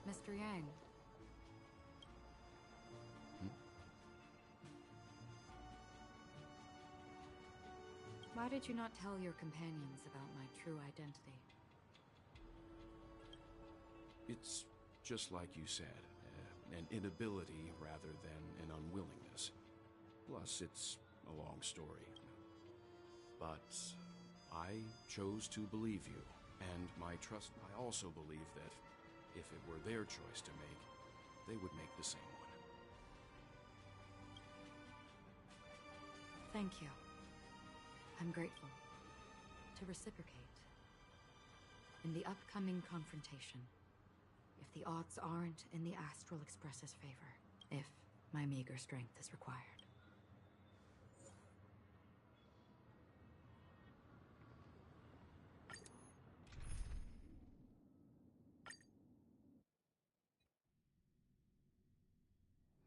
Mr. Yang. Why did you not tell your companions about my true identity? It's just like you said, an inability rather than an unwillingness. Plus, it's a long story. But I chose to believe you, and I also believe that if it were their choice to make, they would make the same one. Thank you. I'm grateful. To reciprocate. In the upcoming confrontation, if the odds aren't in the Astral Express's favor, if my meager strength is required.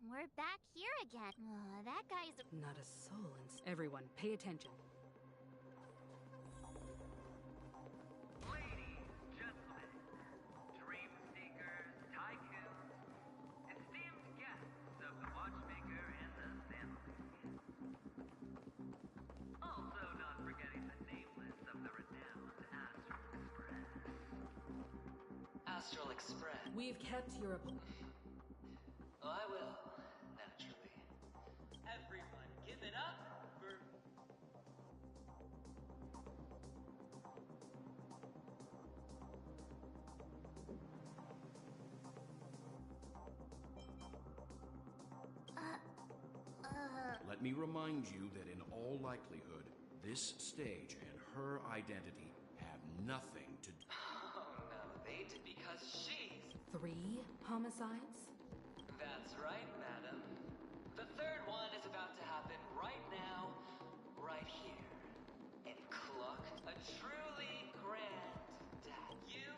We're back here again. That guy's... Not a soul in... Everyone, pay attention. Ladies, gentlemen, dream seekers, tycoons, esteemed guests of the Watchmaker and the family. Also not forgetting the nameless of the renowned Astral Express. Astral Express. We've kept your... Oh, I will, naturally. Everyone, give it up for... Let me remind you that in all likelihood, this stage and her identity have nothing to do... Oh, no, they did because she's... 3 homicides? That's right, madam. The third one is about to happen right now, right here. In Cluck, a truly grand dad. You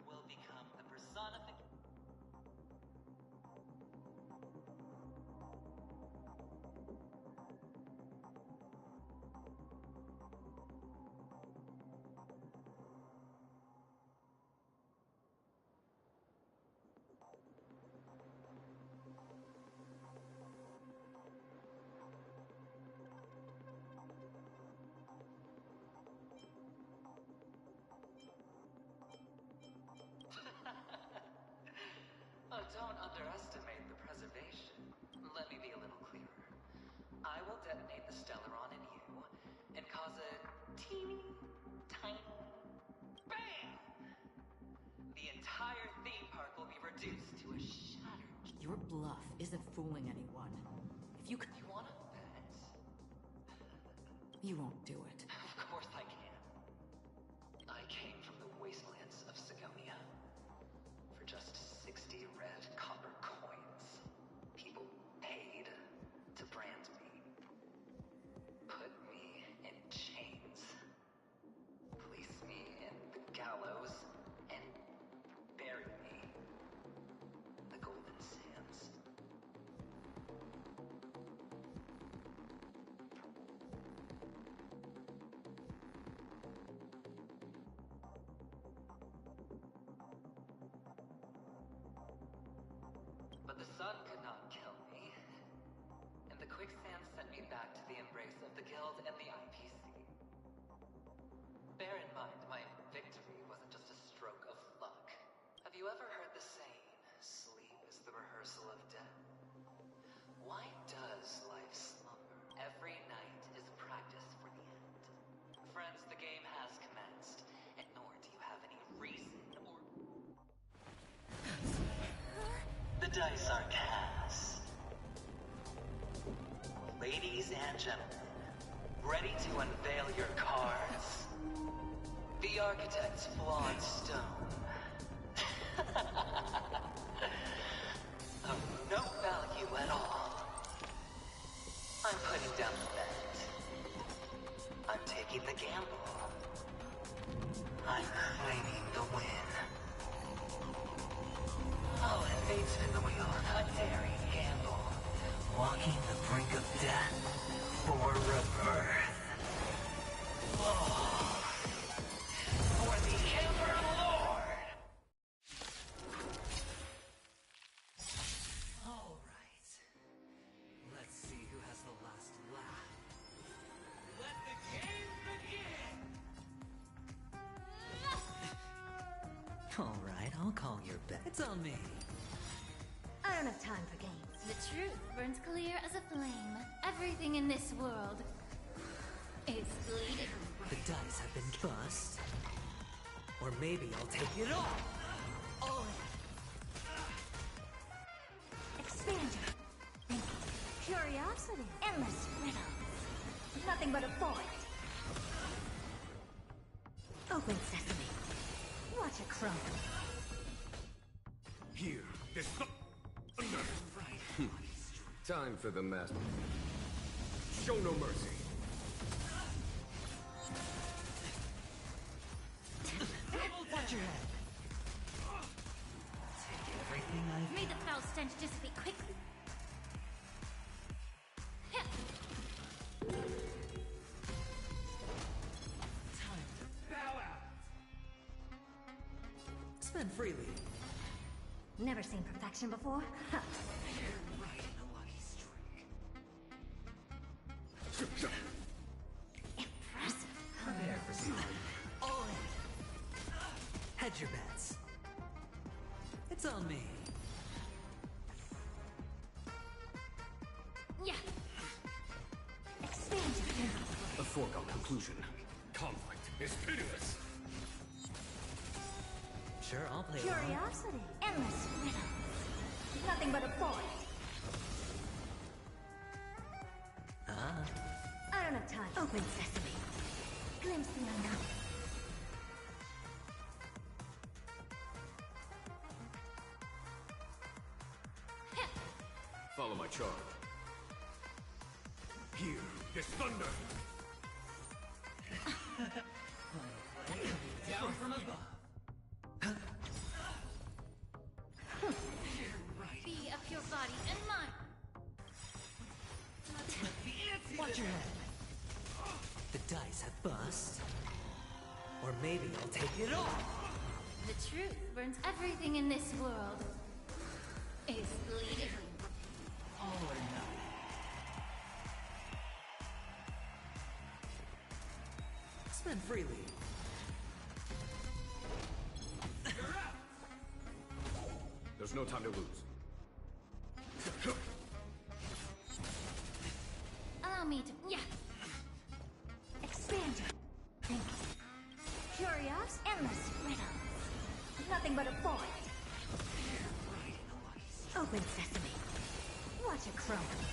will become the personification. Oh, don't underestimate the preservation. Let me be a little clearer. I will detonate the Stellaron in you and cause a teeny, tiny BAM! The entire theme park will be reduced to a shattered... Your bluff isn't fooling anyone. If you could... You wanna bet? You won't do it. Of course I can. I came from the wastelands of Sigonia. For just 60 red copper coins, people paid to brand me. Put me in chains. Place me in the gallows and bury me in the golden sands. But the sun could not kill me, and the quicksand sent me back to the embrace of the Guild and the IPC. Bear in mind, my victory wasn't just a stroke of luck. Have you ever heard the saying, sleep is the rehearsal of death? Why does life slumber? Every night is practice for the end. Friends, the game has commenced, and nor do you have any reason or... The dice are cast. Ladies and gentlemen, ready to unveil your cards. The Architect's flawed stone. Of no value at all. I'm putting down the bet. I'm taking the gamble. I'm claiming the win. Oh, and fate spin the wheel. A daring gamble. Walking the brink of death for rebirth. Oh. For the Emperor Alright, I'll call your bet. It's on me. I don't have time for games. The truth burns clear as a flame. Everything in this world is bleeding. The dice have been bust. Or maybe I'll take it all. All in. Expand your thinking. Curiosity. Endless riddles. Nothing but a void. Open sesame. Watch it crumble. Here, this Time for the master. Show no mercy. Watch your head. Take everything I've... May the foul stench dissipate quickly. Time to bow out. Spend freely. Never seen perfection before? Huh. You're riding a lucky streak. Impressive. Prepare for something. All in. Hedge your bets. It's on me. Yeah. Expand your thinking. A foregone conclusion. Conflict is pitiless. Sure, I'll play along. Curiosity. Endless riddles. Nothing but a void. Ah. I don't have time. Open sesame. Glimpse the unknown. Follow my charge. Here, this thunder. Down from above. Be of your body and mind. Watch your head. The dice have bust. Or maybe I'll take it all. The truth burns everything in this world is bleeding. All or nothing. Spend freely. There's no time to lose. Allow me to... Yeah. Expand your thinking. Curious. Endless riddles. Nothing but a void. Open sesame. Watch it crumble.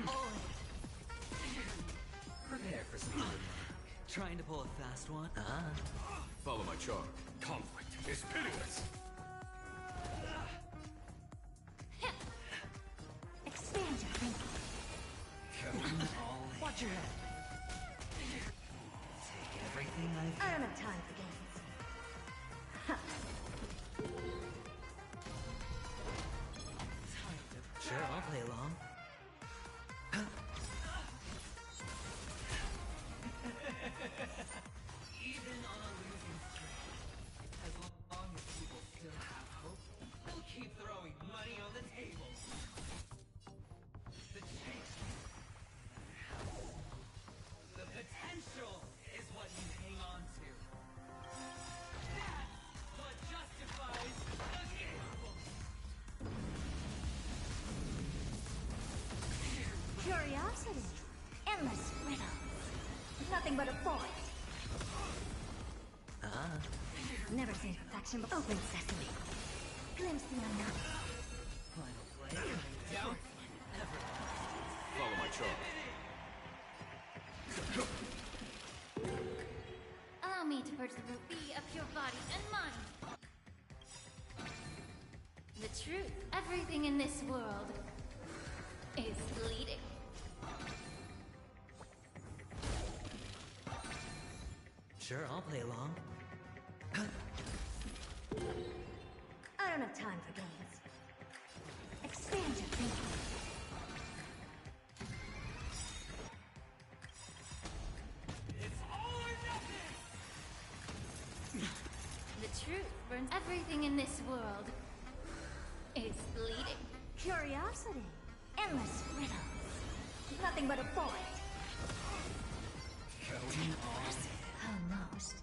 All in. Prepare for something. Trying to pull a fast one? Ah. Follow my charge. Conflict is pitiless. Expand your thinking. All in. Watch your head. Take everything I've... I don't have time for games. Huh. Time to... Sure, I'll play along. Even on a losing streak, as long as people still have hope, we'll keep throwing money on the table. The chase, the potential is what you hang on to. That's what justifies the gamble. Curiosity. Endless riddles. Nothing but a void. Ah. Never seen perfection but open sesame. Glimpse the unknown. Final play coming down. Follow my charge. Allow me to purge the ruby of your body and mind. The truth, everything in this world is bleeding. Sure, I'll play along. I don't have time for games. Expand your thinking. It's all or nothing! The truth burns everything in this world is bleeding. Curiosity. Endless riddles. Nothing but a void. Almost.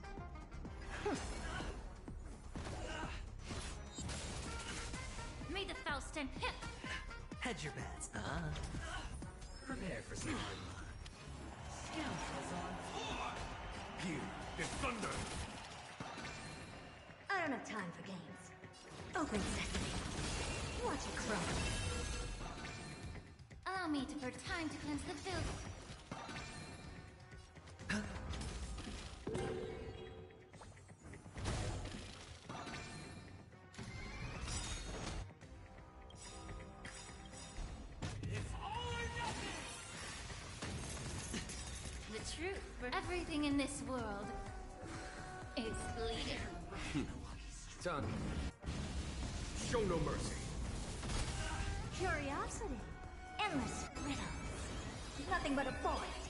Hedge your bets, huh? Prepare for some hard luck. Scoundrels on tour! Here, the thunder! I don't have time for games. Open sesame. Watch it crawl. Allow me to for time to cleanse the filth. The truth for everything in this world is bleeding. Son, show no mercy. Curiosity. Endless riddles. Nothing but a void.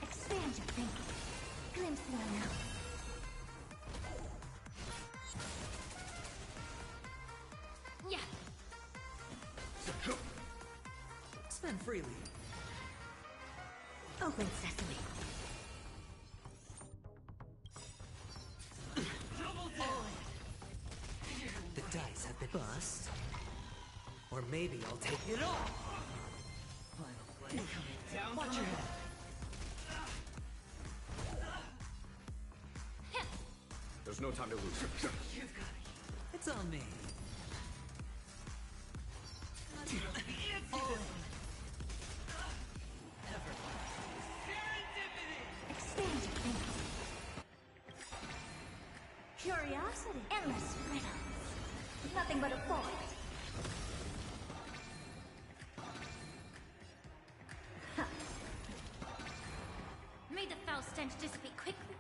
Expand your thinking. Glimpse the unknown. Yeah. Spend freely. Open sesame. The dice have been bust. Or maybe I'll take it all. Final play coming down. Watch your head. There's no time to lose. You've got it. It's on me. Expand your thinking. Curiosity. Endless riddles. Nothing but a void. May the foul stench dissipate quickly.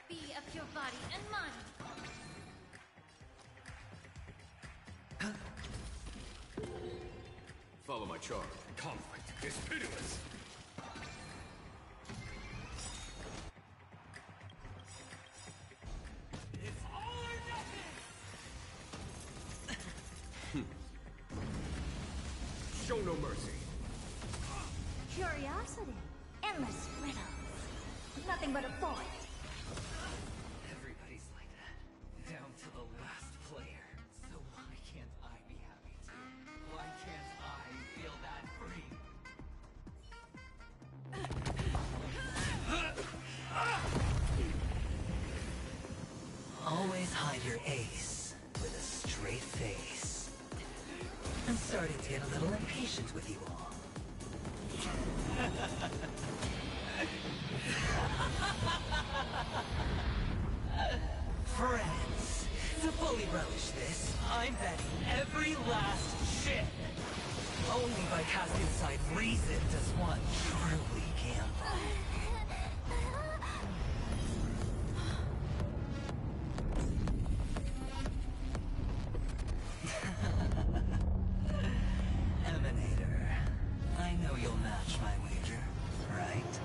Be of your body and mind. Follow my charge. Conflict is pitiless. It's all or nothing. Show no mercy. Curiosity. Endless riddles. Nothing but a void. Everybody's like that. Down to the last player. So why can't I be happy too? Why can't I feel that free? Always hide your ace with a straight face. I'm starting to get a little impatient with you all. Friends, to fully relish this, I'm betting every last shit. Only by casting aside reason does one truly gamble. Emanator, I know you'll match my wager, right?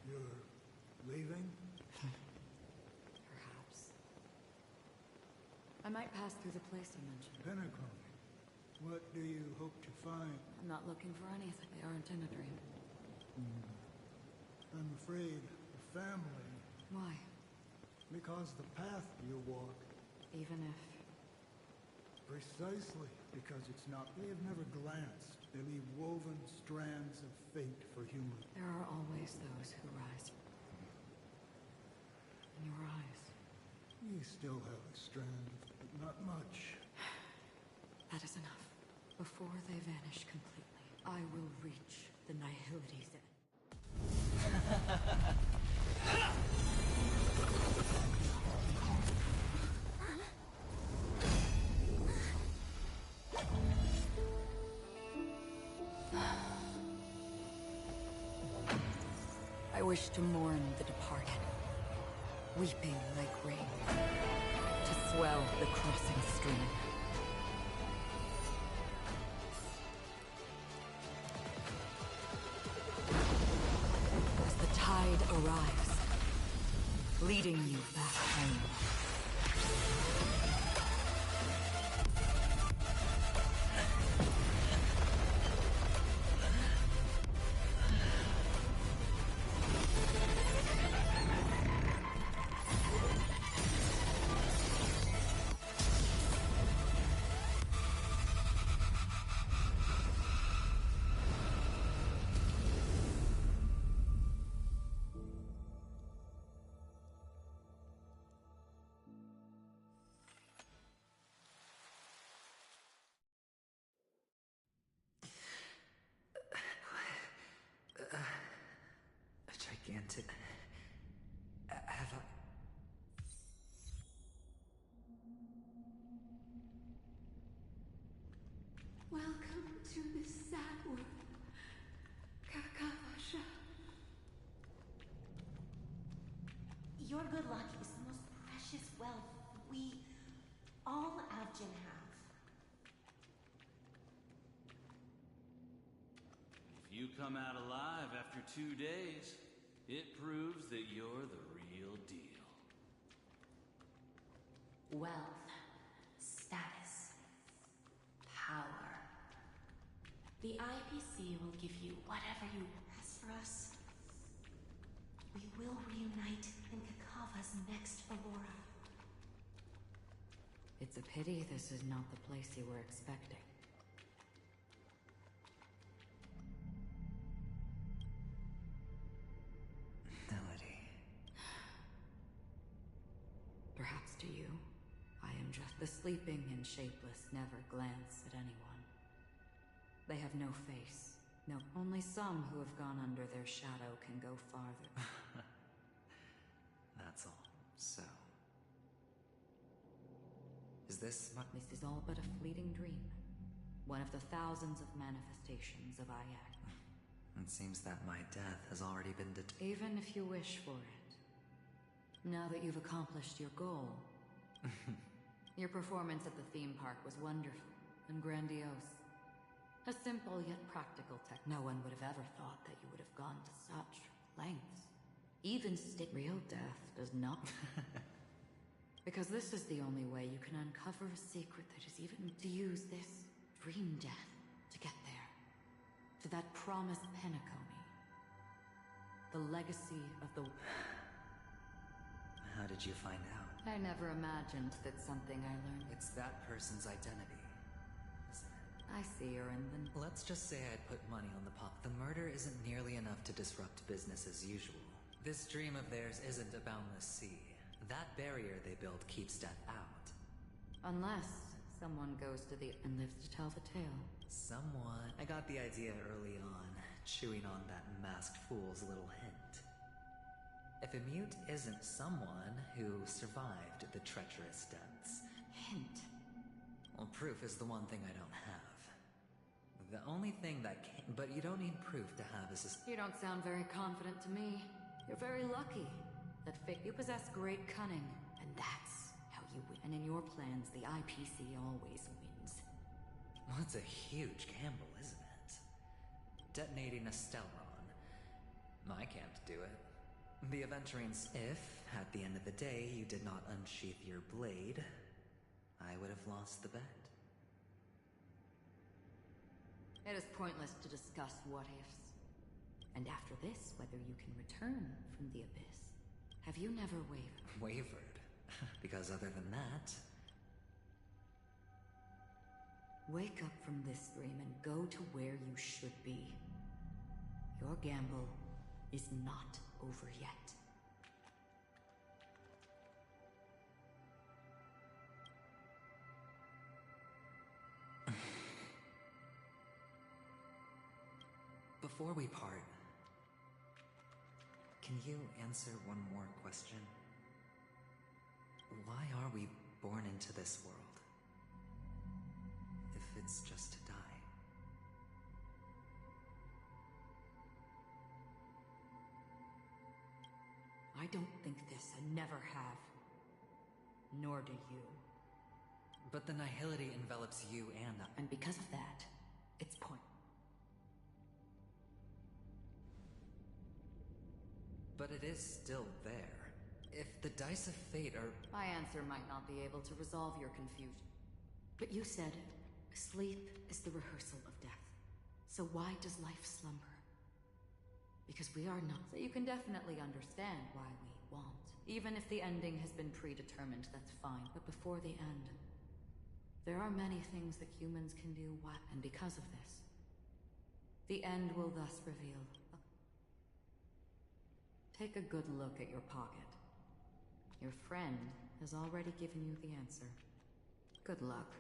You're leaving? Perhaps. I might pass through the place you mentioned. Penacron. What do you hope to find? I'm not looking for anything. They aren't in a dream. I'm afraid the family, Why? because the path you walk, Even if... precisely because it's not. They have never glanced. They leave woven strands of fate for humans. There are always those who rise. In your eyes. We still have a strand, but not much. That is enough. Before they vanish completely, I will reach the nihility's end. I wish to mourn the departed, weeping like rain, to swell the crossing stream. As the tide arrives, leading you back home. Your good luck is the most precious wealth we, all Avgin have. If you come out alive after 2 days, it proves that you're the real deal. Wealth, status, power. The IPC will give you whatever you ask for us. We will reunite in Kakava's next Aurora. It's a pity this is not the place you were expecting. Melody. Perhaps to you, I am just the sleeping and shapeless never glance at anyone. They have no face. No, only some who have gone under their shadow can go farther. That's all. So... is this my... This is all but a fleeting dream. One of the thousands of manifestations of Ayak. It seems that my death has already been Even if you wish for it. Now that you've accomplished your goal. Your performance at the theme park was wonderful and grandiose. A simple yet practical tech. No one would have ever thought that you would have gone to such lengths. Even real death does not. Because this is the only way you can uncover a secret that is even to use this dream death to get there. To that promised Penacony. The legacy of the... How did you find out? I never imagined that something I learned... It's that person's identity, isn't it? I see her in the... Let's just say I'd put money on the pop. The murder isn't nearly enough to disrupt business as usual. This dream of theirs isn't a boundless sea. That barrier they built keeps death out. Unless someone goes to the... and lives to tell the tale. Someone... I got the idea early on, chewing on that masked fool's little hint. If a mute isn't someone who survived the treacherous depths... Hint? Well, proof is the one thing I don't have. The only thing that can... But you don't need proof to have a You don't sound very confident to me. You're very lucky. That you possess great cunning, and that's how you win. And in your plans, the IPC always wins. Well, it's a huge gamble, isn't it? Detonating a Stellron. I can't do it. The Aventurines, if, at the end of the day, you did not unsheath your blade, I would have lost the bet. It is pointless to discuss what-ifs. And after this, whether you can return from the abyss. Have you never wavered? Wavered? Because other than that... Wake up from this dream and go to where you should be. Your gamble is not over yet. Before we part, can you answer one more question? Why are we born into this world? If it's just to die. I don't think this, and never have. Nor do you. But the nihility envelops you and I. And because of that, it's point. But it is still there. If the dice of fate are... My answer might not be able to resolve your confusion. But you said, sleep is the rehearsal of death. So why does life slumber? Because we are not. So you can definitely understand why we want. Even if the ending has been predetermined, that's fine. But before the end, there are many things that humans can do. What? And because of this, the end will thus reveal. Take a good look at your pocket. Your friend has already given you the answer. Good luck.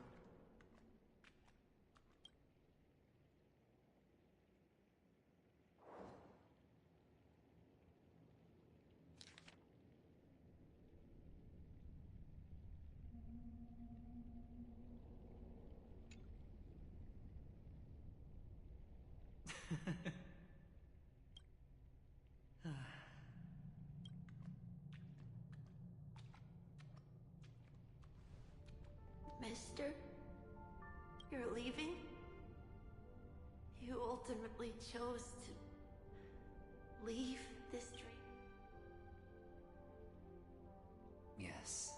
Mister? You're leaving? You ultimately chose to leave this dream? Yes.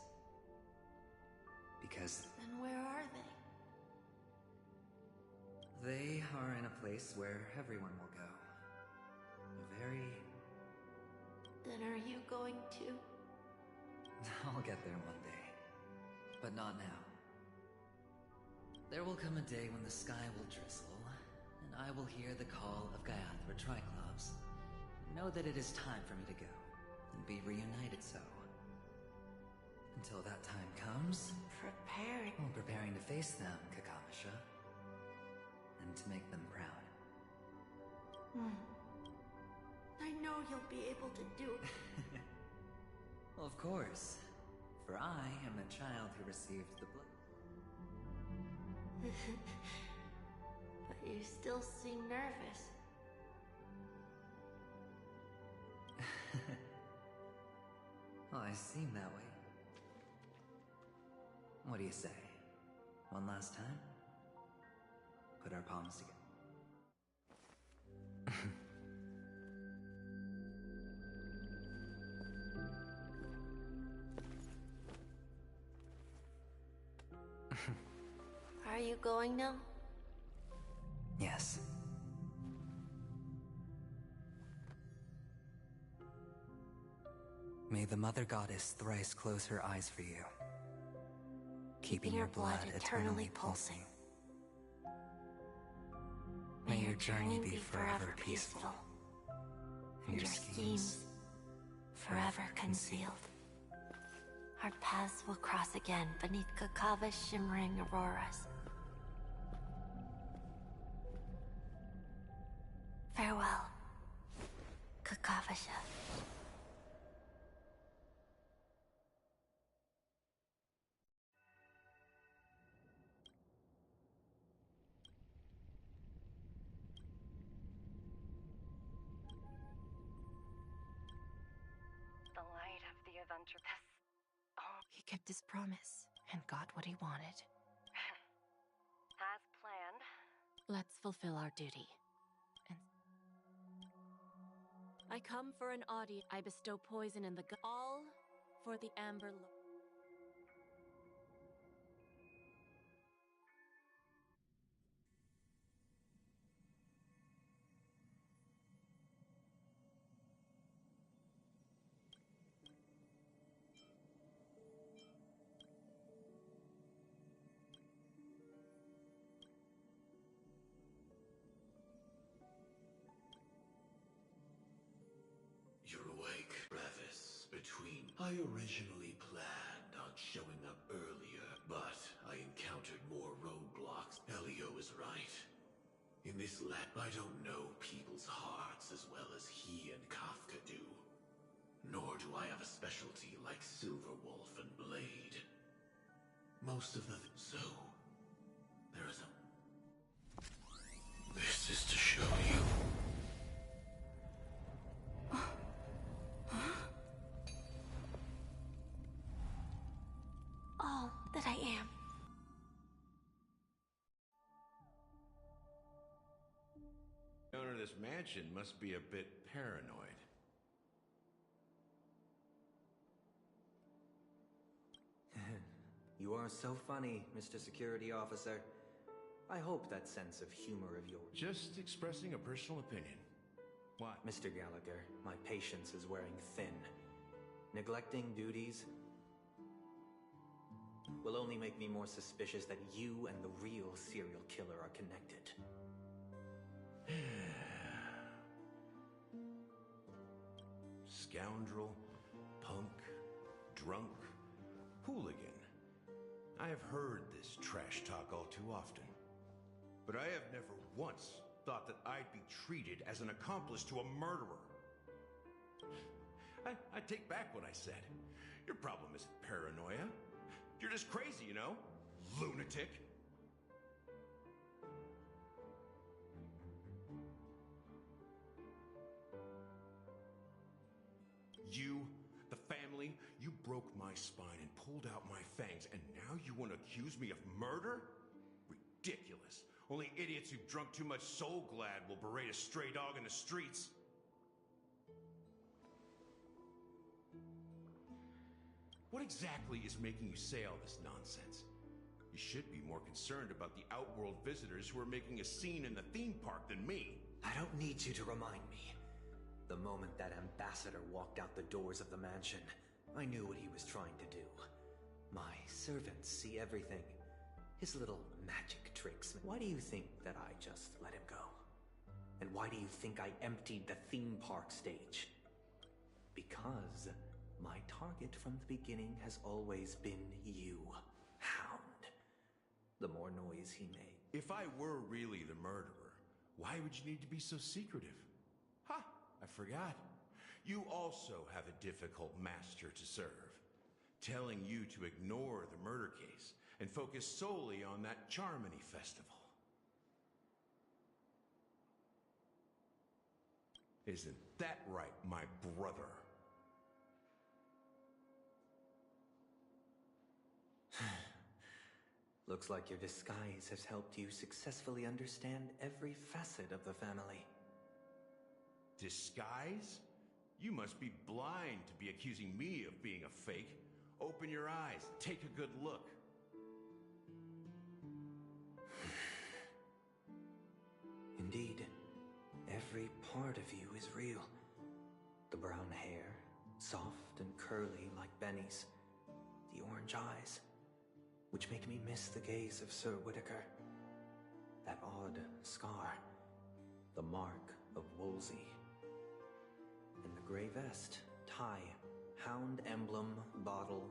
Because Then where are they? they are in a place where everyone will go. A very... Then are you going to? I'll get there one day. But not now. There will come a day when the sky will drizzle, and I will hear the call of Gaiathra Triclops. Know that it is time for me to go, and be reunited so. Until that time comes... preparing to face them, Kakavasha. And to make them proud. I know you'll be able to do it. Well, of course. For I am the child who received the blood. But you still seem nervous. Oh, I seem that way. What do you say? One last time? Put our palms together. Are you going now? Yes. May the Mother Goddess thrice close her eyes for you, keeping your blood eternally pulsing. May your journey be forever peaceful, and your schemes forever concealed. Our paths will cross again beneath Kakava's shimmering auroras. Farewell, Kakavasha. The light of the adventure. He kept his promise and got what he wanted. As planned. Let's fulfill our duty. And I come for an audience. I bestow poison in the all for the Amber You're awake, Brevis. I originally planned on showing up earlier, but I encountered more roadblocks. Elio is right. In this land, I don't know people's hearts as well as he and Kafka do. Nor do I have a specialty like Silverwolf and Blade. Most of the so, there is a... This is to show you. All that I am. The owner of this mansion must be a bit paranoid. You are so funny, Mr. Security Officer. I hope that sense of humor of yours... Just expressing a personal opinion. What? Mr. Gallagher, my patience is wearing thin. Neglecting duties will only make me more suspicious that you and the real serial killer are connected. Scoundrel, punk, drunk, hooligan. I have heard this trash talk all too often. But I have never once thought that I'd be treated as an accomplice to a murderer. I take back what I said. Your problem isn't paranoia. You're just crazy, you know? Lunatic. You, the family, you broke my spine and pulled out my fangs, and now you want to accuse me of murder? Ridiculous. Only idiots who've drunk too much Soul Glad will berate a stray dog in the streets. What exactly is making you say all this nonsense? You should be more concerned about the Outworld visitors who are making a scene in the theme park than me. I don't need you to remind me. The moment that ambassador walked out the doors of the mansion, I knew what he was trying to do. My servants see everything. His little magic tricks. Why do you think that I just let him go? And why do you think I emptied the theme park stage? Because my target from the beginning has always been you, Hound. The more noise he made. If I were really the murderer, why would you need to be so secretive? Ha! I forgot. You also have a difficult master to serve, telling you to ignore the murder case and focus solely on that Charmony festival. Isn't that right, my brother? Looks like your disguise has helped you successfully understand every facet of the family. Disguise? You must be blind to be accusing me of being a fake. Open your eyes, take a good look. Indeed, every part of you is real. The brown hair, soft and curly like Benny's. The orange eyes, which make me miss the gaze of Sir Whitaker. That odd scar, the mark of Wolsey. And the gray vest, tie, hound emblem, bottle,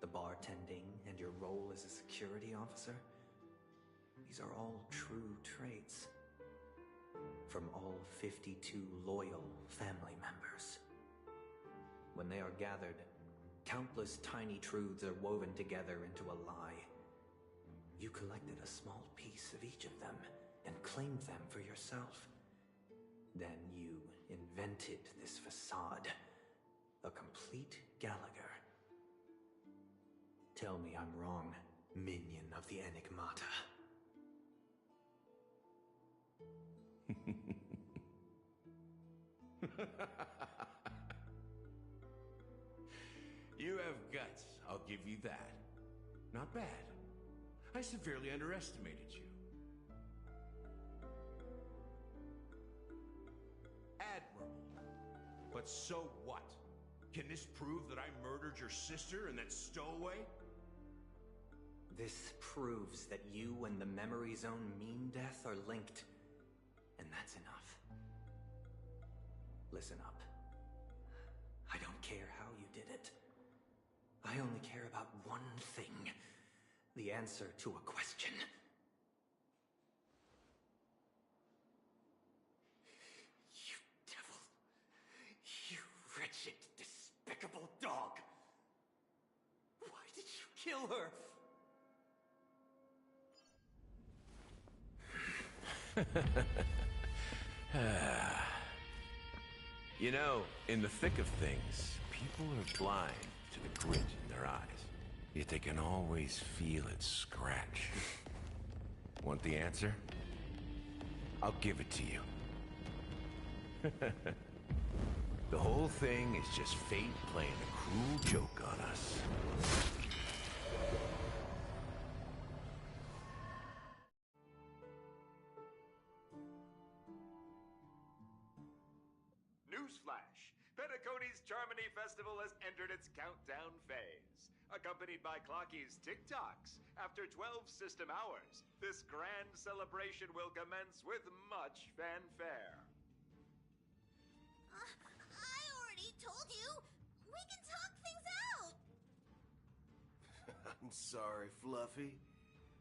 the bartending, and your role as a security officer. These are all true traits. From all 52 loyal family members. When they are gathered, countless tiny truths are woven together into a lie. You collected a small piece of each of them and claimed them for yourself. Then you invented this facade, a complete Gallagher. Tell me I'm wrong, minion of the Enigmata. You have guts, I'll give you that. Not bad. I severely underestimated you. Admirable. But so what? Can this prove that I murdered your sister and that stowaway? This proves that you and the Memory Zone Mean Death are linked. And that's enough. Listen up. I don't care how you did it. I only care about one thing. The answer to a question. You devil. You wretched, despicable dog. Why did you kill her? You know, in the thick of things, people are blind to the grit in their eyes. Yet they can always feel it scratch. Want the answer? I'll give it to you. The whole thing is just fate playing a cruel joke on us. Newsflash! Penacony's Charmony Festival has entered its countdown phase. Accompanied by Clocky's TikToks, after 12 system hours, this grand celebration will commence with much fanfare. I already told you! We can talk things out! I'm sorry, Fluffy.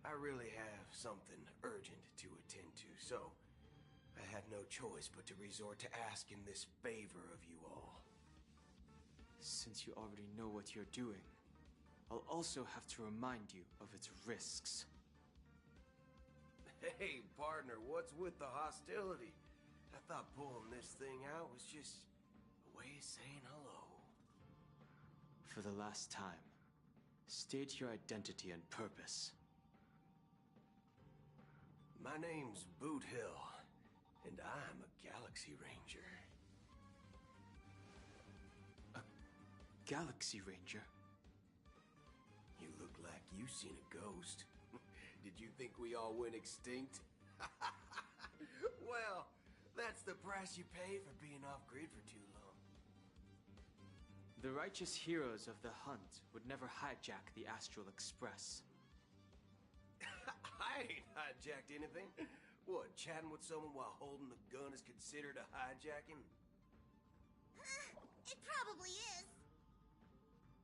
I really have something urgent to attend to, so I had no choice but to resort to asking this favor of you all. Since you already know what you're doing, I'll also have to remind you of its risks. Hey, partner, what's with the hostility? I thought pulling this thing out was just a way of saying hello. For the last time, State your identity and purpose. My name's Boot Hill, and I'm a Galaxy Ranger. A Galaxy Ranger? You look like you've seen a ghost. Did you think we all went extinct? Well, that's the price you pay for being off-grid for too long. The righteous heroes of the hunt would never hijack the Astral Express. I ain't hijacked anything. What, chatting with someone while holding the gun is considered a hijacking? It probably is.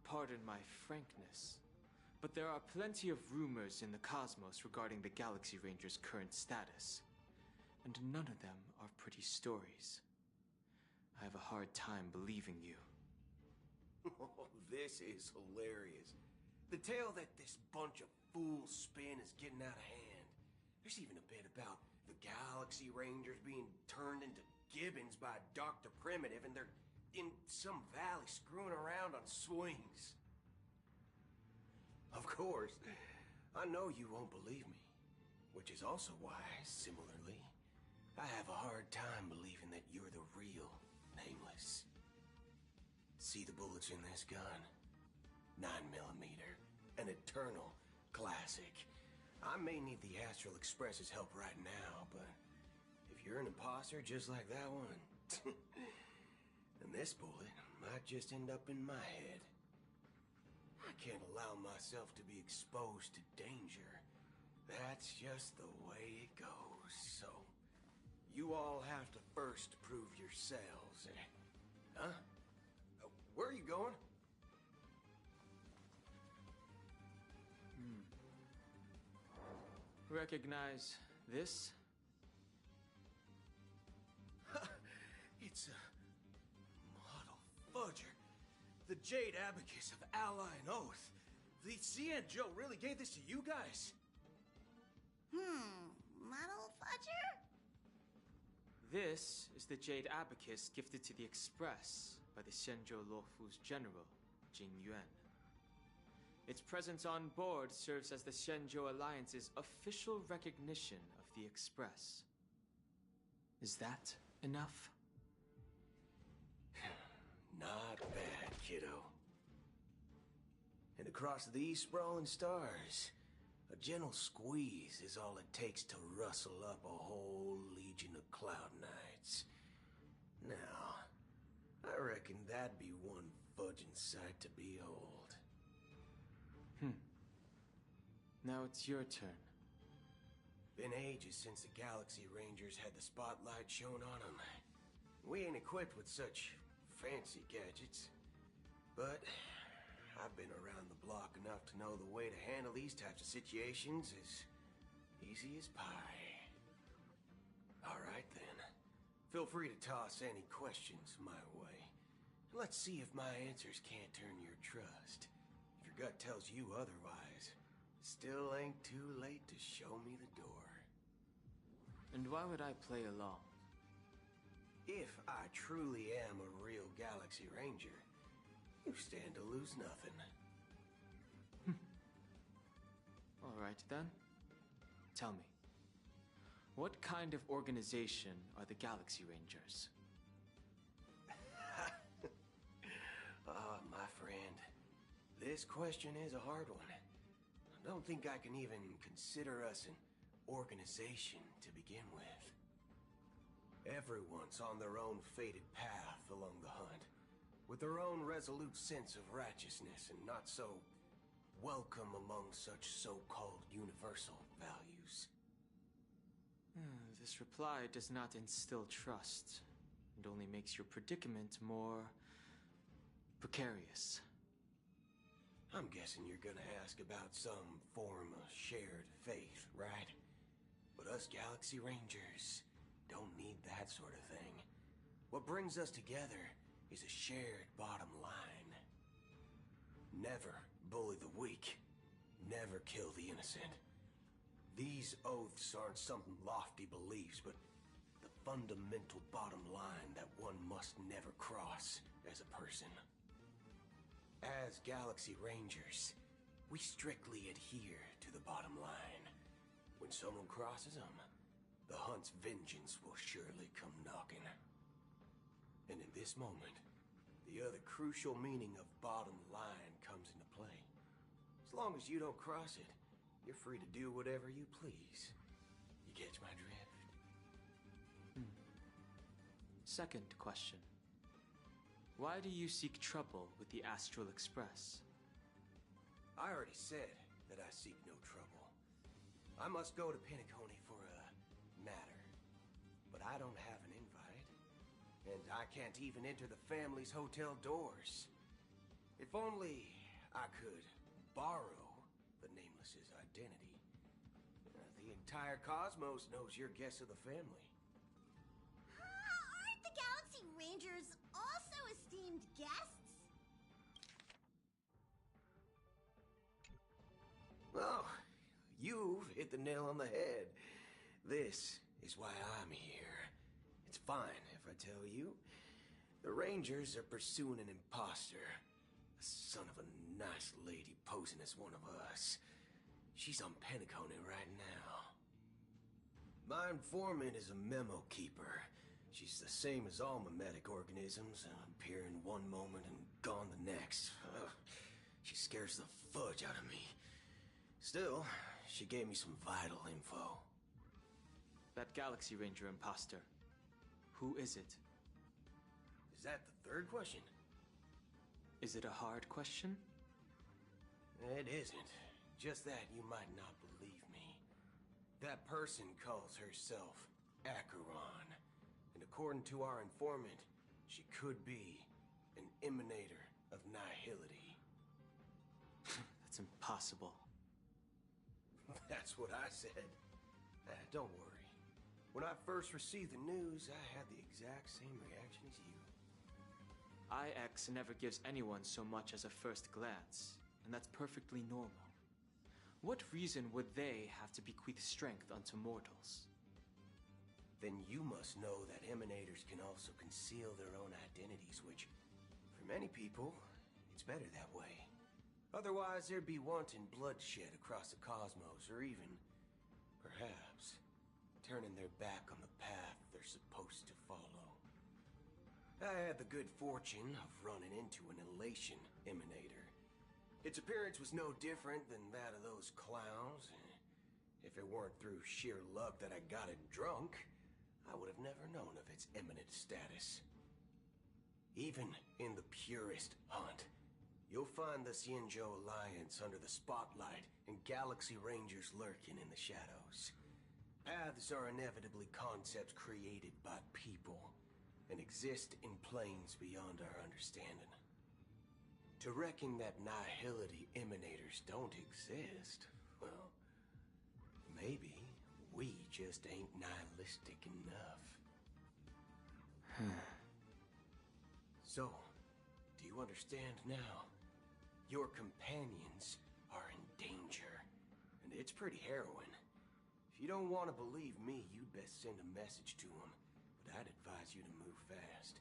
Pardon my frankness, but there are plenty of rumors in the cosmos regarding the Galaxy Ranger's current status, and none of them are pretty stories. I have a hard time believing you. Oh, this is hilarious. The tale that this bunch of fools spin is getting out of hand. There's even a bit about the Galaxy Rangers being turned into gibbons by Dr. Primitive, and they're in some valley screwing around on swings. Of course, I know you won't believe me, which is also why, similarly, I have a hard time believing that you're the real Nameless. See the bullets in this gun? 9mm, an eternal classic. I may need the Astral Express's help right now, but if you're an imposter just like that one, then this bullet might just end up in my head. I can't allow myself to be exposed to danger. That's just the way it goes, so you all have to first prove yourselves. Huh? Where are you going? Recognize this? It's a model fudger. The Jade Abacus of Ally and Oath. The CN Joe really gave this to you guys? Model fudger? This is the Jade Abacus gifted to the Express by the Shenzhou Luofu's general, Jing Yuan. Its presence on board serves as the Shenzhou Alliance's official recognition of the Express. Is that enough? Not bad, kiddo. And across these sprawling stars, a gentle squeeze is all it takes to rustle up a whole legion of Cloud Knights. Now, I reckon that'd be one fudging sight to behold. Now it's your turn. Been ages since the Galaxy Rangers had the spotlight shown on them. We ain't equipped with such fancy gadgets. But I've been around the block enough to know the way to handle these types of situations is easy as pie. Alright then. Feel free to toss any questions my way. Let's see if my answers can't turn your trust. If your gut tells you otherwise, still ain't too late to show me the door. And why would I play along? If I truly am a real Galaxy Ranger, you stand to lose nothing. Alright then. Tell me, what kind of organization are the Galaxy Rangers? My friend, this question is a hard one. I don't think I can even consider us an organization to begin with. Everyone's on their own fated path along the hunt, with their own resolute sense of righteousness and not so welcome among such so-called universal values. This reply does not instill trust, and only makes your predicament more precarious. I'm guessing you're gonna ask about some form of shared faith, right? But us Galaxy Rangers don't need that sort of thing. What brings us together is a shared bottom line. Never bully the weak. Never kill the innocent. These oaths aren't some lofty beliefs, but the fundamental bottom line that one must never cross as a person. As Galaxy Rangers, We strictly adhere to the bottom line. When someone crosses them, the hunt's vengeance will surely come knocking. And in this moment, the other crucial meaning of bottom line comes into play. As long as you don't cross it, you're free to do whatever you please. You catch my drift? Second question. Why do you seek trouble with the Astral Express? I already said that I seek no trouble. I must go to Penacony for a matter. But I don't have an invite. And I can't even enter the family's hotel doors. If only I could borrow the Nameless's identity. The entire cosmos knows you're guests of the family. Aren't the Galaxy Rangers also esteemed guests? Oh, you've hit the nail on the head. This is why I'm here. It's fine if I tell you. The Rangers are pursuing an imposter. A son of a nice lady posing as one of us. She's on Penacony right now. My informant is a memo keeper. She's the same as all mimetic organisms, appearing one moment and gone the next. She scares the fudge out of me. Still, she gave me some vital info. That Galaxy Ranger imposter. Who is it? Is that the third question? Is it a hard question? It isn't. Just that you might not believe me. That person calls herself Acheron. And according to our informant, she could be an emanator of nihility. That's impossible. That's what I said. Don't worry. When I first received the news, I had the exact same reaction as you. IX never gives anyone so much as a first glance, and that's perfectly normal. What reason would they have to bequeath strength unto mortals? Then you must know that emanators can also conceal their own identities, which, for many people, it's better that way. Otherwise, there'd be wanton bloodshed across the cosmos, or even, perhaps, turning their back on the path they're supposed to follow. I had the good fortune of running into an elation emanator. Its appearance was no different than that of those clowns. If it weren't through sheer luck that I got it drunk, I would have never known of its eminent status. Even in the purest hunt, you'll find the Xianzhou Alliance under the spotlight and Galaxy Rangers lurking in the shadows. Paths are inevitably concepts created by people and exist in planes beyond our understanding. To reckon that nihility emanators don't exist, well, maybe we just ain't nihilistic enough. So, do you understand now? Your companions are in danger, and it's pretty harrowing. If you don't want to believe me, you'd best send a message to them, but I'd advise you to move fast.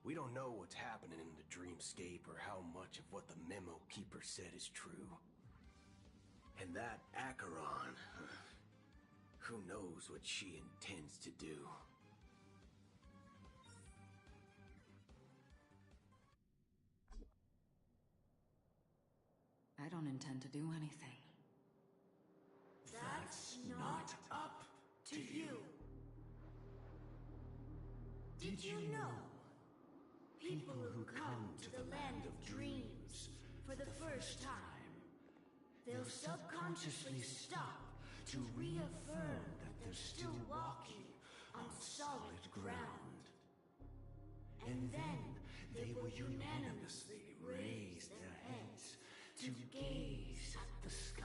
We don't know what's happening in the dreamscape or how much of what the memo keeper said is true. And that Acheron, who knows what she intends to do? I don't intend to do anything. That's not up to you. Did you know? People who come to the land of dreams for the first time, they'll subconsciously stop to reaffirm that they're still walking on solid ground. And then they will unanimously raise their heads to gaze at the sky.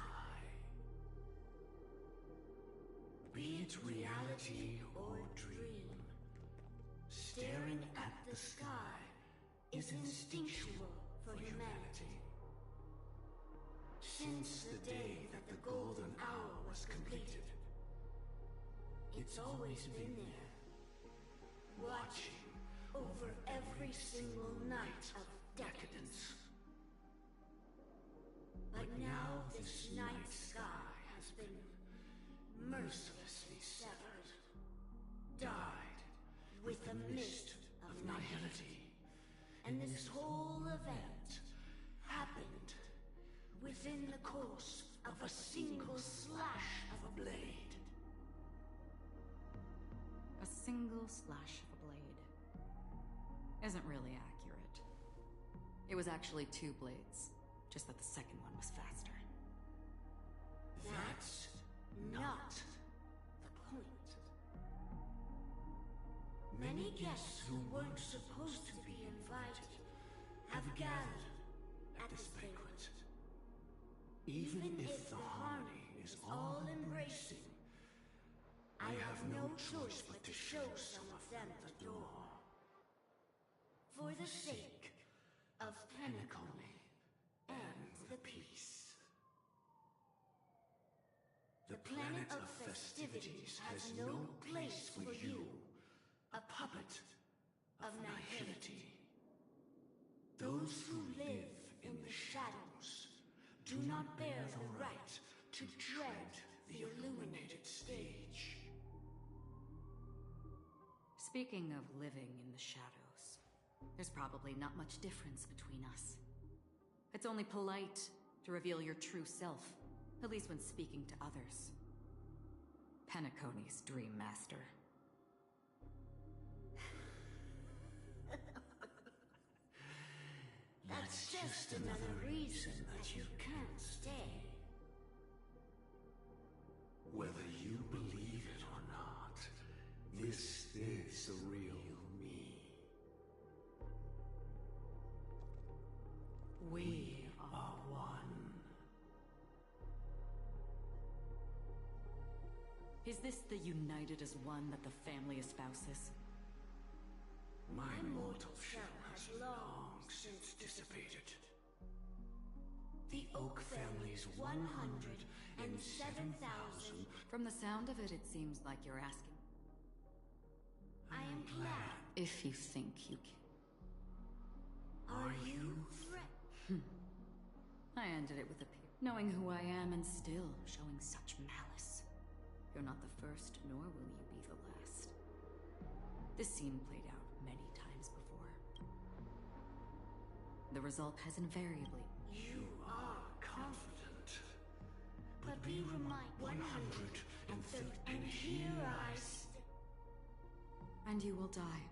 Be it reality or dream, staring at the sky is instinctual for humanity. Since the day that the golden hour was completed, it's always been there, watching over every single night of decadence. this night sky has been mercilessly severed, died with the mist of nihility, and this whole event happened within the course of a single slash of a blade. A single slash of a blade isn't really accurate. It was actually 2 blades, just that the second one was faster. That's not the point. Many guests who weren't supposed to be invited have gathered at this banquet. Even if the harmony is all-embracing, I have no choice but to show some of them the door. For the sake of Penacony and the peace. The planet of festivities has no place for you, a puppet of nihility. Those who live in the shadows do not bear the right to tread the illuminated stage. Speaking of living in the shadows, there's probably not much difference between us. It's only polite to reveal your true self, at least when speaking to others. Penacony's Dream Master. That's just another reason that you can't stay. Whether you believe it or not, this is the real me. We are one. Is this the united as one that the family espouses? My mortal shell has long since dissipated. The Oak family's 107,000... From the sound of it, it seems like you're asking. I am glad. If you think you can. Are you I ended it with a P. Knowing who I am and still showing such malice. You're not the first, nor will you be the last. This scene played out many times before. The result has invariably... You are confident. But be reminded 130, and here I stand. And you will die.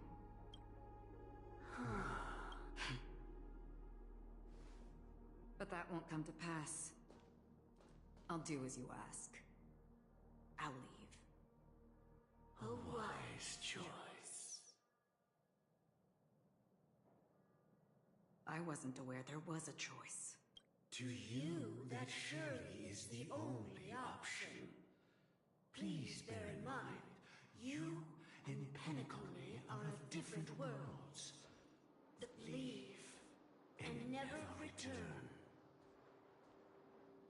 But that won't come to pass. I'll do as you ask. I'll leave. A wise choice. I wasn't aware there was a choice. To you, that surely is the only option. Please bear in mind, you and Penacony are of different worlds. Leave and never return.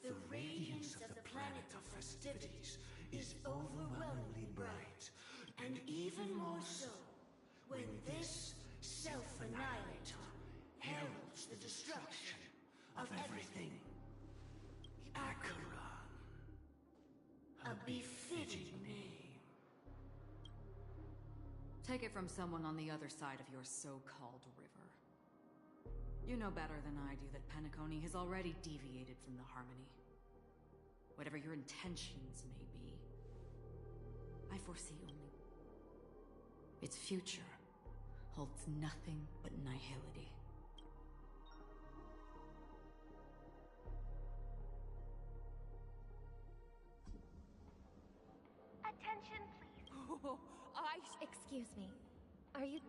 The radiance of the planet of festivities is overwhelmingly bright, and even more so when this self-annihilator heralds the destruction of everything. Acheron. A befitting name. Take it from someone on the other side of your so-called river. You know better than I do that Penacony has already deviated from the harmony. Whatever your intentions may be, I foresee only its future holds nothing but nihility. Attention, please. Excuse me. Are you...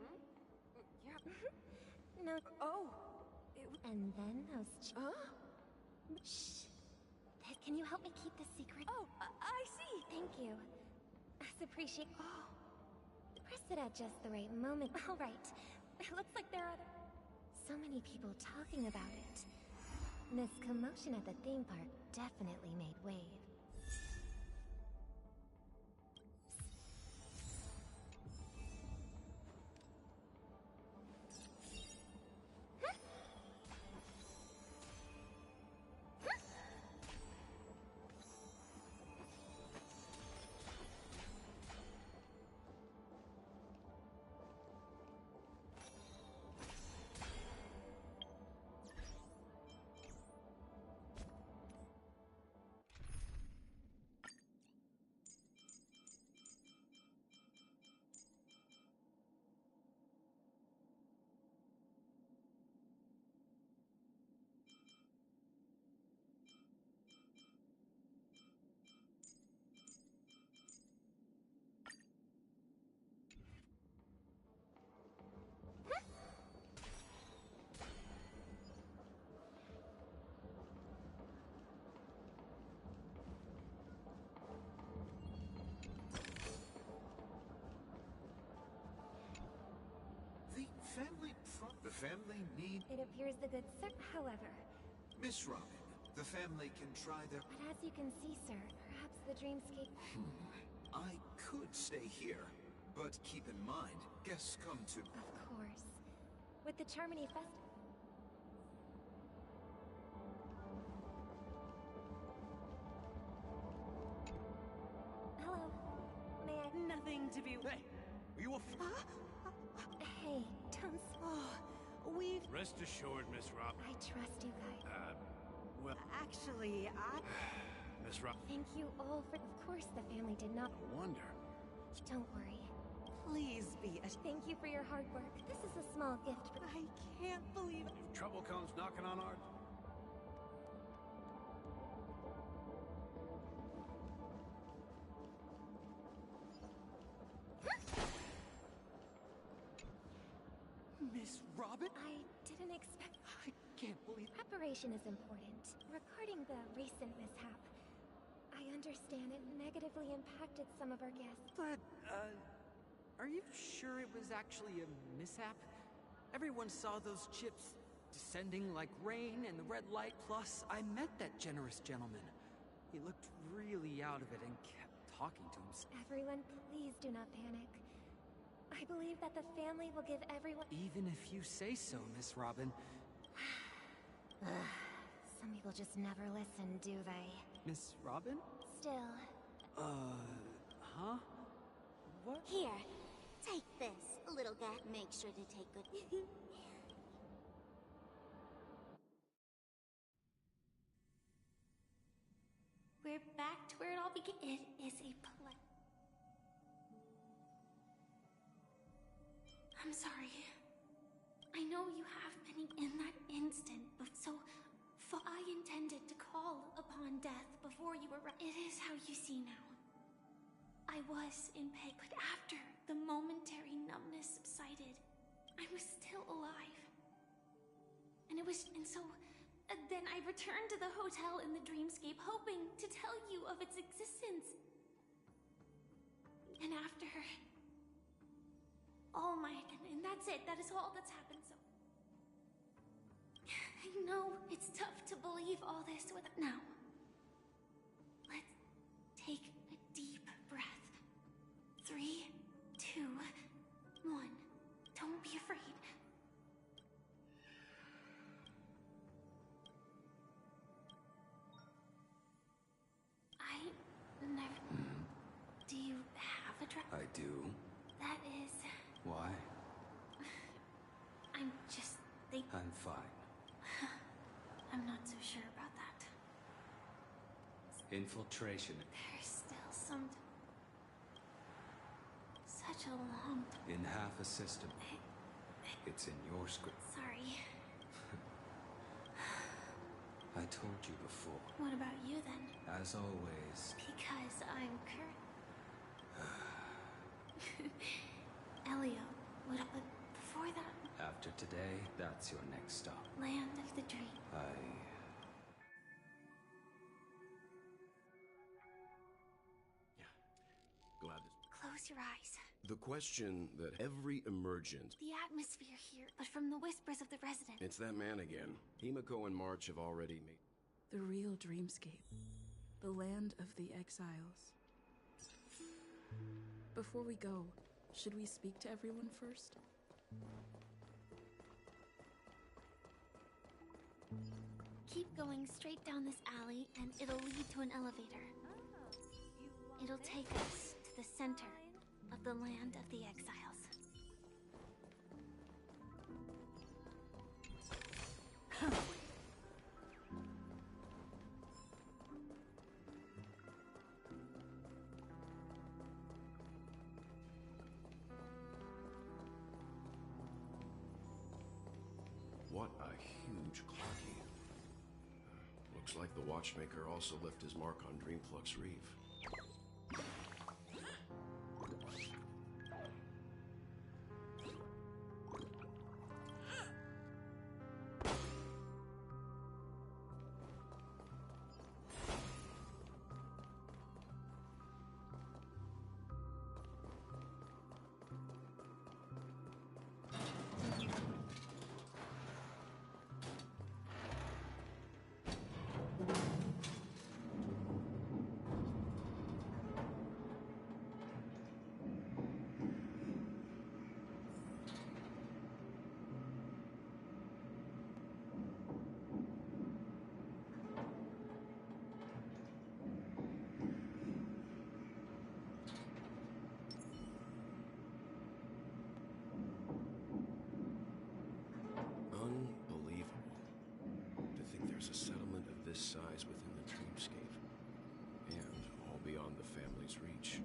No. Oh. And then those... Shh. Can you help me keep this secret? Oh, I see. Thank you. That's appreciate... Press it at just the right moment. All right. It looks like there are... so many people talking about it. This commotion at the theme park definitely made waves. family need... It appears the good sir, however. Miss Robin, the family can try their... But as you can see, sir, perhaps the dreamscape... I could stay here, but keep in mind, guests come to... Of course. With the Charmony Fest... Hello. May I... Nothing to be... Hey! Are you a... Hey, don't... We've... Rest assured, Miss Rob. I trust you guys. Well... Actually, Miss Rob... Thank you all for... Of course the family did not... No wonder. Don't worry. Please be a... Thank you for your hard work. This is a small gift, but... I can't believe it. If trouble comes knocking on our... Miss Robin? I didn't expect... I can't believe... Preparation is important. Regarding the recent mishap, I understand it negatively impacted some of our guests. But, are you sure it was actually a mishap? Everyone saw those chips descending like rain and the red light, plus I met that generous gentleman. He looked really out of it and kept talking to himself. Everyone, please do not panic. I believe that the family will give everyone... Even if you say so, Miss Robin. Some people just never listen, do they? Miss Robin? Still... Huh? What? Here, take this, little guy. Make sure to take good... We're back to where it all began. It is a play. I'm sorry. I know you have been in that instant, but so I intended to call upon death before you were. It is how you see now. I was in pain, but after the momentary numbness subsided, I was still alive. And then I returned to the hotel in the dreamscape, hoping to tell you of its existence. And after... and that's it. That is all that's happened, so... I know it's tough to believe all this without... Now, let's take a deep breath. 3, 2, 1. Don't be afraid. Do you have a dress? I do. That is... Why? I'm just thinking... I'm fine. I'm not so sure about that. Infiltration. There's still some... Such a long... In half a system. It's in your script. Sorry. I told you before. What about you then? As always. Because I'm Elio, but before that... After today, that's your next stop. Land of the Dream. Glad to... Close your eyes. The question that every emergent... The atmosphere here, but from the whispers of the residents. It's that man again. Himiko and March have already made... The real dreamscape. The land of the exiles. Before we go, should we speak to everyone first? Keep going straight down this alley, and it'll lead to an elevator. It'll take us to the center of the land of the exiles. What a huge clocky. Looks like the watchmaker also left his mark on Dreamflux Reef. there's a settlement of this size within the dreamscape, and all beyond the family's reach.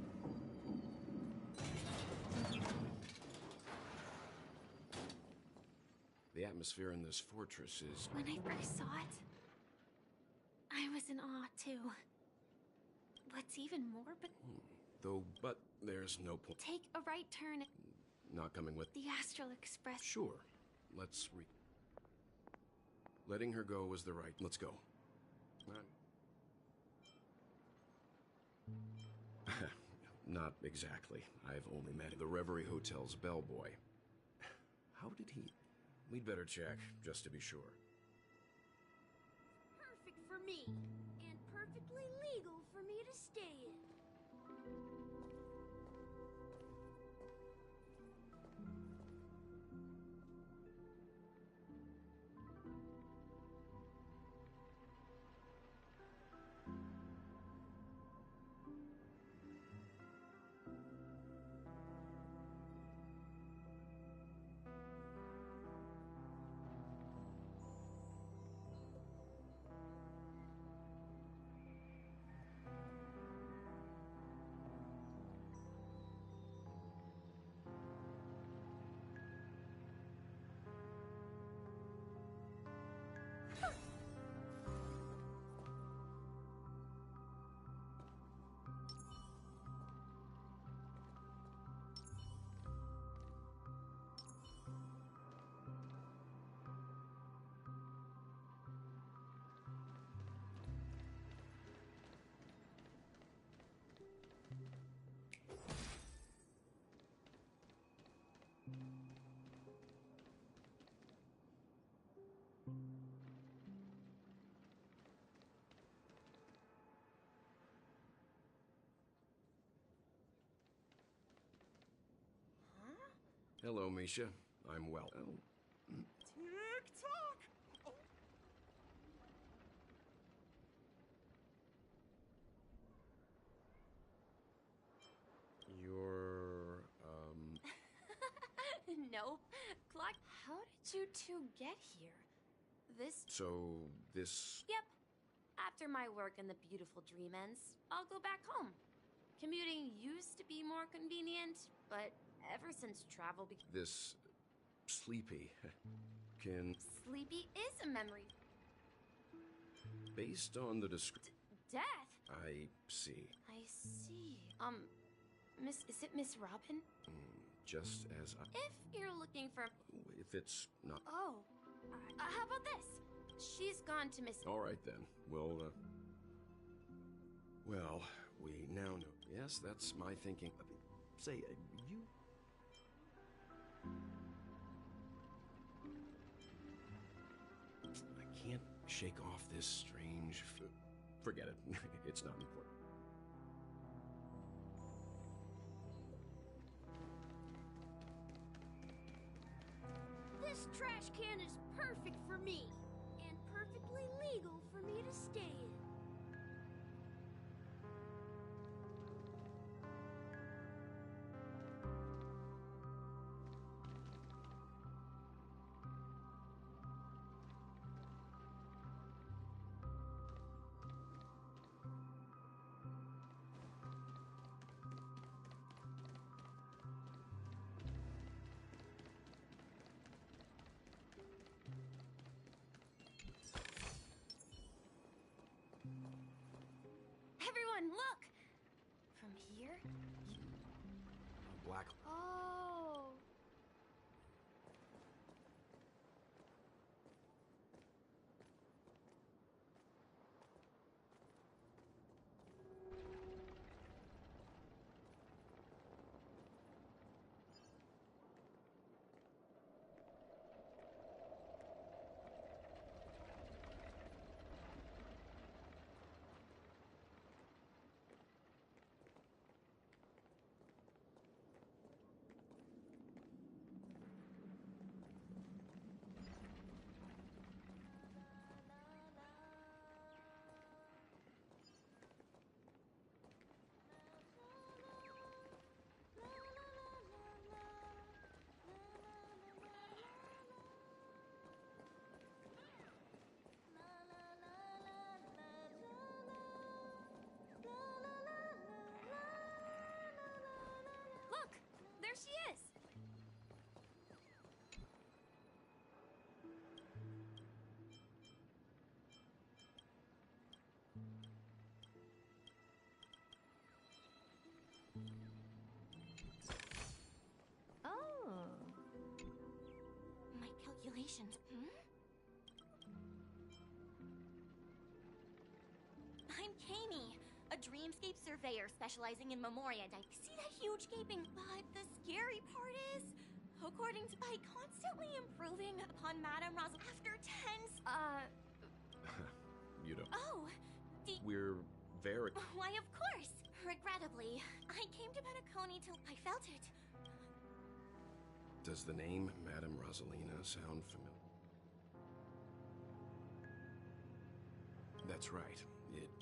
The atmosphere in this fortress is... When I first saw it, I was in awe too. What's even more, but there's no point. Take a right turn. Not coming with... The Astral Express. Sure. Let's Letting her go was the right... Let's go. Not exactly. I've only met the Reverie Hotel's bellboy. How did he... We'd better check, just to be sure. Perfect for me, and perfectly legal for me to stay in. Hello, Misha. I'm well. Tick-tock! Oh. You're, Nope. Clock, how did you two get here? So, this... Yep. After my work in the beautiful dream ends, I'll go back home. Commuting used to be more convenient, but ever since travel became... This... Sleepy... can... Sleepy is a memory. Based on the description... Death? I see. I see. Is it Miss Robin? Just as I... If you're looking for... If it's not... Oh. How about this? She's gone to Miss... All right, then. Well, we now know... Yes, that's my thinking. Say, you... I can't shake off this strange... Forget it. It's not important. This trash can is perfect for me, and perfectly legal for me to stay in. Everyone, look! From here? Black... Oh. destinations. I'm Kami, a dreamscape surveyor specializing in Memoria. See that huge gaping? But the scary part is, according to by constantly improving upon Madame Ros after 10 You don't. Oh, We're very... Why, of course. Regrettably, I came to Penacony till I felt it. Does the name Madame Rosalina sound familiar? That's right.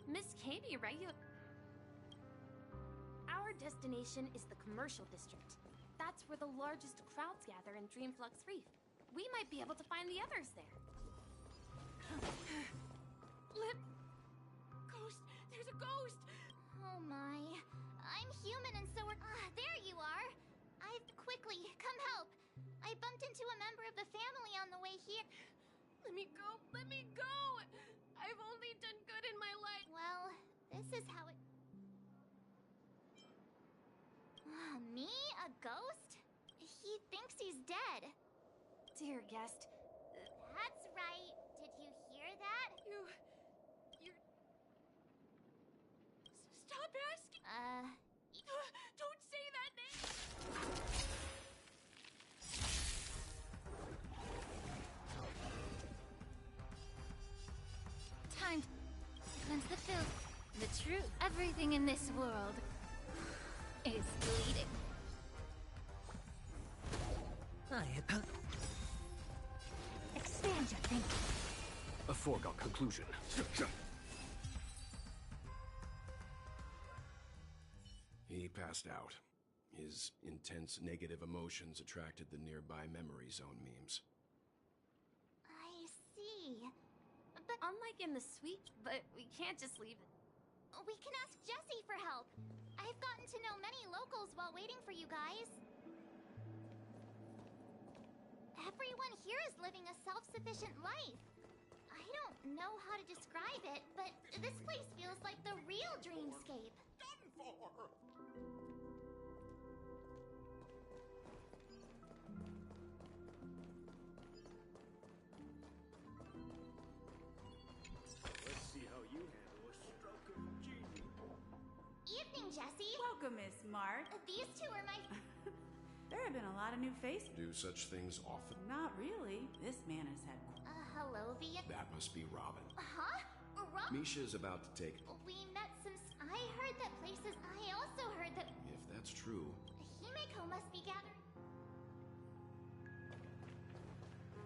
Miss Kami, right? Our destination is the commercial district. That's where the largest crowds gather in Dreamflux Reef. We might be able to find the others there. Ghost! There's a ghost! Oh my. I'm human and so are... there you are. Quickly, come help. I bumped into a member of the family on the way here. Let me go! Let me go! I've only done good in my life. Well, this is how it... Me? A ghost? He thinks he's dead. Dear guest. That's right. Did you hear that? You're... Stop asking! Don't say that name! Time to cleanse the filth. The truth. Everything in this world is bleeding. Expand your thinking. A foregone conclusion. He passed out. His intense negative emotions attracted the nearby memory zone memes. I see. But unlike in the suite, but we can't just leave it. We can ask Jessie for help. I've gotten to know many locals while waiting for you guys. Everyone here is living a self-sufficient life. I don't know how to describe it, but this place feels like the real dreamscape. Done for! Let's see how you handle a stroke of genius. Evening, Jessie. Welcome, Miss Mart. These two are my... There have been a lot of new faces. Do such things often? Not really. This man has had... hello, Via. That must be Robin. Huh? Misha is about to take... We met some... I heard that places... I also heard that... If that's true... Himeko must be gathering...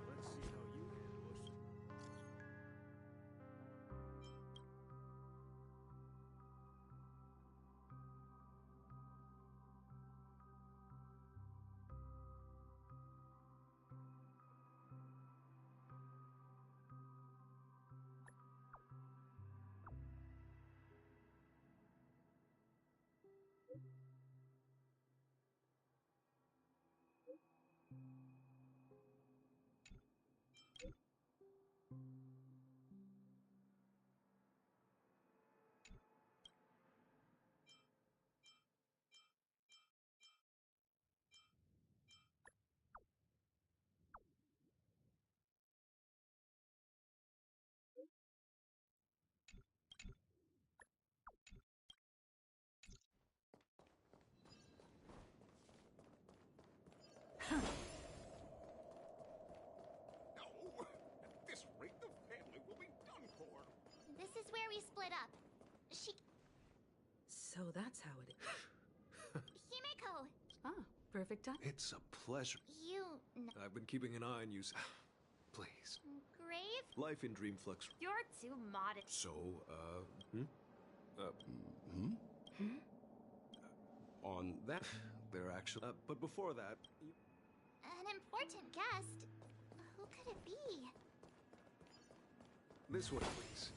Let's see how you handle a... No! At this rate, the family will be done for. This is where we split up. So that's how it is. Himeko! Perfect time. It's a pleasure. You... I've been keeping an eye on you. Please. Grave? Life in Dreamflux. You're too modest. So, on that, they're actually... but before that... An important guest? Who could it be? This way, please.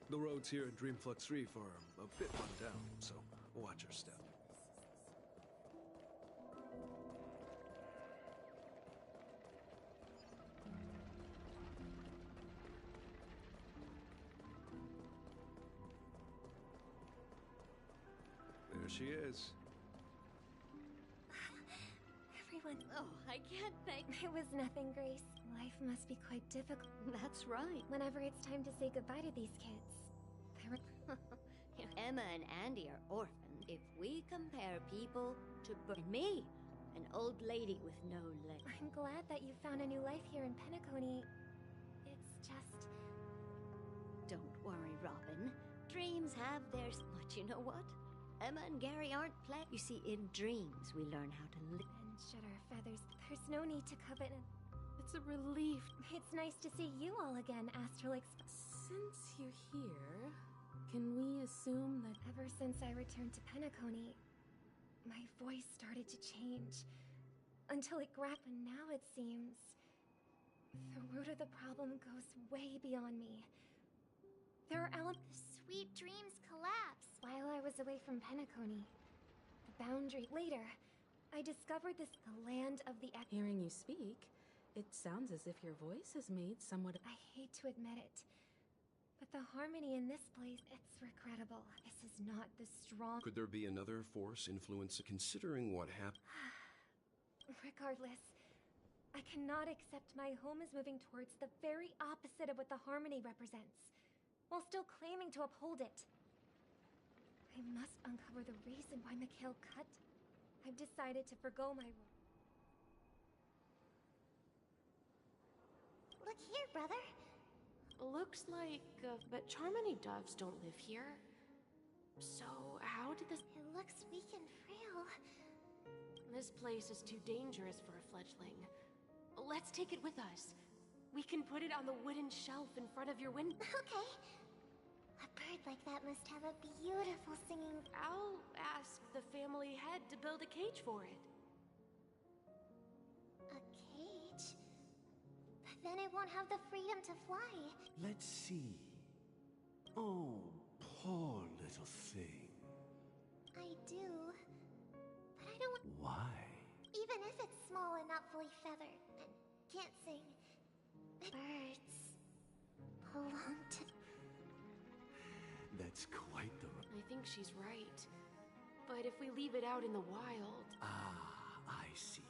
The roads here in Dreamflux Reef are a bit run down, so watch your step. There she is. Everyone... Oh, I can't thank... It was nothing, Grace. Why Life must be quite difficult. That's right. Whenever it's time to say goodbye to these kids. Emma and Andy are orphans. If we compare people to me, an old lady with no legs. I'm glad that you found a new life here in Penacony. It's just... Don't worry, Robin. Dreams have their... But you know what? Emma and Gary aren't You see, in dreams, we learn how to live. And shed our feathers. There's no need to covet and... It's a relief. It's nice to see you all again, Astral Since you're here, can we assume that... Ever since I returned to Penacony, my voice started to change. Until it grabbed, and now it seems... The root of the problem goes way beyond me. There are Sweet dreams collapse. While I was away from Penacony, the boundary... Later, I discovered this... The land of the... Hearing you speak, it sounds as if your voice is made somewhat... I hate to admit it, but the harmony in this place, it's regrettable. This is not the strong... Could there be another force influence, considering what happened? Regardless, I cannot accept my home is moving towards the very opposite of what the harmony represents, while still claiming to uphold it. I must uncover the reason why Mikhail cut. I've decided to forgo my role. Look here, brother. Looks like, but Charmony doves don't live here. So, how did this... It looks weak and frail. This place is too dangerous for a fledgling. Let's take it with us. We can put it on the wooden shelf in front of your window. Okay. A bird like that must have a beautiful singing... I'll ask the family head to build a cage for it. A cage? But then it won't have the freedom to fly. Let's see. Oh, poor little thing. I do. But I don't... Why? Even if it's small and not fully feathered, and can't sing, birds belong to... That's quite the... I think she's right. But if we leave it out in the wild... Ah, I see.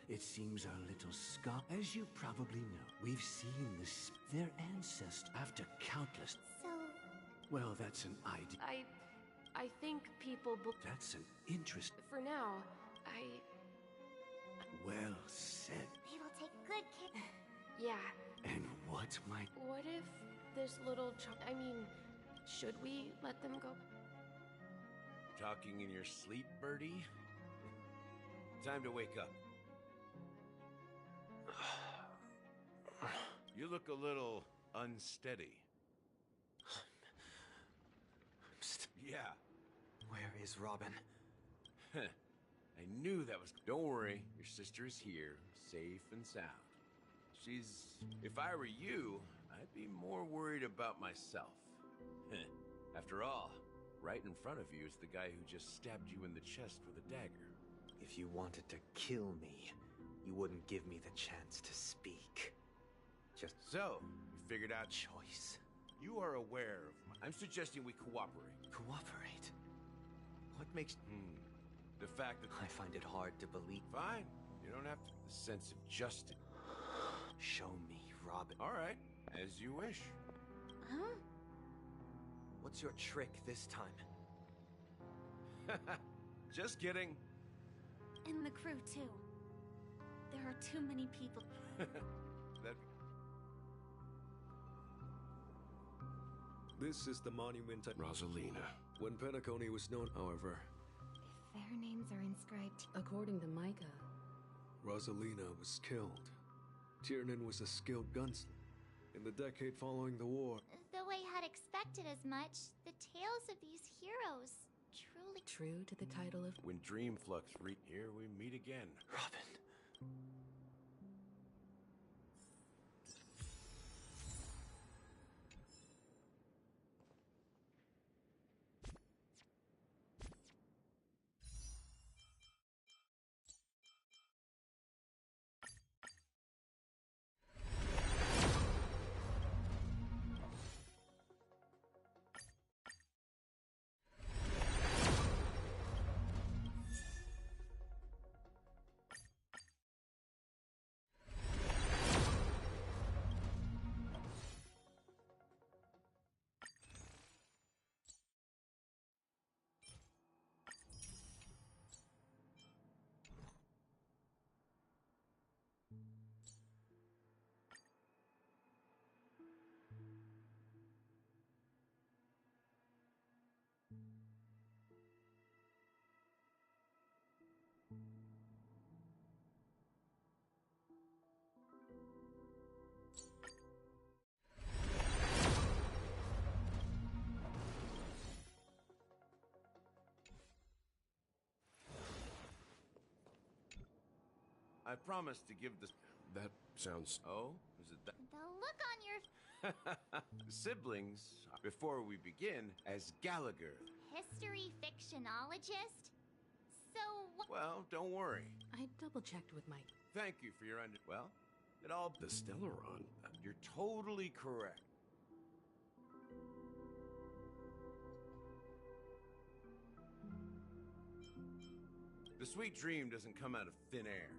It seems our little Scott... As you probably know, we've seen this... Their ancestors after countless... So... Well, that's an idea. I think people... That's an interest... For now, Well said. We will take good care... Yeah. And what might... What if this little I mean, should we let them go? Talking in your sleep, Birdie? Time to wake up. You look a little unsteady. Yeah. Where is Robin? I knew that was... Don't worry, your sister is here, safe and sound. She's... If I were you, I'd be more worried about myself. After all, right in front of you is the guy who just stabbed you in the chest with a dagger. If you wanted to kill me, you wouldn't give me the chance to speak. Just... So, you figured out... Choice. You are aware of... I'm suggesting we cooperate. Cooperate? What makes... The fact that... I find it hard to believe... Fine. You don't have to... The sense of justice. Show me, Robin. All right. As you wish. Huh? What's your trick this time? Just kidding. And the crew, too. There are too many people. This is the monument at Rosalina. When Penacony was known, however, If their names are inscribed... According to Micah, Rosalina was killed. Tiernan was a skilled gunslinger. In the decade following the war, Though I had expected as much, the tales of these heroes truly... true to the title of... When Dreamflux here we meet again. Robin. I promised to give this... That sounds... Oh? Is it that? The look on your... Siblings, before we begin, as Gallagher. History fictionologist? So what? Well, don't worry. I double-checked with Mike. Thank you for your Well, it all... The Stellaron. You're totally correct. The sweet dream doesn't come out of thin air.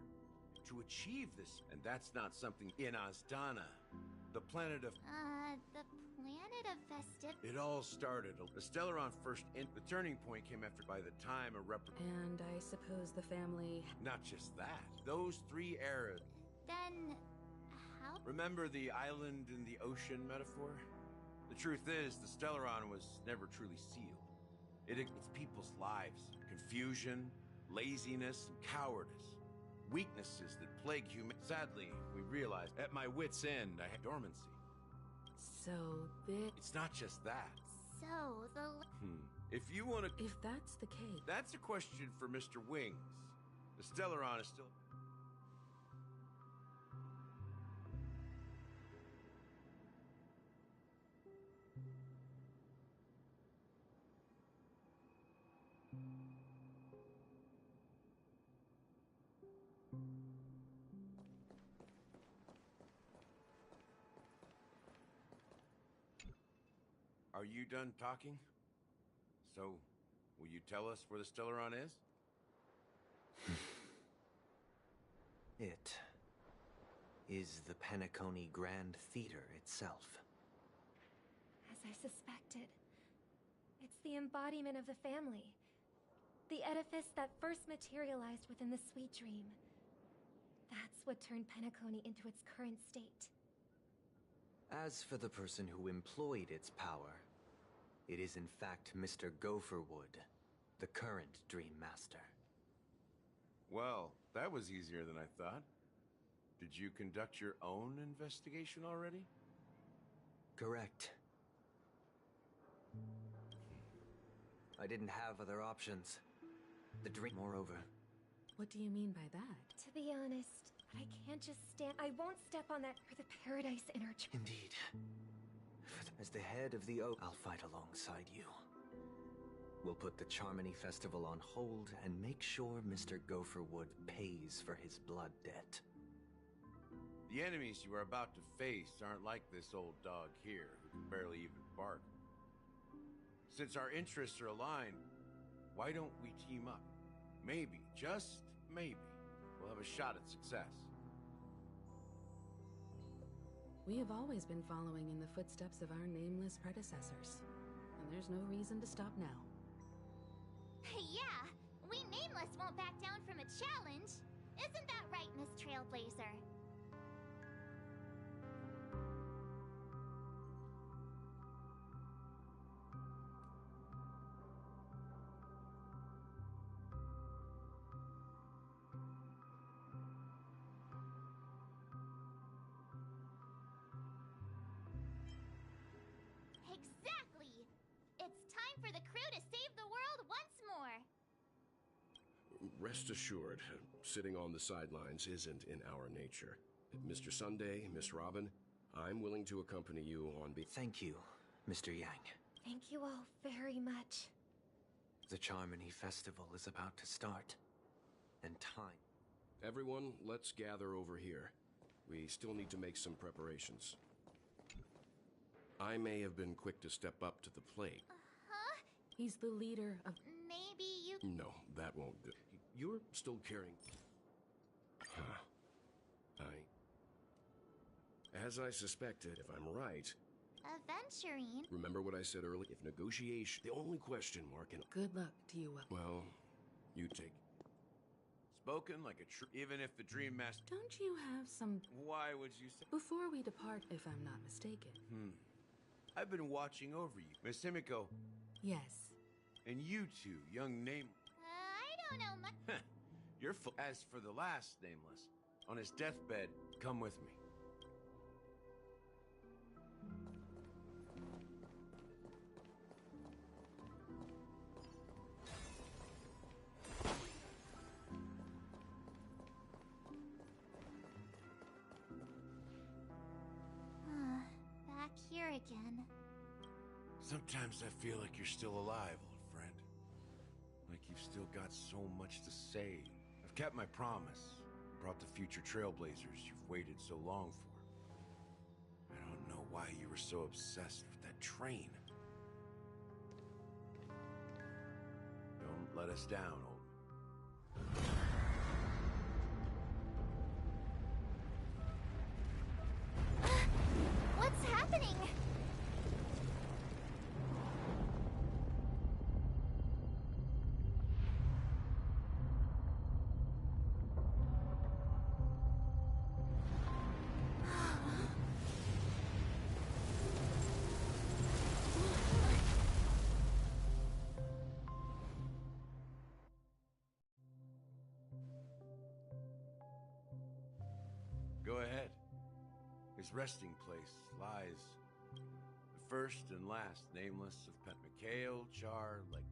To achieve this, and that's not something in Azdana, the planet of... The planet of festive... It all started. The Stellaron first... The turning point came after by the time a And I suppose the family... Not just that. Those 3 eras... Then... how... Remember the island in the ocean metaphor? The truth is, the Stellaron was never truly sealed. It's people's lives. Confusion, laziness, and cowardice. Weaknesses that plague human... Sadly, we realized at my wit's end I had dormancy. So this... It's not just that. So, the... If you want to... If that's the case... That's a question for Mr. Wings. The Stellaron is still... Are you done talking? So, will you tell us where the Stellaron is? It is the Penacony Grand Theater itself. As I suspected, it's the embodiment of the family. The edifice that first materialized within the Sweet Dream. That's what turned Penacony into its current state. As for the person who employed its power, it is in fact Mr. Gopherwood, the current Dream Master. Well, that was easier than I thought. Did you conduct your own investigation already? Correct. I didn't have other options. The dream, moreover. What do you mean by that? To be honest, I can't just stand... I won't step on that for the Paradise Inner... Indeed. As the head of the I'll fight alongside you. We'll put the Charmony Festival on hold and make sure Mr. Gopherwood pays for his blood debt. The enemies you are about to face aren't like this old dog here, who can barely even bark. Since our interests are aligned, why don't we team up? Maybe, just maybe, we'll have a shot at success. We have always been following in the footsteps of our nameless predecessors, and there's no reason to stop now. Yeah, we Nameless won't back down from a challenge. Isn't that right, Miss Trailblazer? Exactly! It's time for the crew to save the world once more! Rest assured, sitting on the sidelines isn't in our nature. Mr. Sunday, Miss Robin, I'm willing to accompany you on Thank you, Mr. Yang. Thank you all very much. The Charmony Festival is about to start. And time. Everyone, let's gather over here. We still need to make some preparations. I may have been quick to step up to the plate. Huh? He's the leader of... Maybe you... No, that won't do. You're still carrying... As I suspected, if I'm right... Aventurine? Remember what I said earlier? If negotiation... The only question mark in... Good luck to you. Well, you take... Spoken like a true... Even if the Dream Master... Don't you have some... Why would you say... Before we depart, if I'm not mistaken. I've been watching over you. Miss Himiko. Yes. And you two, young name... I don't know much... You're full... As for the last Nameless, on his deathbed, come with me. there again. Sometimes I feel like you're still alive, old friend. Like you've still got so much to say. I've kept my promise. Brought the future trailblazers you've waited so long for. I don't know why you were so obsessed with that train. Don't let us down, old. What's happening? Go ahead. His resting place lies the first and last nameless of Pet Mikhail Char Lake.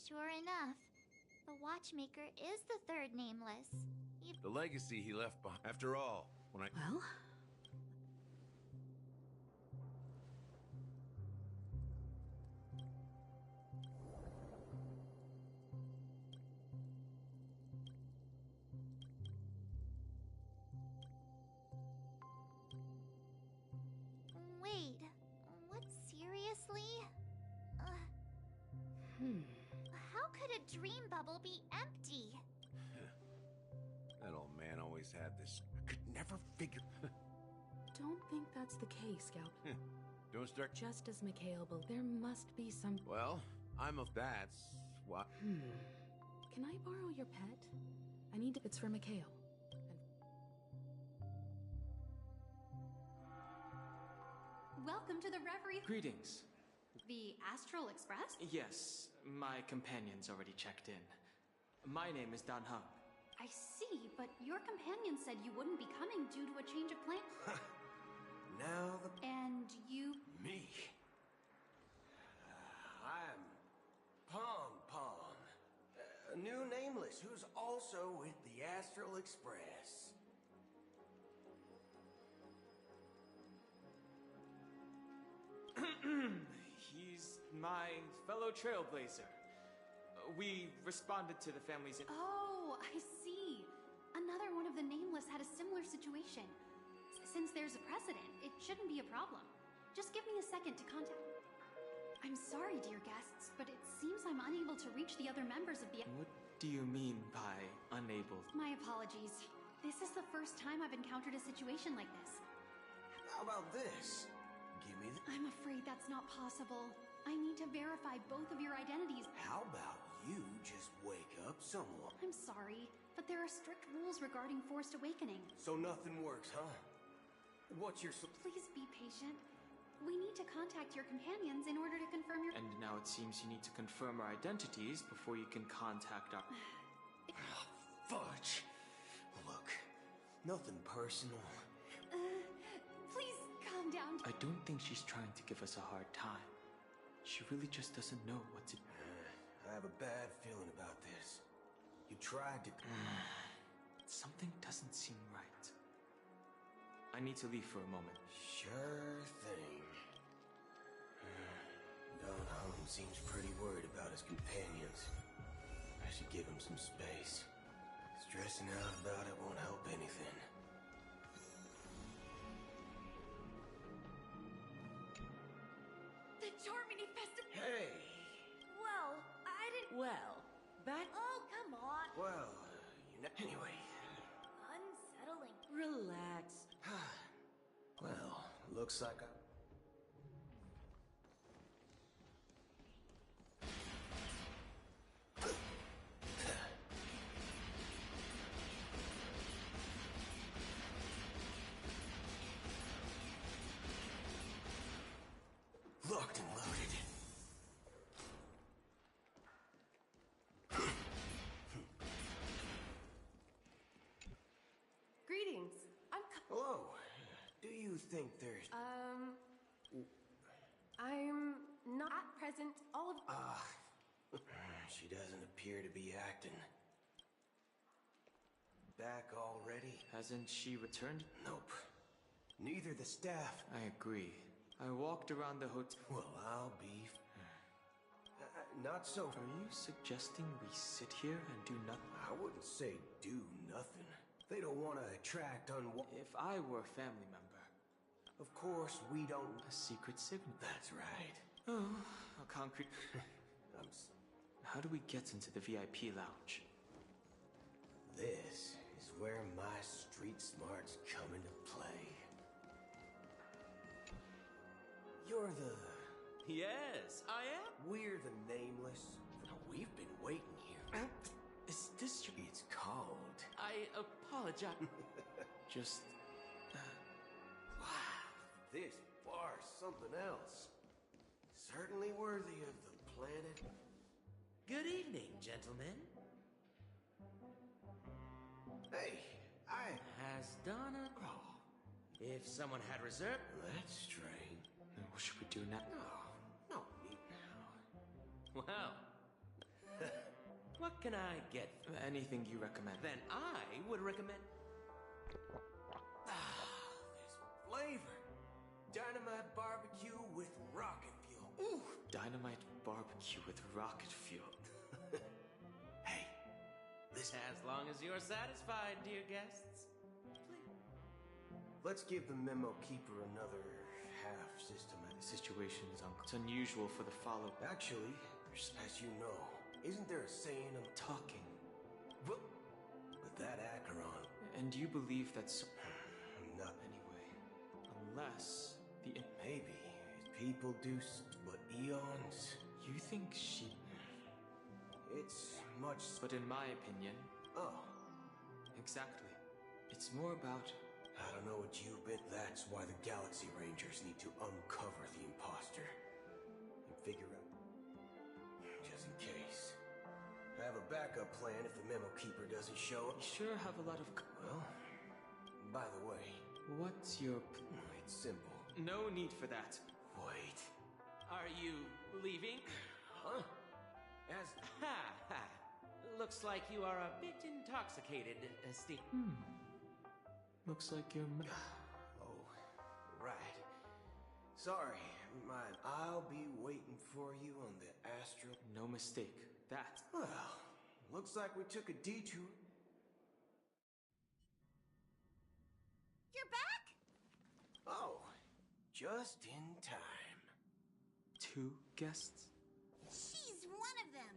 Sure enough, the watchmaker is the third nameless. The legacy he left behind. After all, when I... Well? Wait, what, seriously? How could a dream bubble be empty? That old man always had this. I could never figure. Don't think that's the case, Scout. Don't start. Just as Mikhail, there must be some... Well, I'm a... That's what... Can I borrow your pet? I need to... It's for Mikhail. Welcome to the Reverie... Greetings. The Astral Express? Yes, my companion's already checked in. My name is Dan Heng. I see, but your companion said you wouldn't be coming due to a change of plan. Now the... And you... Me? I'm Pom Pom. A new nameless who's also with the Astral Express. He's my fellow trailblazer. We responded to the family's... Oh, I see. Another one of the nameless had a similar situation. Since there's a precedent, it shouldn't be a problem. Just give me a second to contact... I'm sorry, dear guests, but it seems I'm unable to reach the other members of the... What do you mean by unable? My apologies. This is the first time I've encountered a situation like this. How about this? Give me the... I'm afraid that's not possible. I need to verify both of your identities. How about you just wake up someone? I'm sorry, but there are strict rules regarding forced awakening. So nothing works, huh? What's your... Please be patient. We need to contact your companions in order to confirm your... And now it seems you need to confirm our identities before you can contact our... Fudge! Look, nothing personal. Please calm down. I don't think she's trying to give us a hard time. She really just doesn't know what to... I have a bad feeling about this. You tried to... Something doesn't seem right. I need to leave for a moment. Sure thing. Don Hung seems pretty worried about his companions. I should give him some space. Stressing out about it won't help anything. The Charmony Festival! Hey! Well, I didn't... Well, that... Oh, come on! Well, anyway. Unsettling. Relax. Well, looks like I... Locked and loaded. Greetings. Hello. Do you think there's... I'm not at present. All of... She doesn't appear to be acting. Back already? Hasn't she returned? Nope. Neither the staff. I agree. I walked around the hotel. Well, I'll be... not so... Are you suggesting we sit here and do nothing? I wouldn't say do nothing. They don't want to attract If I were a family member... Of course, we don't... A secret signal. That's right. Oh, a concrete... How do we get into the VIP lounge? This is where my street smarts come into play. You're the... Yes, I am. We're the Nameless. We've been waiting here. Is this your... It's called... I apologize. Just... Wow, this bar's something else. Certainly worthy of the planet. Good evening, gentlemen. Hey, Has Donna... Oh, if someone had reserved... That's strange. What should we do now? No need now. Well... what can I get? Anything you recommend. Then I would recommend... This flavor. Dynamite barbecue with rocket fuel. Ooh! Dynamite barbecue with rocket fuel. Hey, this... As long as you're satisfied, dear guests. Let's give the memo keeper another half system. The situation is it's unusual for the follow. Actually, as you know, isn't there a saying of talking? But that Acheron... And you believe that's... Not anyway. Unless the... Maybe. People do but eons. You think she... It's much... But in my opinion... Oh. Exactly. It's more about... I don't know what you've been... That's why the Galaxy Rangers need to uncover the imposter. And figure out... Just in case. I have a backup plan if the memo keeper doesn't show up. You sure have a lot of... Well, by the way... What's your... It's simple. No need for that. Wait. Are you leaving? Huh? As... Ha! Ha! Looks like you are a bit intoxicated, Steve. Looks like you're... Oh, right. Sorry, I'll be waiting for you on the astral... No mistake. That... Well, looks like we took a detour. You're back? Oh, just in time. 2 guests? She's one of them.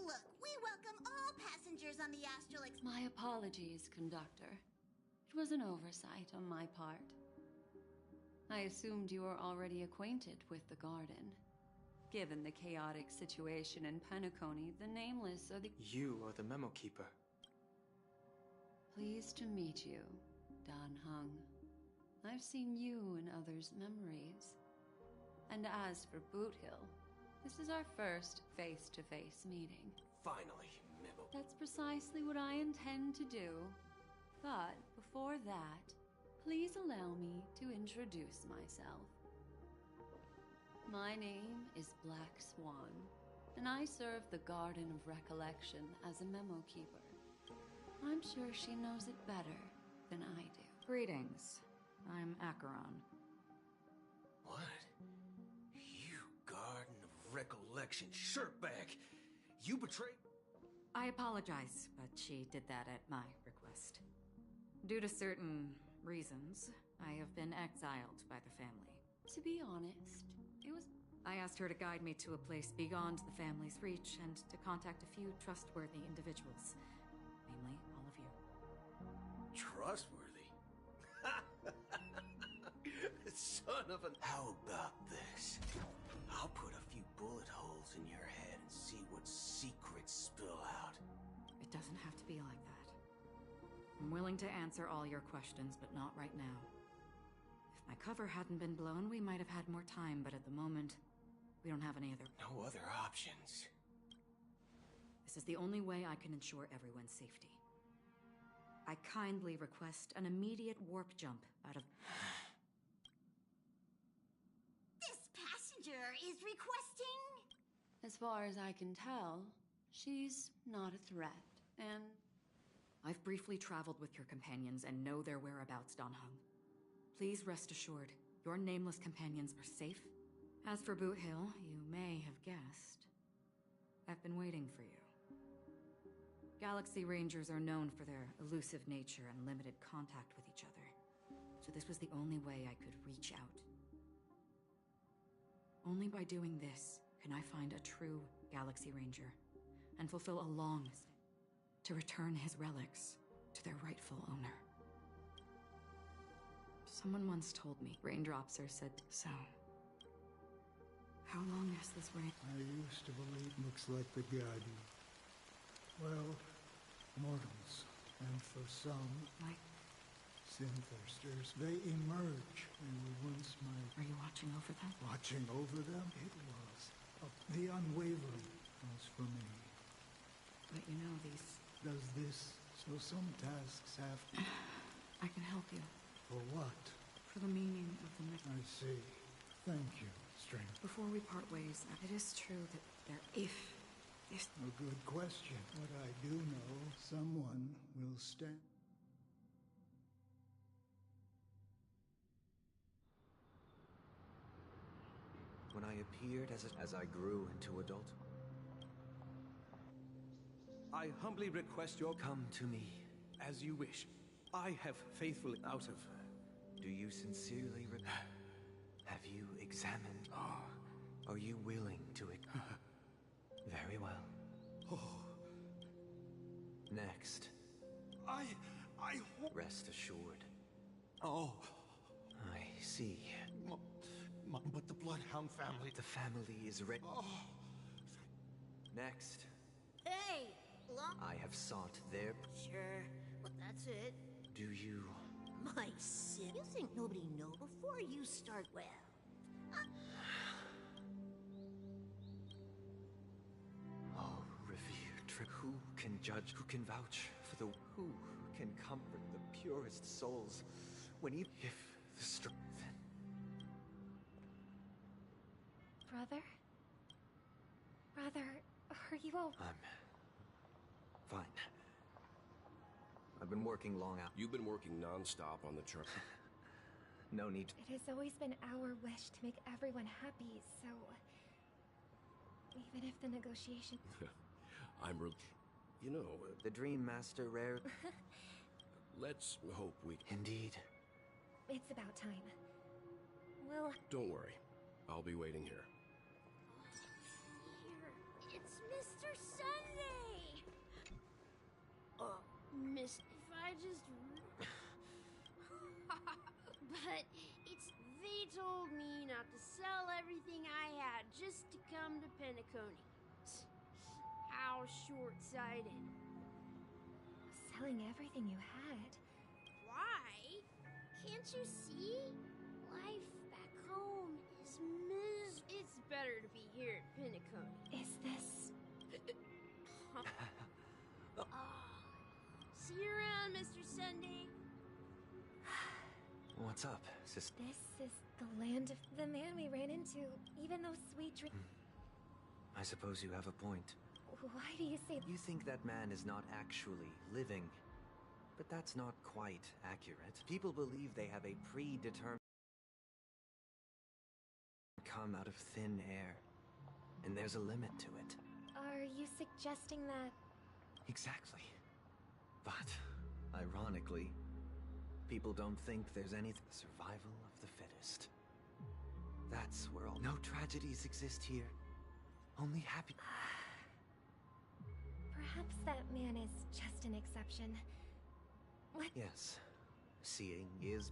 Look, we welcome all passengers on the Astral Express. My apologies, conductor. It was an oversight on my part. I assumed you were already acquainted with the garden. Given the chaotic situation in Penacony, the Nameless are the... You are the memo keeper. Pleased to meet you, Dan Hung. I've seen you in others' memories. And as for Boot Hill, this is our first face-to-face meeting. Finally, Memo. That's precisely what I intend to do. But before that, please allow me to introduce myself. My name is Black Swan, and I serve the Garden of Recollection as a memo keeper. I'm sure she knows it better than I do. Greetings. I'm Acheron. What? You Garden of Recollection shirtbag! You betrayed... I apologize, but she did that at my request. Due to certain reasons, I have been exiled by the family. To be honest, it was... I asked her to guide me to a place beyond the family's reach and to contact a few trustworthy individuals. Namely, all of you. Trustworthy? Son of a... How about this? I'll put a few bullet holes in your head and see what secrets spill out. It doesn't have to be like that. I'm willing to answer all your questions, but not right now. If my cover hadn't been blown, we might have had more time, but at the moment, we don't have any other... No other options. This is the only way I can ensure everyone's safety. I kindly request an immediate warp jump out of... This passenger is requesting... As far as I can tell, she's not a threat, and... I've briefly traveled with your companions and know their whereabouts, Donhung. Please rest assured, your nameless companions are safe. As for Boot Hill, you may have guessed. I've been waiting for you. Galaxy Rangers are known for their elusive nature and limited contact with each other. So this was the only way I could reach out. Only by doing this can I find a true Galaxy Ranger and fulfill a long to return his relics to their rightful owner. Someone once told me raindrops are said to... So, how long has this rain... I used to believe looks like the Guardian. Well, mortals, and for some, like sin-thirsters, they emerge. They were once my... Are you watching over them? Watching over them? It was. The unwavering was for me. But you know these... Does this, so some tasks have to... I can help you. For what? For the meaning of the myth. I see. Thank you, stranger. Before we part ways, it is true that there... If... A good question. What I do know, someone will stand... When I appeared as I grew into adult, I humbly request your... Come to me. As you wish. I have faithfully out of... Do you sincerely Have you examined? Are you willing to... Very well. Next. I Rest assured. Oh. I see. But the Bloodhound family... The family is ready. Next. Hey! I have sought their... Sure, but that's it. Do you... My sin. You think nobody knows before you start, well... Oh, revered trick. Who can judge? Who can vouch for the... Who can comfort the purest souls when even if the strength... Brother? Brother, are you all... I'm... fine. I've been working long hours. You've been working non-stop on the truck. No need. It has always been our wish to make everyone happy, so... Even if the negotiation... You know... The Dream Master rare... Let's hope we... Indeed. It's about time. Well... Don't worry. I'll be waiting here. Here, it's Mr. Sunday! Miss, if I just... But they told me not to sell everything I had just to come to Penacony. How short-sighted. Selling everything you had. Why? Can't you see? Life back home is It's better to be here at Penacony. Is this... See you around, Mr. Sunday. What's up, sis? This is the land of the man we ran into, even though sweet dreams... I suppose you have a point. Why do you say... You think that man is not actually living, but that's not quite accurate. People believe they have a predetermined come out of thin air, and there's a limit to it. Are you suggesting that... Exactly. But, ironically, people don't think there's any survival of the fittest. That's where all... No tragedies exist here. Only happy... Perhaps that man is just an exception. What? Yes. Seeing is...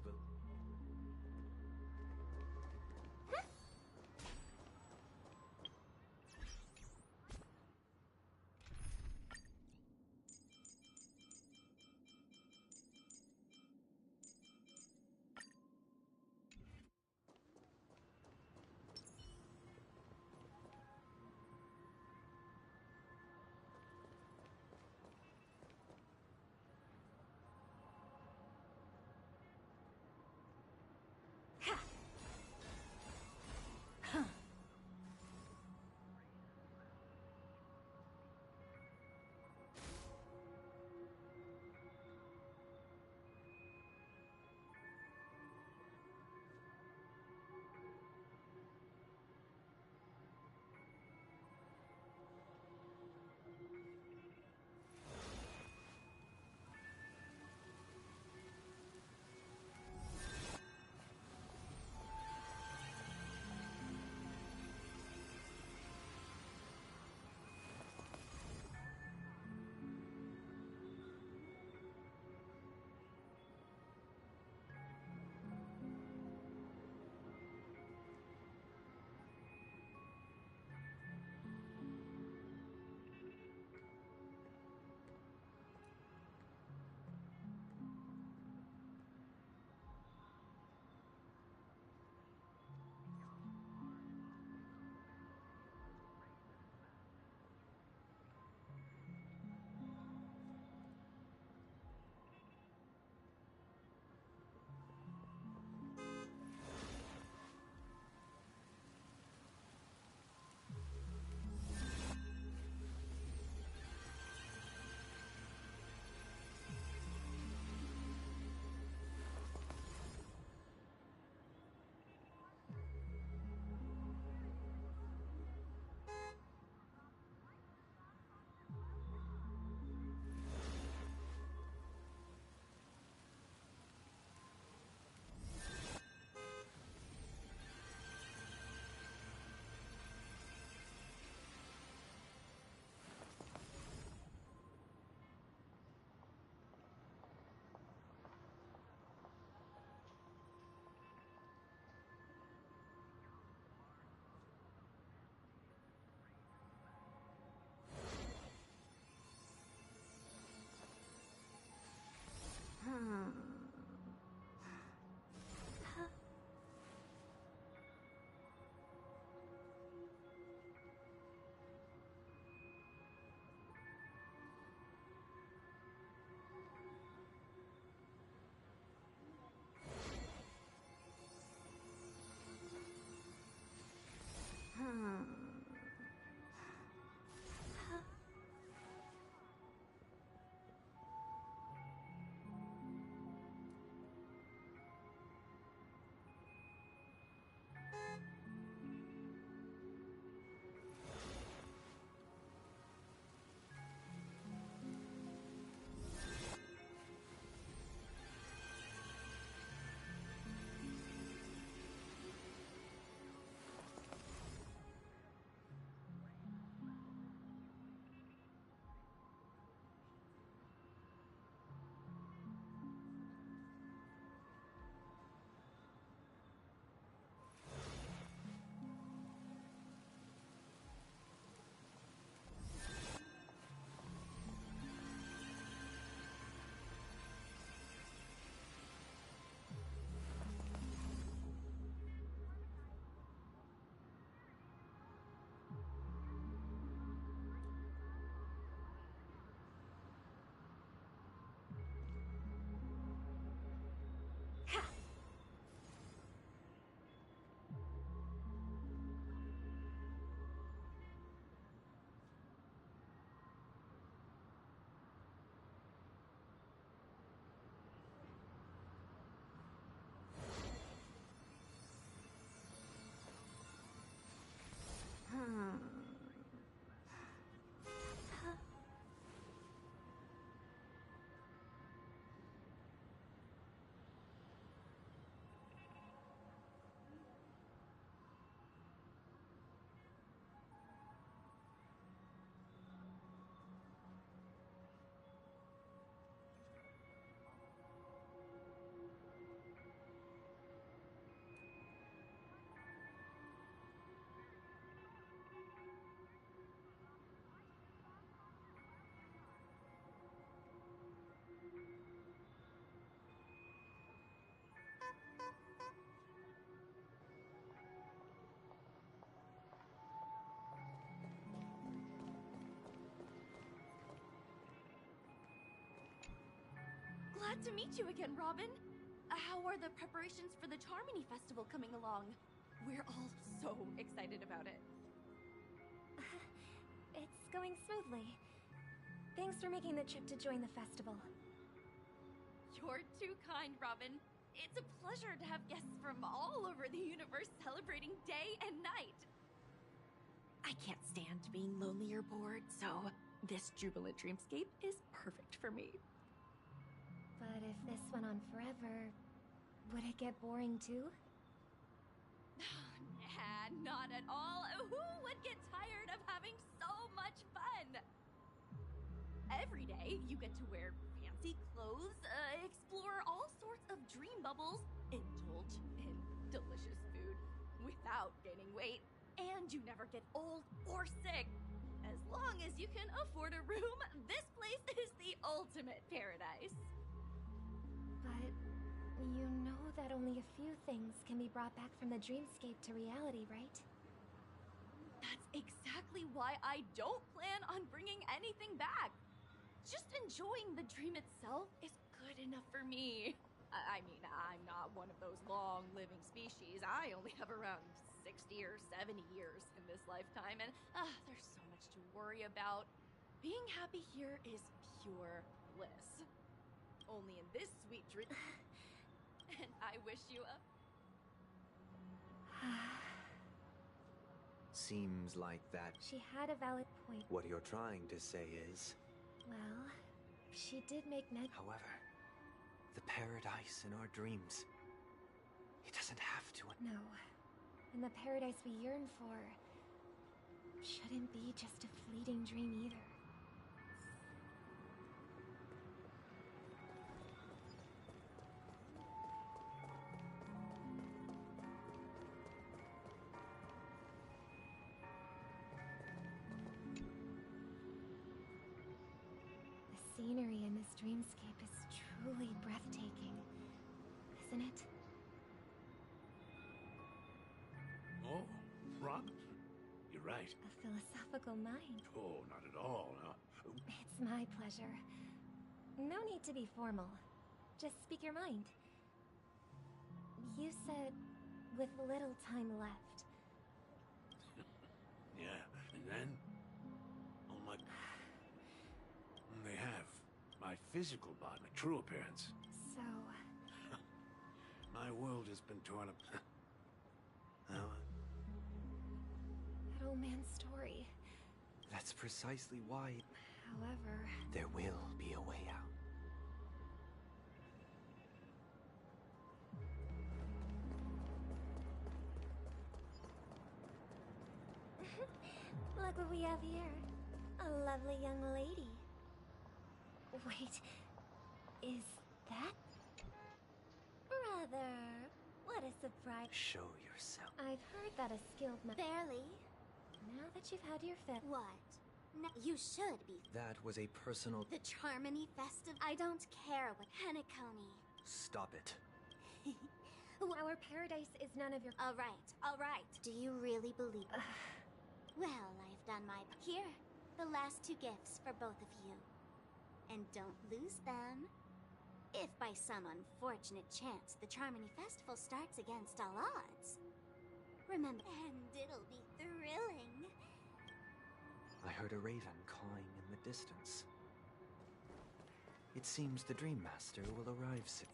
Glad to meet you again, Robin. How are the preparations for the Charmony Festival coming along? We're all so excited about it. It's going smoothly. Thanks for making the trip to join the festival. You're too kind, Robin. It's a pleasure to have guests from all over the universe celebrating day and night. I can't stand being lonely or bored, so this jubilant dreamscape is perfect for me. But if this went on forever, would it get boring too? Nah, not at all. Who would get tired of having so much fun? Every day, you get to wear fancy clothes, explore all sorts of dream bubbles, indulge in delicious food without gaining weight, and you never get old or sick. As long as you can afford a room, this place is the ultimate paradise. But you know that only a few things can be brought back from the dreamscape to reality, right? That's exactly why I don't plan on bringing anything back. Just enjoying the dream itself is good enough for me. I mean, I'm not one of those long-living species. I only have around 60 or 70 years in this lifetime, and there's so much to worry about. Being happy here is pure bliss. Only in this sweet dream. And I wish you a... Seems like that. She had a valid point. What you're trying to say is... Well, she did make However, the paradise in our dreams, it doesn't have to... No. And the paradise we yearn for shouldn't be just a fleeting dream either. The scenery in this dreamscape is truly breathtaking, isn't it? Oh, Robin, you're right. A philosophical mind. Oh, not at all. It's my pleasure. No need to be formal. Just speak your mind. You said, with little time left. Yeah, and then? Oh my... They have. My physical body, my true appearance. So... My world has been torn up. That old man's story. That's precisely why... However... There will be a way out. Look what we have here. A lovely young lady. Wait, is that... Brother, what a surprise. Show yourself. I've heard that a skilled Barely. Now that you've had your fill... What? No, you should be. That was a personal... The Charmony Festival? I don't care what... Penacony. Stop it. Our paradise is none of your... All right. Do you really believe it? Well, I've done my... Here, the last 2 gifts for both of you. And don't lose them. If by some unfortunate chance the Charmony Festival starts against all odds. Remember... And it'll be thrilling. I heard a raven cawing in the distance. It seems the Dream Master will arrive soon.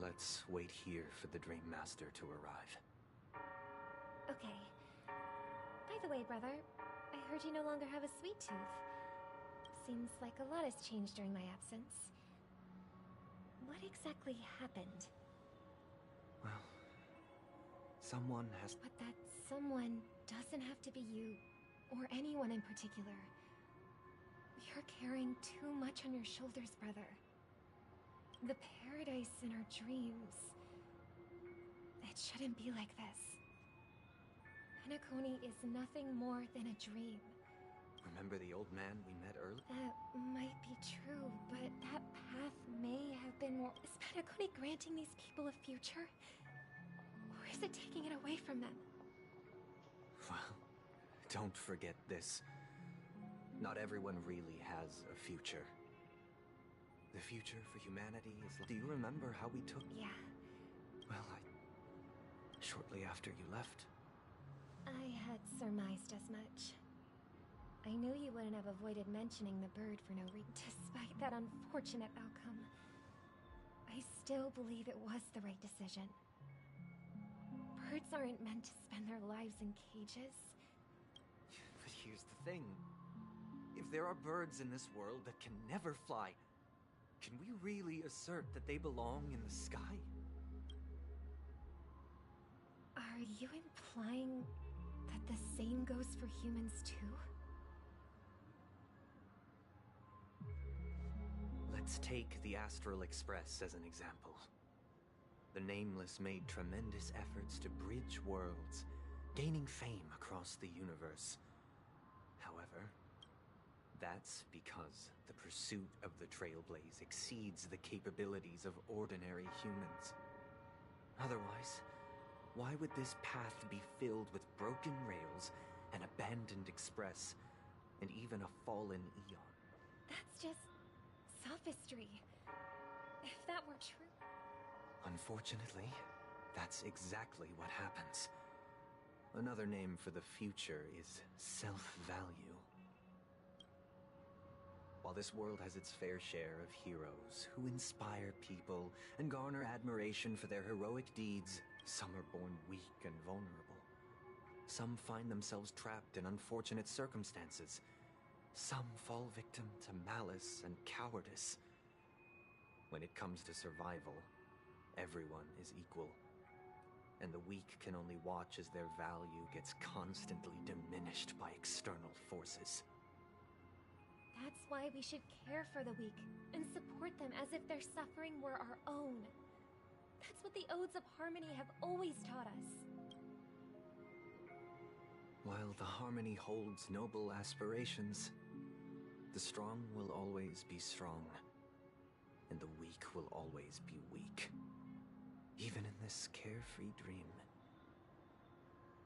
Let's wait here for the Dream Master to arrive. Okay. By the way, brother, I heard you no longer have a sweet tooth. Seems like a lot has changed during my absence. What exactly happened? Well, someone has... But that someone doesn't have to be you, or anyone in particular. You're carrying too much on your shoulders, brother. The paradise in our dreams... It shouldn't be like this. Penacony is nothing more than a dream. Remember the old man we met earlier? That might be true, but that path may have been more... Is Penacony granting these people a future? Or is it taking it away from them? Well, don't forget this. Not everyone really has a future. The future for humanity is... Do you remember how we took... Yeah. Well, shortly after you left. I had surmised as much. I knew you wouldn't have avoided mentioning the bird for no reason. Despite that unfortunate outcome, I still believe it was the right decision. Birds aren't meant to spend their lives in cages. But here's the thing. If there are birds in this world that can never fly, can we really assert that they belong in the sky? Are you implying that the same goes for humans too? Let's take the Astral Express as an example. The Nameless made tremendous efforts to bridge worlds, gaining fame across the universe. However, that's because the pursuit of the Trailblaze exceeds the capabilities of ordinary humans. Otherwise, why would this path be filled with broken rails, an abandoned express, and even a fallen eon? That's just... sophistry. If that were true... Unfortunately, that's exactly what happens. Another name for the future is self-value. While this world has its fair share of heroes who inspire people and garner admiration for their heroic deeds, some are born weak and vulnerable. Some find themselves trapped in unfortunate circumstances. Some fall victim to malice and cowardice. When it comes to survival, everyone is equal. And the weak can only watch as their value gets constantly diminished by external forces. That's why we should care for the weak and support them as if their suffering were our own. That's what the Odes of Harmony have always taught us. While the Harmony holds noble aspirations, the strong will always be strong, and the weak will always be weak. Even in this carefree dream.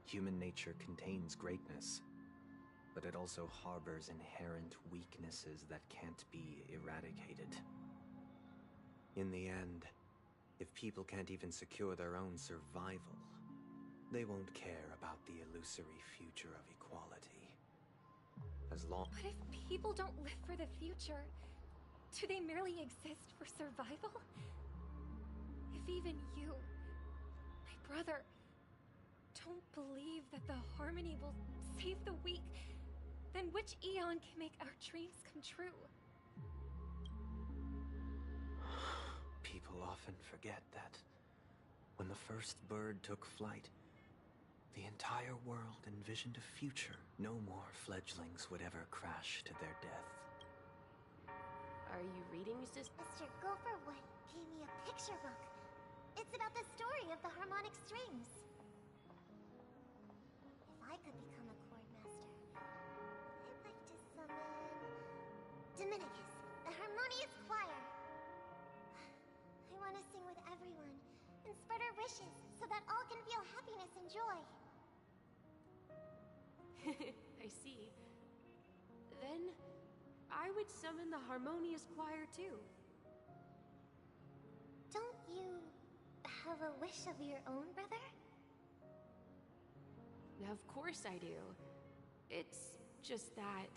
Human nature contains greatness, but it also harbors inherent weaknesses that can't be eradicated. In the end, if people can't even secure their own survival, they won't care about the illusory future of equality. As long... But if people don't live for the future, do they merely exist for survival? If even you, my brother, don't believe that the Harmony will save the weak, then which eon can make our dreams come true? People often forget that when the first bird took flight, the entire world envisioned a future no more fledglings would ever crash to their death. Are you reading, Sister? Mr. Gopherwood gave me a picture book. It's about the story of the harmonic strings. If I could become a chord master, I'd like to summon... Dominicus, the harmonious choir. I want to sing with everyone and spread our wishes so that all can feel happiness and joy. I see. Then, I would summon the harmonious choir too. Don't you have a wish of your own, brother? Of course I do. It's just that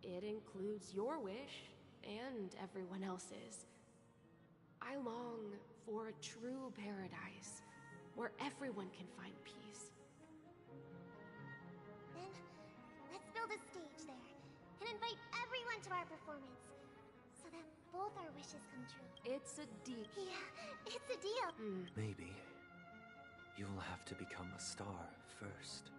it includes your wish and everyone else's. I long for a true paradise where everyone can find peace. Then, let's build a stage there and invite everyone to our performance so that both our wishes come true. It's a deal. Yeah, it's a deal. Maybe you'll have to become a star first.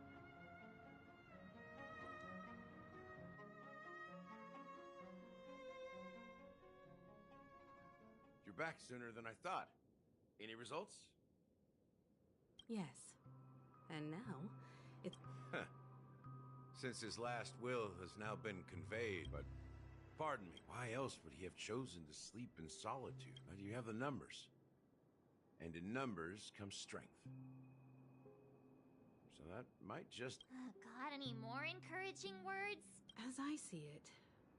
You're back sooner than I thought. Any results? Yes. And now, it's... Huh. Since his last will has now been conveyed, but pardon me, why else would he have chosen to sleep in solitude? Now, you have the numbers. And in numbers comes strength. So that might just... Got any more encouraging words? As I see it,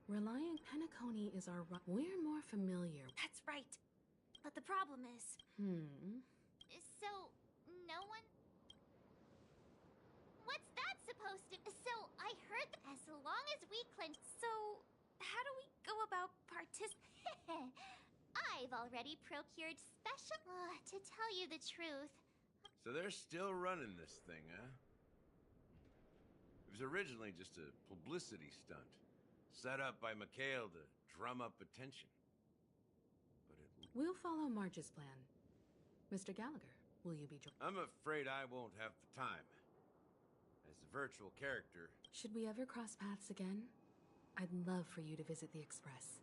relying Penacony is our... We're more familiar. That's right. But the problem is... So, no one... What's that supposed to... So, I heard that as long as we cleanse... So, how do we go about I've already procured special... to tell you the truth... So they're still running this thing, huh? It was originally just a publicity stunt, set up by Mikhail to drum up attention. But it... We'll follow Marge's plan. Mr. Gallagher, will you be joining? I'm afraid I won't have the time. As a virtual character... Should we ever cross paths again? I'd love for you to visit the Express.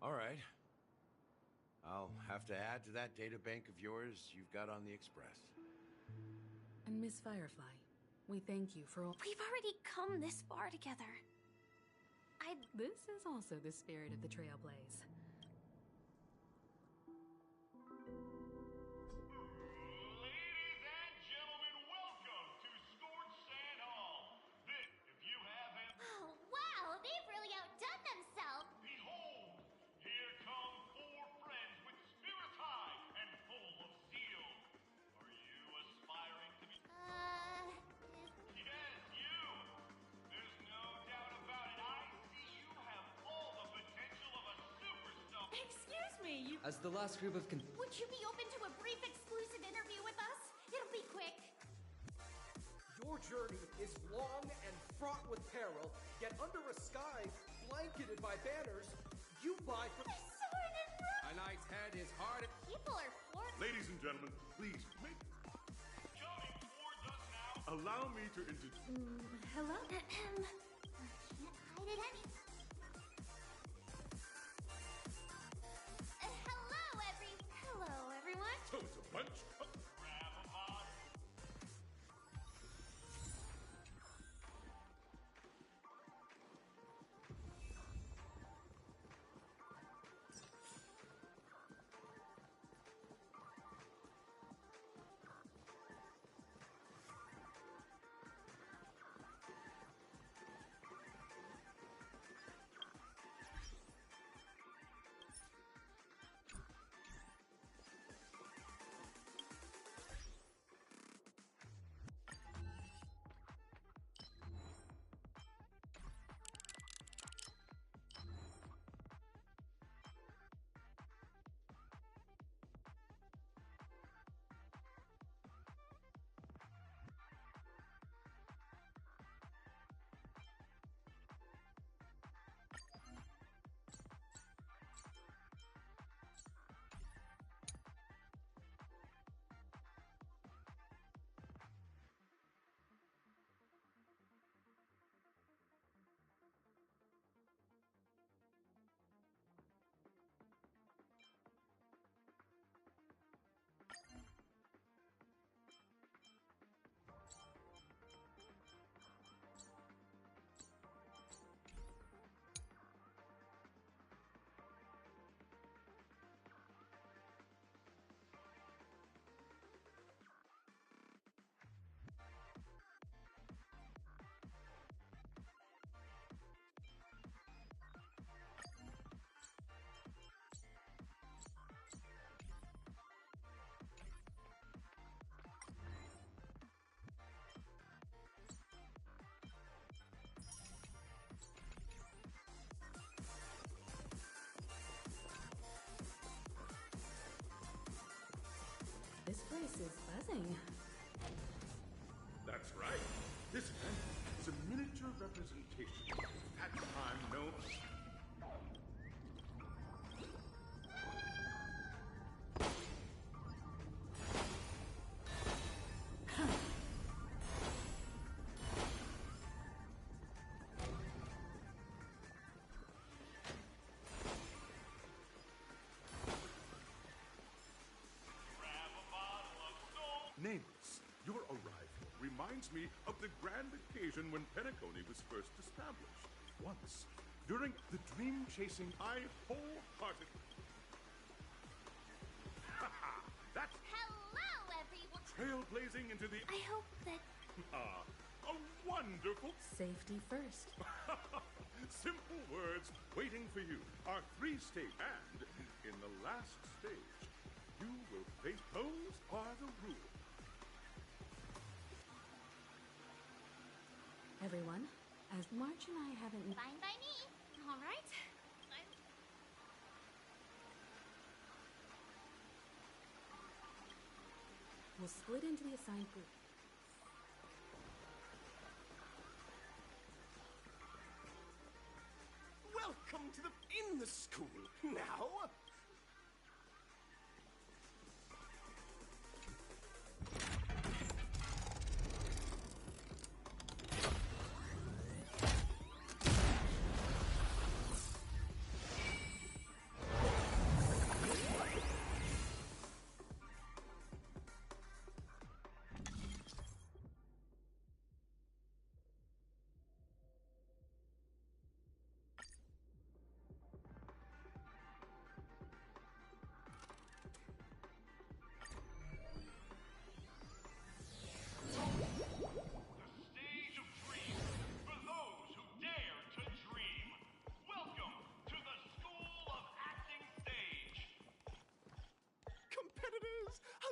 All right. I'll have to add to that data bank of yours you've got on the Express. And Miss Firefly, we thank you for all... We've already come this far together. This is also the spirit of the Trailblaze. As the last group of Would you be open to a brief exclusive interview with us? It'll be quick. Your journey is long and fraught with peril, yet under a sky blanketed by banners, you buy from... A knight's head is hard... People are Ladies and gentlemen, please, make... Coming towards us now. Allow me to introduce... Hello? Can't hide it any... Hello, everyone. So it's a bunch of... Grab a bot. voice is buzzing. That's right. This event is a miniature representation of that time known. Nameless, your arrival reminds me of the grand occasion when Penacony was first established. Once, during the dream chasing, I wholeheartedly... That's... Hello, everyone! Trailblazing into the... I hope that... a wonderful... Safety first. Simple words waiting for you are 3 stages, and in the last stage, you will face... Those are the rules. Everyone, as March and I haven't... Fine by me. All right. We'll split into the assigned group. Welcome to the school. Now,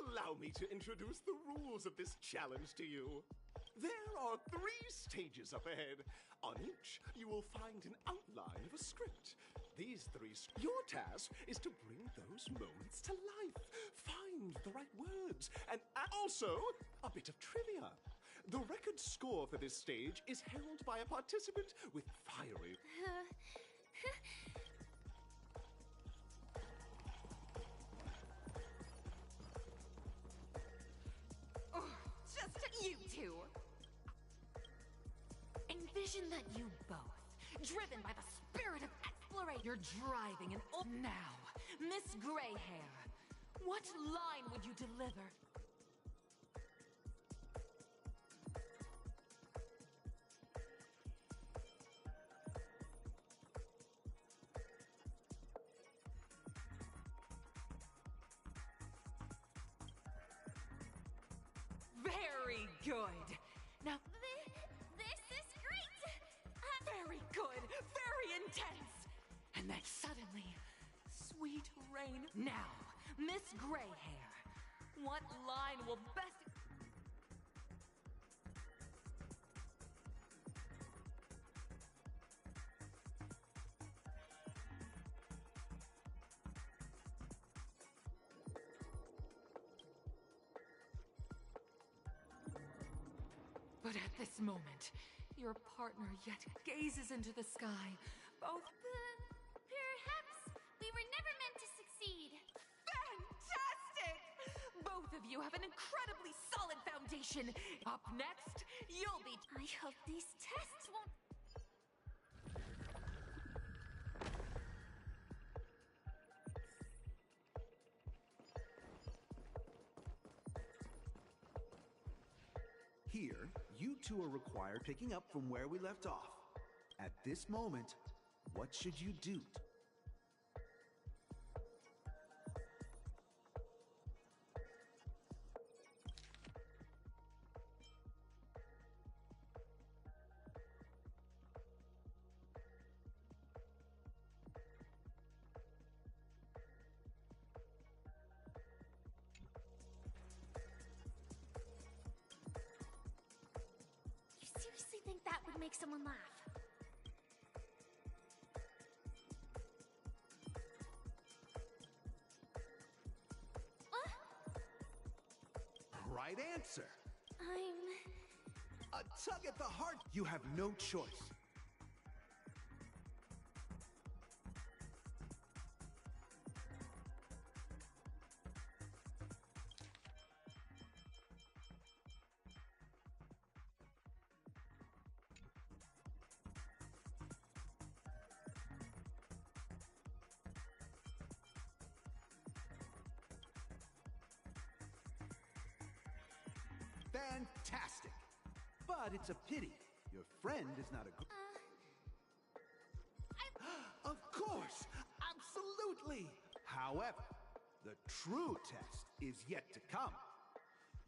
allow me to introduce the rules of this challenge to you. There are 3 stages up ahead. On each, you will find an outline of a script. These 3... Your task is to bring those moments to life. Find the right words, and also a bit of trivia. The record score for this stage is held by a participant with fiery... You two! Envision that you both, driven by the spirit of exploration, you're driving an now, Miss Greyhair. What line would you deliver? Very good. Now, this is great. Very good. Very intense. And then suddenly, sweet rain. Now, Miss Greyhair, what line will best... But at this moment, your partner yet gazes into the sky, both... Perhaps we were never meant to succeed. Fantastic! Both of you have an incredibly solid foundation. Up next, you'll be... I hope these tests won't... Here, you two are required picking up from where we left off. At this moment, what should you do? You seriously think that would make someone laugh? right answer. I'm... A tug at the heart. You have no choice. Fantastic! But it's a pity. Your friend is not a good... Of course! Absolutely! However, the true test is yet to come.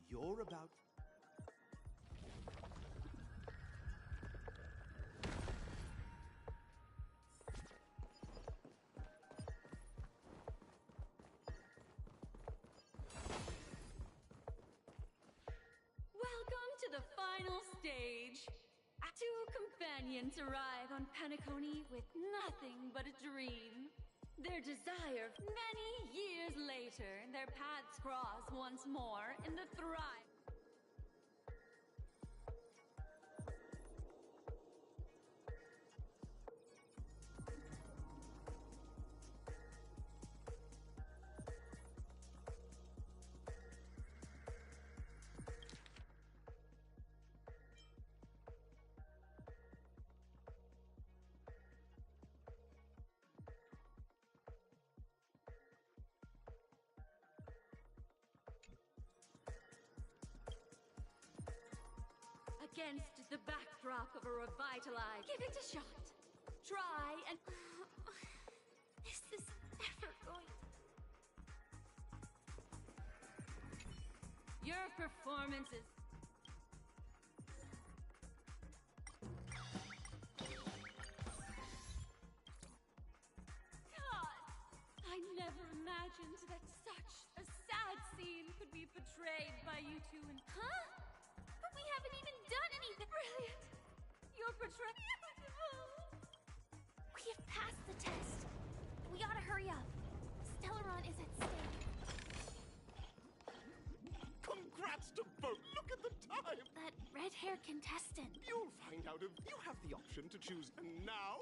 You're about... Welcome to the final stage. Two companions arrive on Penacony with nothing but a dream. Their desire, many years later, their paths cross once more in the Thrive. Against the backdrop of a revitalized, give it a shot. Try and... This is never going... Your performance is... God! I never imagined that such a sad scene could be portrayed by you two in... Huh? But we haven't even done anything! Brilliant! Your portrayal... We have passed the test. We gotta hurry up. Stellaron is at stake. Congrats to both! Look at the time! That red-haired contestant. You'll find out if you have the option to choose now.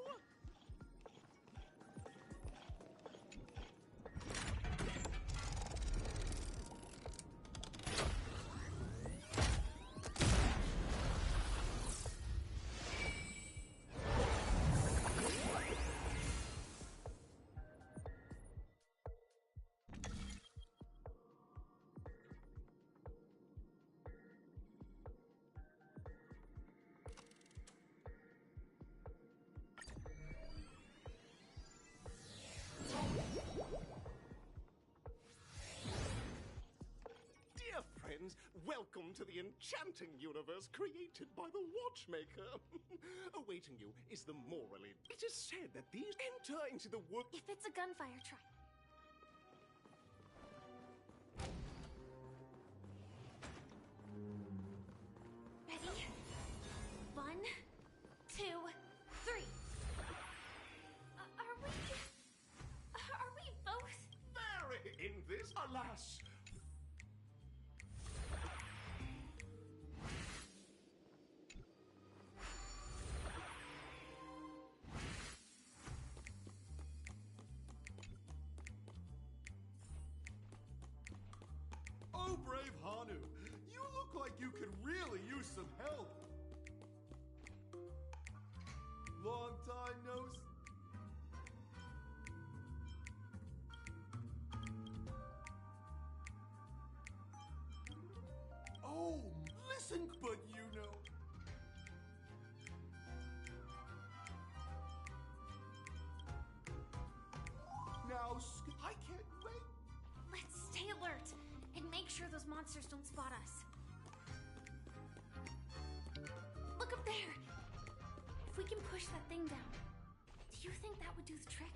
Welcome to the enchanting universe created by the Watchmaker. Awaiting you is the morally. It is said that these enter into the work. If it's a gunfire, try. Ready? 1, 2, 3. Are we both? Very in this, alas. Oh, brave Hanu, you look like you could really use some help. Long time no see. Oh, listen, but you know. Now, I can't wait. Let's stay alert and make sure those monsters don't spot us. Look up there. If we can push that thing down, do you think that would do the trick?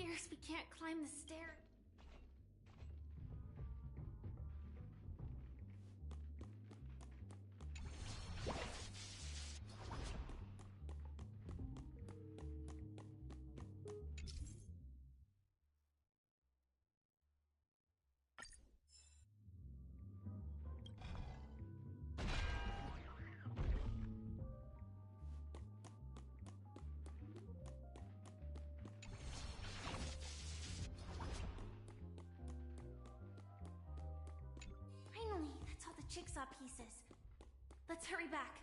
appears we can't climb the stairs. Finally, that's all the jigsaw pieces. Let's hurry back.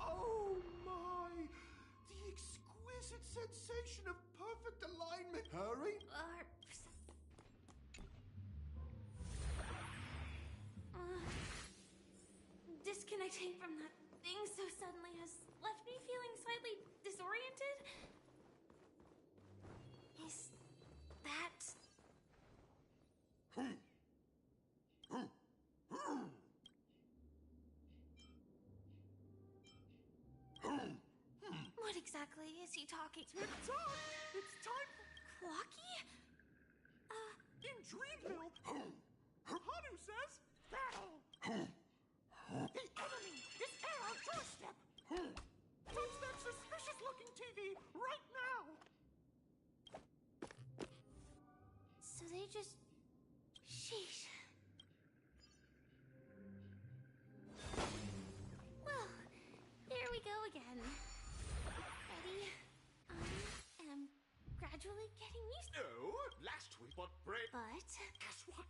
Oh my! The exquisite sensation of perfect alignment. Hurry! Disconnecting from that thing so suddenly has left me feeling slightly disoriented. Is that... What exactly is he talking? Tick-tock! It's time for... Clocky? In Dreamville, Hanu says, battle! The enemy is at our doorstep! Touch that suspicious-looking TV right now! So they just... Sheesh. Well, there we go again. Ready? I am gradually getting used to... No, last week, but brave... But... Guess what?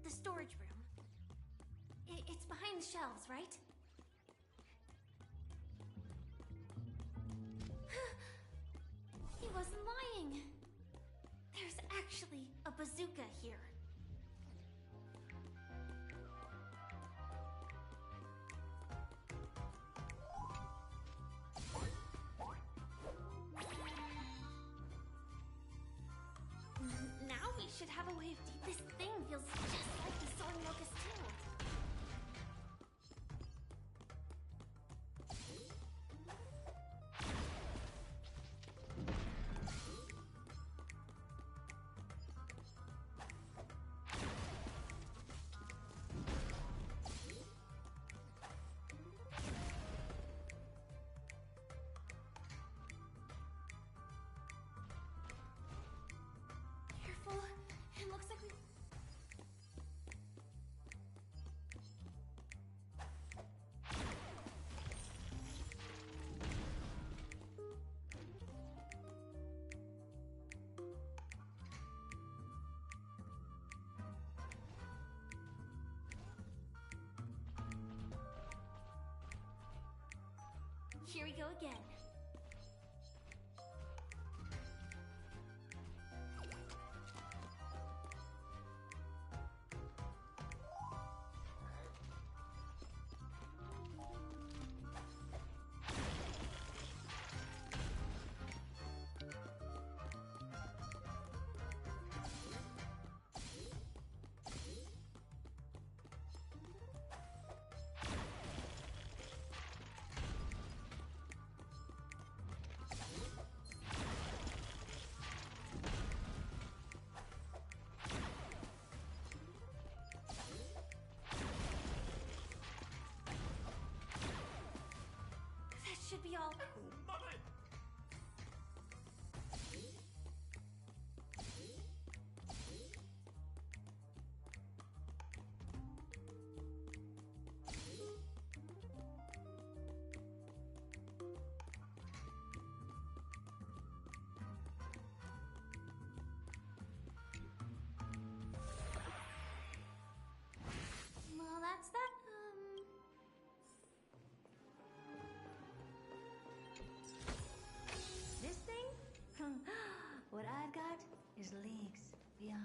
The storage room. It's behind the shelves, right? He wasn't lying. There's actually a bazooka here. Now we should have a way of this thing feels just like the Soaring Locust too. Careful. It looks like we... Here we go again. y'all. Well, that's that. This thing? What I've got is leagues beyond.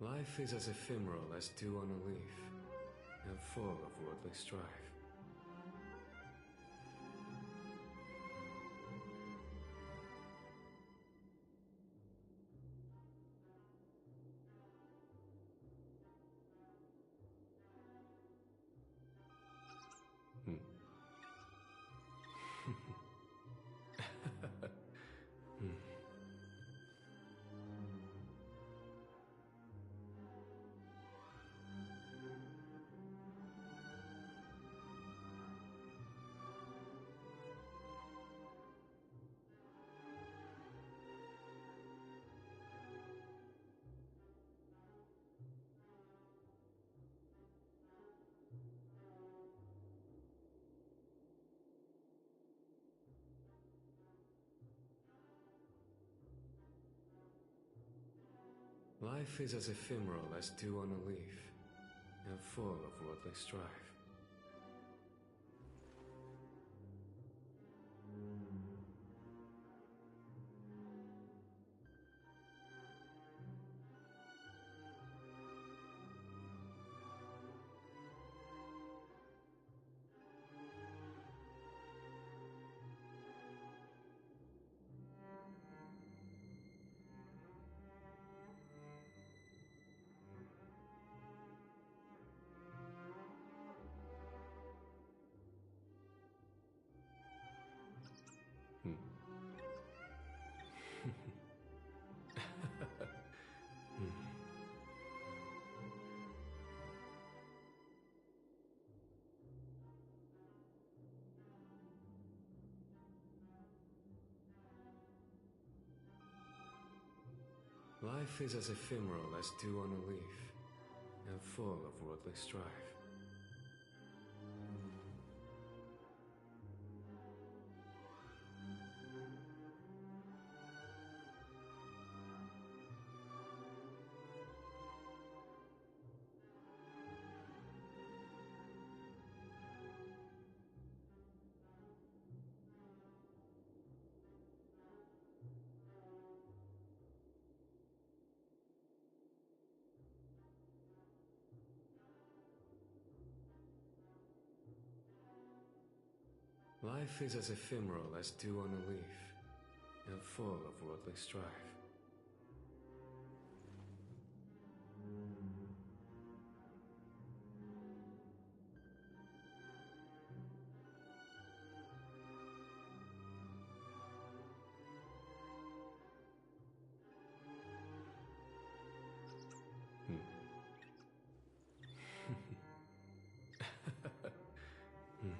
Life is as ephemeral as dew on a leaf, and full of worldly strife. Hmm. Hmm. Life is as ephemeral as dew on a leaf, and full of worldly strife. Hmm. Hmm. Life is as ephemeral as dew on a leaf, and full of worldly strife. Life is as ephemeral as dew on a leaf, and full of worldly strife. Hmm. Hmm.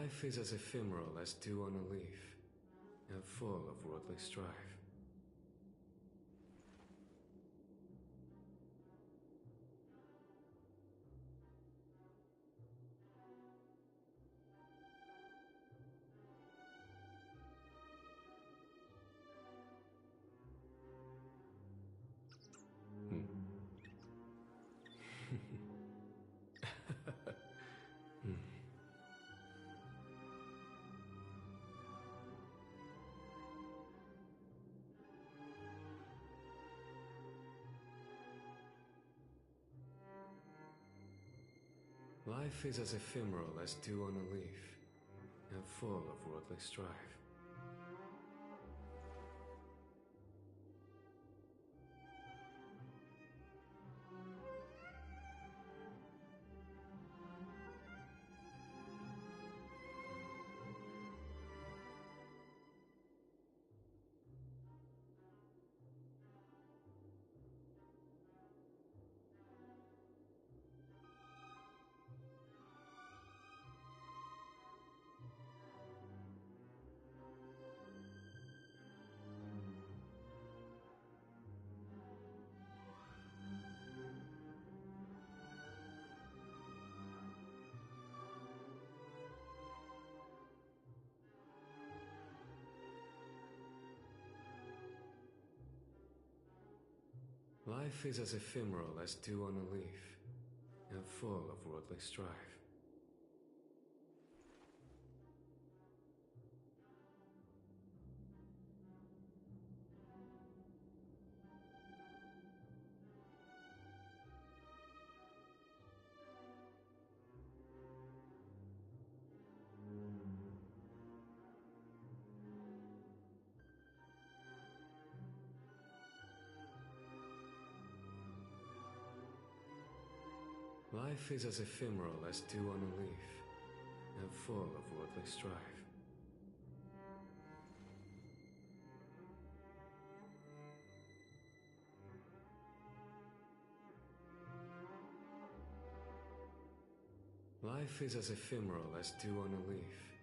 Life is as ephemeral as dew on a leaf, and full of worldly strife. Life is as ephemeral as dew on a leaf, and full of worldly strife. Life is as ephemeral as dew on a leaf, and full of worldly strife. Life is as ephemeral as dew on a leaf, and full of worldly strife. Life is as ephemeral as dew on a leaf,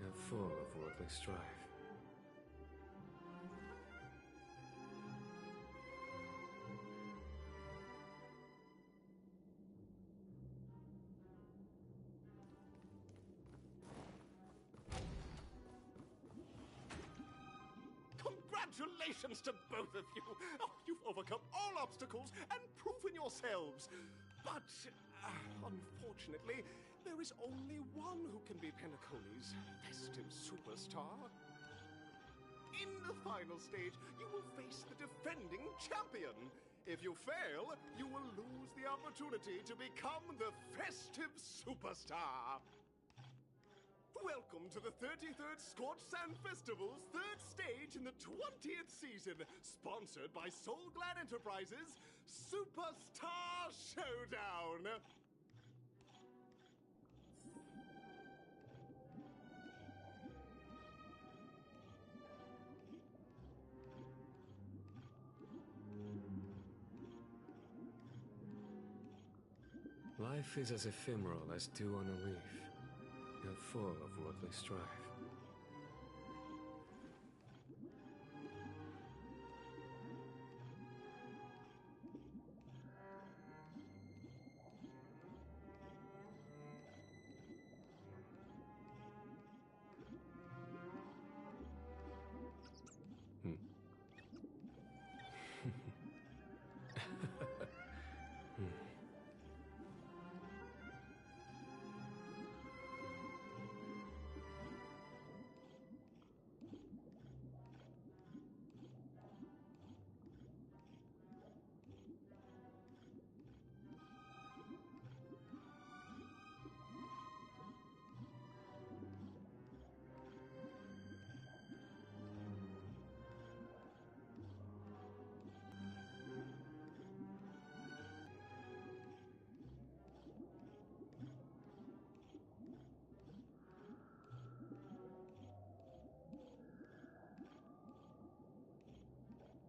and full of worldly strife. Congratulations to both of you! Oh, you've overcome all obstacles and proven yourselves. But, unfortunately, there is only one who can be Penacony's festive superstar. In the final stage, you will face the defending champion. If you fail, you will lose the opportunity to become the festive superstar. Welcome to the 33rd Scorch Sand Festival's third stage in the 20th season, sponsored by Soul Glad Enterprises, Superstar Showdown! Life is as ephemeral as dew on a leaf, and full of worldly strife.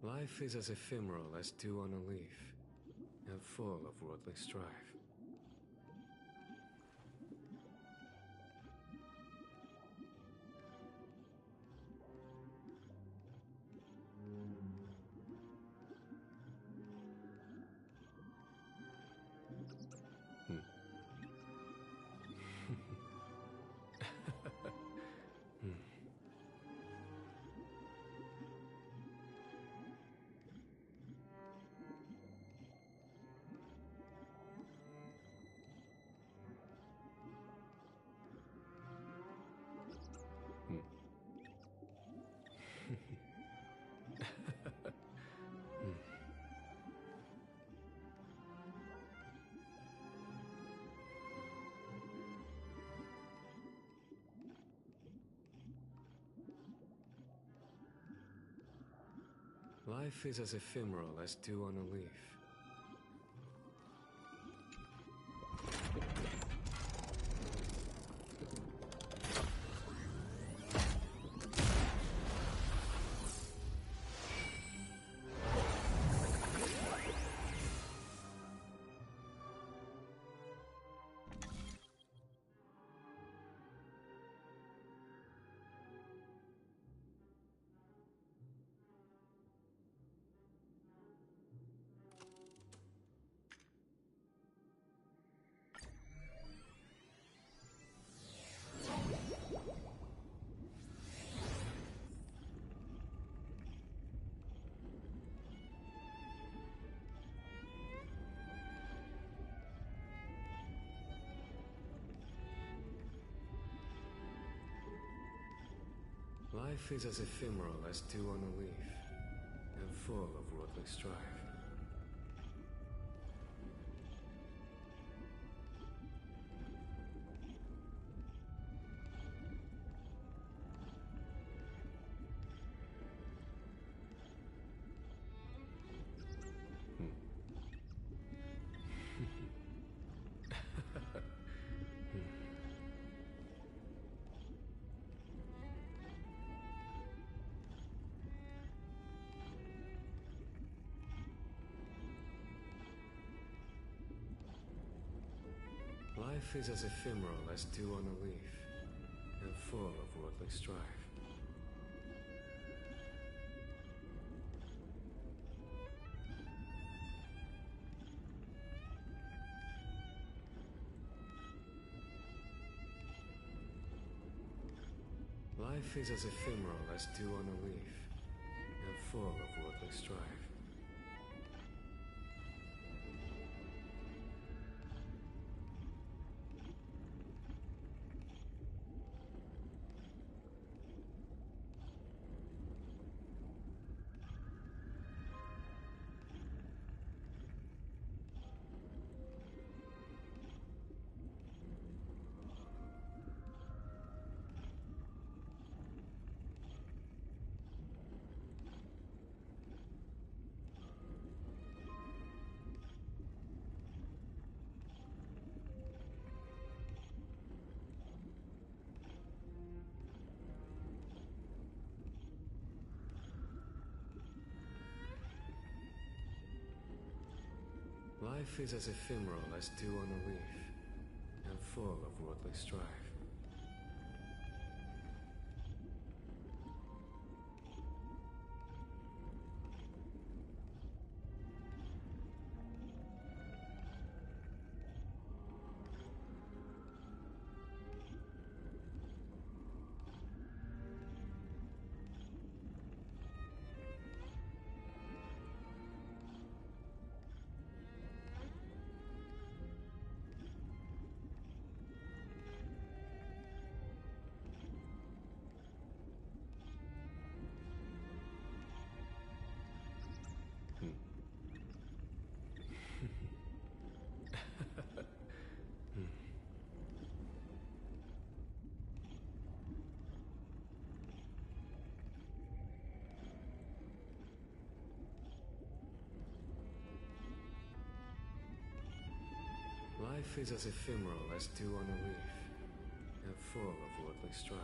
Life is as ephemeral as dew on a leaf, and full of worldly strife. Life is as ephemeral as dew on a leaf. Life is as ephemeral as dew on a leaf, and full of worldly strife. Life is as ephemeral as dew on a leaf, and full of worldly strife. Life is as ephemeral as dew on a leaf, and full of worldly strife. Life is as ephemeral as dew on a leaf, and full of worldly strife. Life is as ephemeral as dew on a leaf, and full of worldly strife.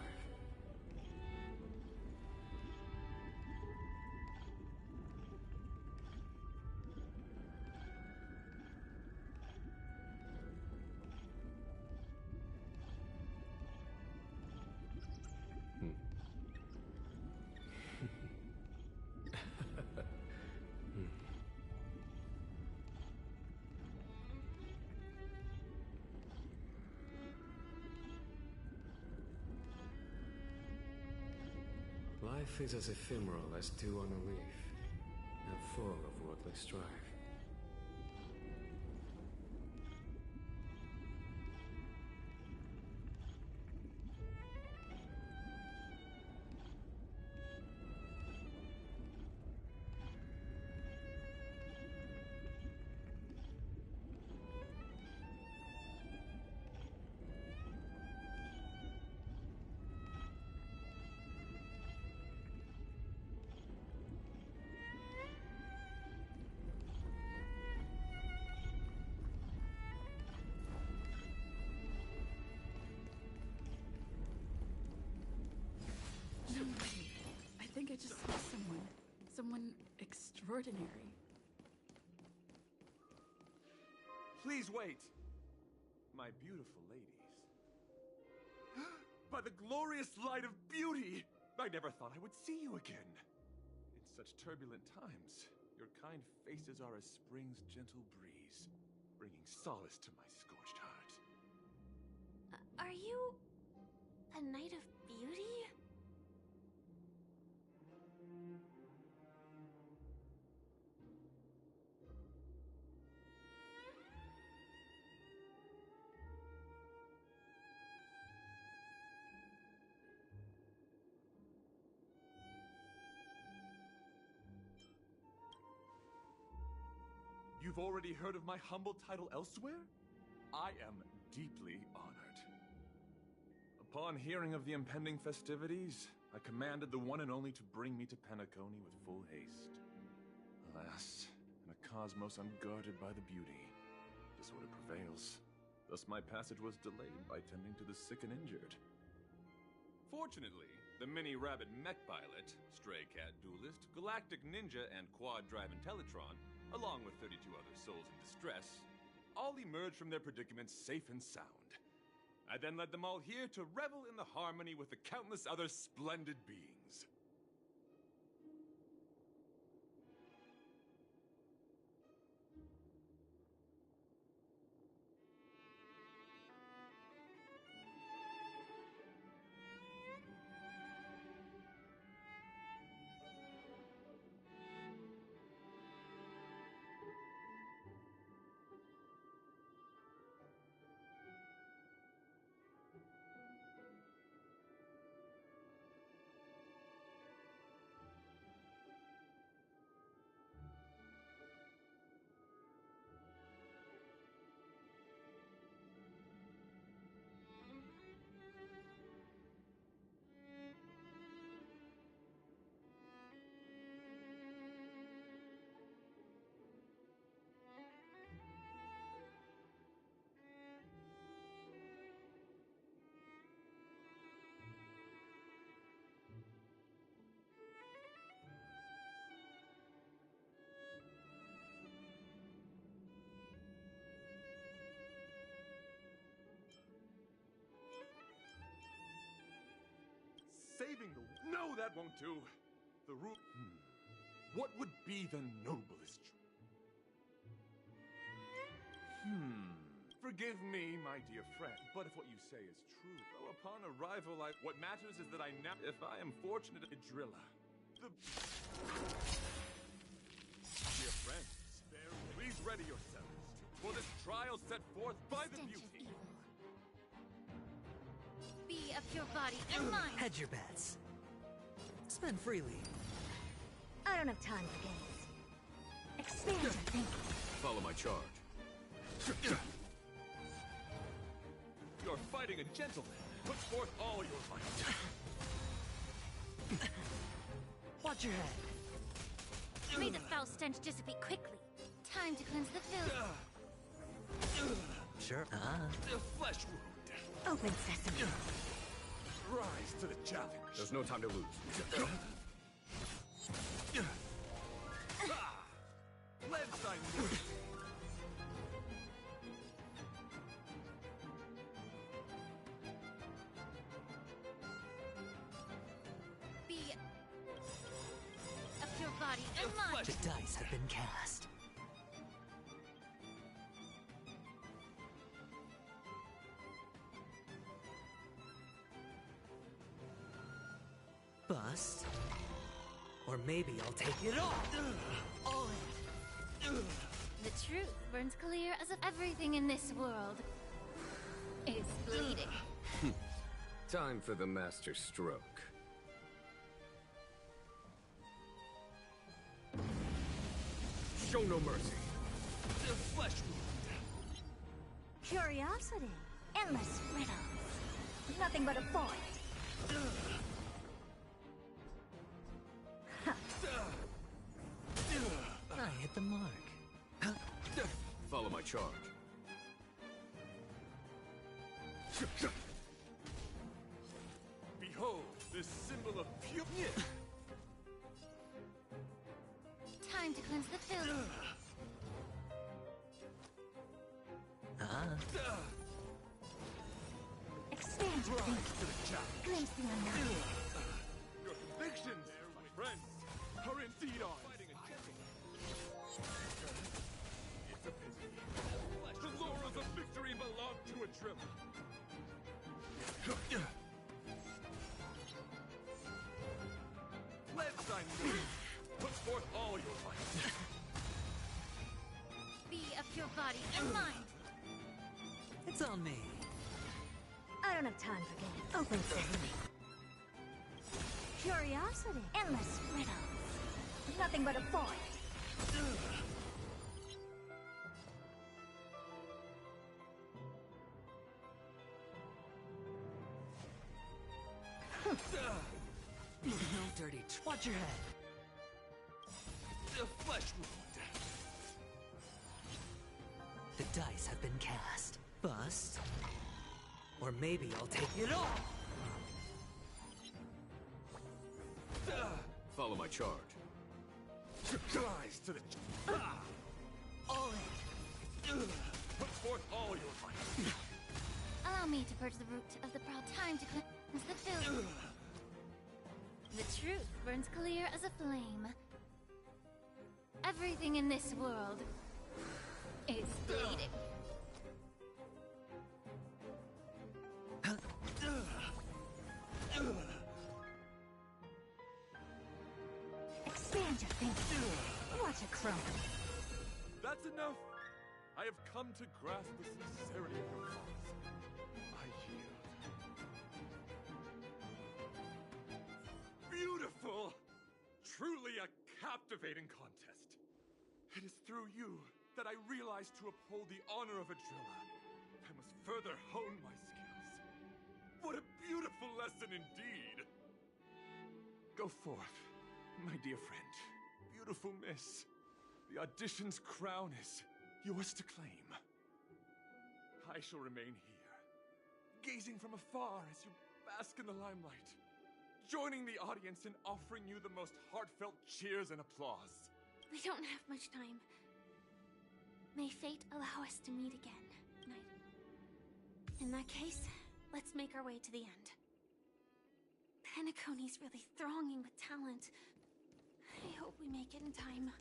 Life is as ephemeral as dew on a leaf, and full of worldly strife. someone extraordinary. Please wait, my beautiful ladies. By the glorious light of beauty, I never thought I would see you again. In such turbulent times, your kind faces are as spring's gentle breeze, bringing solace to my scorched heart. Are you a knight of beauty? You've already heard of my humble title elsewhere? I am deeply honored. Upon hearing of the impending festivities, I commanded the one and only to bring me to Penacony with full haste. Alas, in a cosmos unguarded by the beauty, disorder prevails. Thus my passage was delayed by tending to the sick and injured. Fortunately, the mini-rabbit mech pilot, stray cat duelist, galactic ninja, and quad-drive Intellitron, along with 32 other souls in distress, all emerged from their predicaments safe and sound. I then led them all here to revel in the harmony with the countless other splendid beings. Saving the... No, that won't do. The rule... What would be the noblest... Forgive me, my dear friend, but if what you say is true, though upon arrival What matters is that I never... If I am fortunate... Idrilla. The... Dear friends, please ready yourselves for this trial set forth by the beauty. Be of your body and mind. Hedge your bets. Spend freely. I don't have time for games. Expand your thinking. Follow my charge. You're fighting a gentleman. Put forth all your might. Watch your head. May the foul stench dissipate quickly. Time to cleanse the filth. Sure. The flesh wound. Open sesame. Rise to the challenge. There's no time to lose. Lance, I knew it. Be of your body and mind. The dice have been cast. Bust. Or maybe I'll take it all in. The truth burns clear as if everything in this world is bleeding. Time for the master stroke. Show no mercy. The flesh wound. Curiosity. Endless riddles. Nothing but a void. I hit the mark. Follow my charge. Behold, this symbol of purity. time to cleanse the filth. Expand your thinking. Glimpse the unknown. Your convictions, my friends, are indeed ours. It's a pity. The laurels of victory belong to a driller. Let's put forth all your might. Be of your body and mind. It's on me. I don't have time for games. Open sesame. Curiosity. Endless riddles. Nothing but a void. No dirty. Watch your head. The flesh wound. The dice have been cast. Bust. Or maybe I'll take it all. Follow my charge. Rise to the... All in. Put forth all your might. Allow me to purge the root of the proud. Time to cleanse the filth. The truth burns clear as a flame. Everything in this world is bleeding. Expand your thinking. Watch it crumble. That's enough. I have come to grasp the sincerity of your cause. I yield. Beautiful! Truly a captivating contest. It is through you that I realized to uphold the honor of a driller, I must further hone my skills. What a beautiful lesson indeed! Go forth, my dear friend. Beautiful miss. The audition's crown is yours to claim. I shall remain here, gazing from afar as you bask in the limelight, joining the audience in offering you the most heartfelt cheers and applause. We don't have much time. May fate allow us to meet again. In that case, let's make our way to the end. Penacony's really thronging with talent. I hope we make it in time.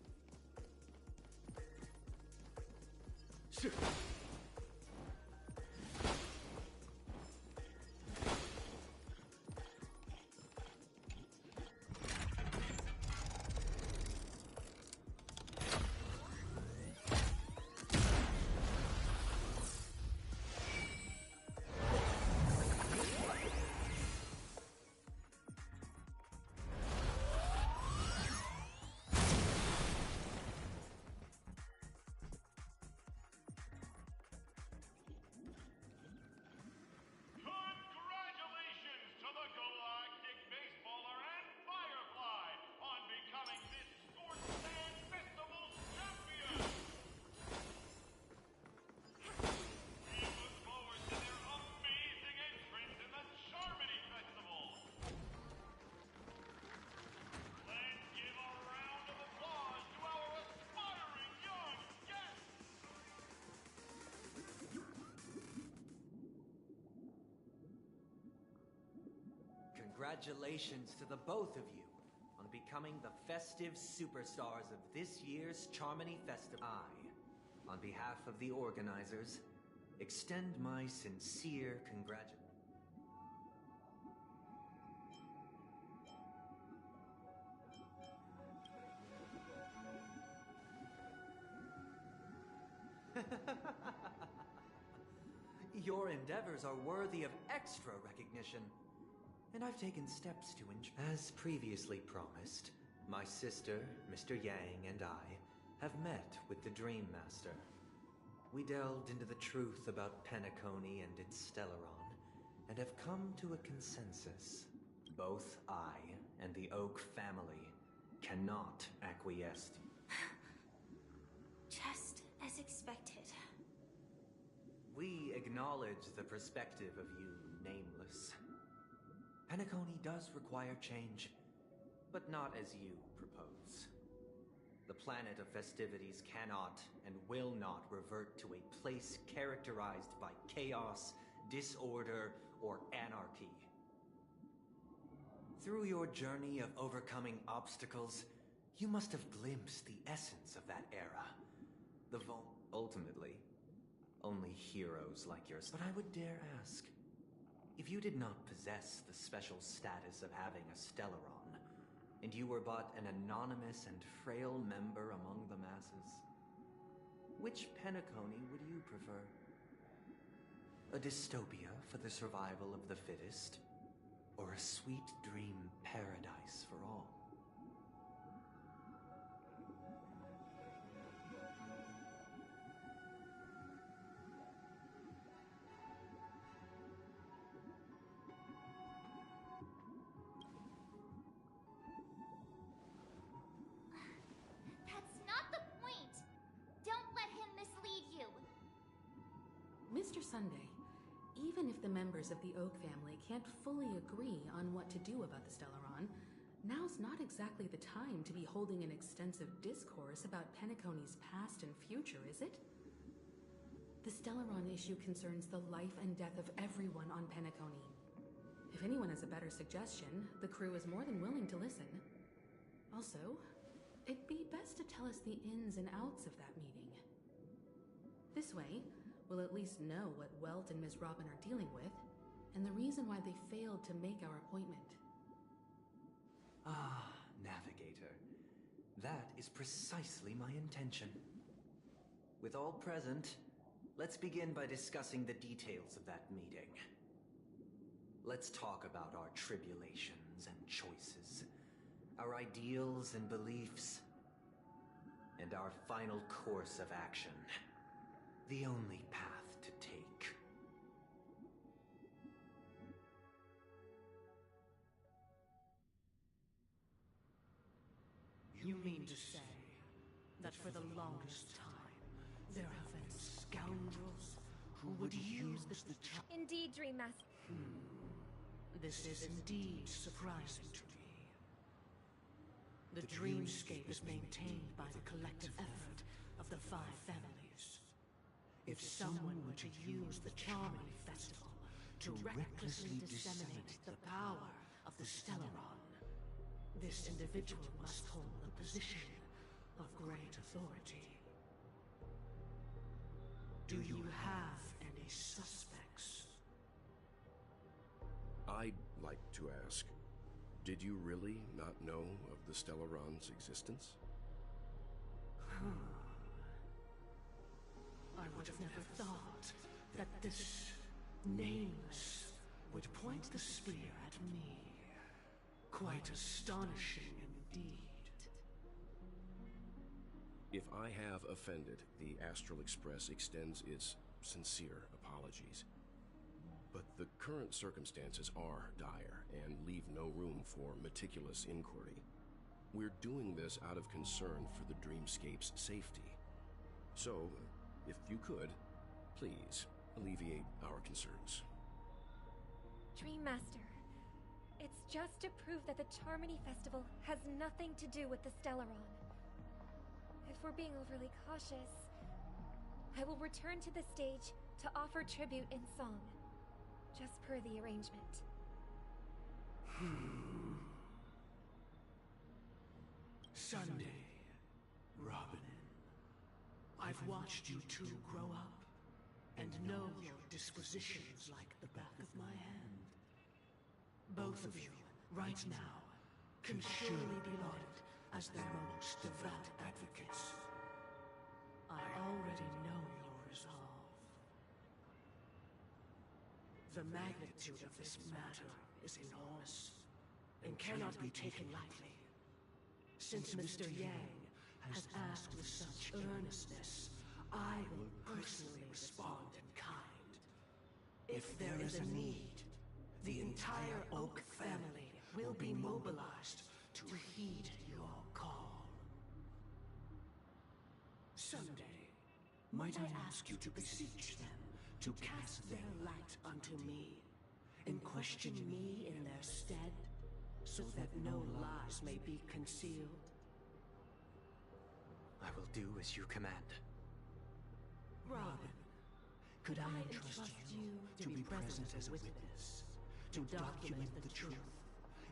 Congratulations to the both of you on becoming the festive superstars of this year's Charmony Festival. I, on behalf of the organizers, extend my sincere congratulations. Your endeavors are worthy of extra recognition. And I've taken steps to As previously promised, my sister, Mr. Yang, and I have met with the Dream Master. We delved into the truth about Penacony and its Stellaron, and have come to a consensus. Both I and the Oak family cannot acquiesce. Just as expected. We acknowledge the perspective of you, Nameless. Penacony does require change, but not as you propose. The planet of festivities cannot and will not revert to a place characterized by chaos, disorder, or anarchy. Through your journey of overcoming obstacles, you must have glimpsed the essence of that era. Ultimately, only heroes like yours. But I would dare ask, if you did not possess the special status of having a Stellaron, and you were but an anonymous and frail member among the masses, which Penacony would you prefer? A dystopia for the survival of the fittest, or a sweet dream paradise for all? That's not the point! Don't let him mislead you! Mr. Sunday, even if the members of the Oak family can't fully agree on what to do about the Stellaron, now's not exactly the time to be holding an extensive discourse about Penacony's past and future, is it? The Stellaron issue concerns the life and death of everyone on Penacony. If anyone has a better suggestion, the crew is more than willing to listen. Also, it'd be best to tell us the ins and outs of that meeting. This way, we'll at least know what Welt and Ms. Robin are dealing with, and the reason why they failed to make our appointment. Ah, Navigator. That is precisely my intention. With all present, let's begin by discussing the details of that meeting. Let's talk about our tribulations and choices, our ideals and beliefs, and our final course of action. The only path to take. You mean to say that for the longest time, there have been scoundrels who would use the Indeed, Dream Master. This is indeed surprising to me. The dreamscape is maintained by the collective effort of the 5 families. If someone were to use the Charming Festival to recklessly disseminate the power of the Stellaron, this individual must hold a position of great authority. Do you have any suspects? I'd like to ask, did you really not know of the Stellaron's existence? I would have never thought that this nameless would point the spear at me. Quite astonishing indeed. If I have offended, the Astral Express extends its sincere apologies. But the current circumstances are dire and leave no room for meticulous inquiry. We're doing this out of concern for the Dreamscape's safety. So, if you could, please alleviate our concerns. Dream Master, it's just to prove that the Charmony Festival has nothing to do with the Stellaron. If we're being overly cautious, I will return to the stage to offer tribute in song, just per the arrangement. Sunday, Robin, I've watched you two grow up and know your dispositions like the back of my hand. Both of you, right now, can surely be lauded as their most devout advocates. I already know your resolve. The magnitude of this matter is enormous and cannot be taken lightly. Since Mr. Yang has asked with such earnestness, I will personally respond in kind. If there is a need, the entire Oak family will be mobilized to heed your call. Someday, might I ask you to beseech them to cast their light unto me, and question me in their stead, so that no lies may be concealed? I will do as you command. Robin, could I entrust you to be present as a witness, to document the truth,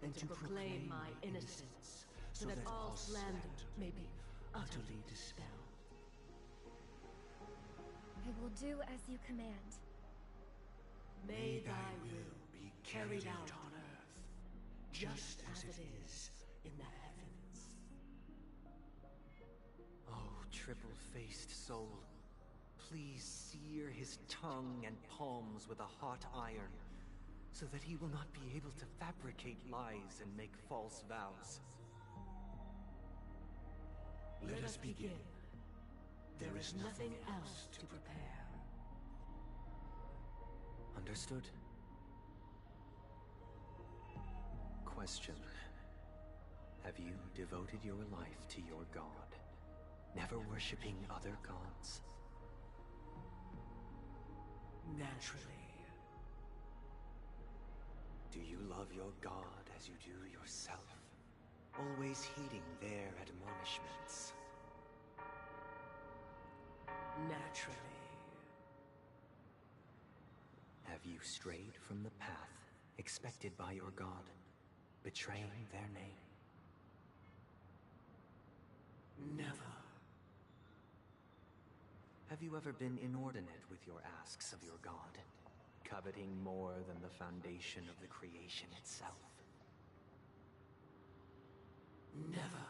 and to proclaim my innocence, so that all slander may be utterly dispelled? I will do as you command. May thy will be carried out on earth, just as it is in the heavens. Oh, triple-faced soul, please sear his tongue and palms with a hot iron, so that he will not be able to fabricate lies and make false vows. Let us begin. There is nothing else to prepare. Understood. Question. Have you devoted your life to your god, never worshipping other gods? Naturally. Do you love your god as you do yourself, always heeding their admonishments? Naturally. Have you strayed from the path expected by your god, betraying their name? Never. Have you ever been inordinate with your asks of your god, coveting more than the foundation of the creation itself? Never.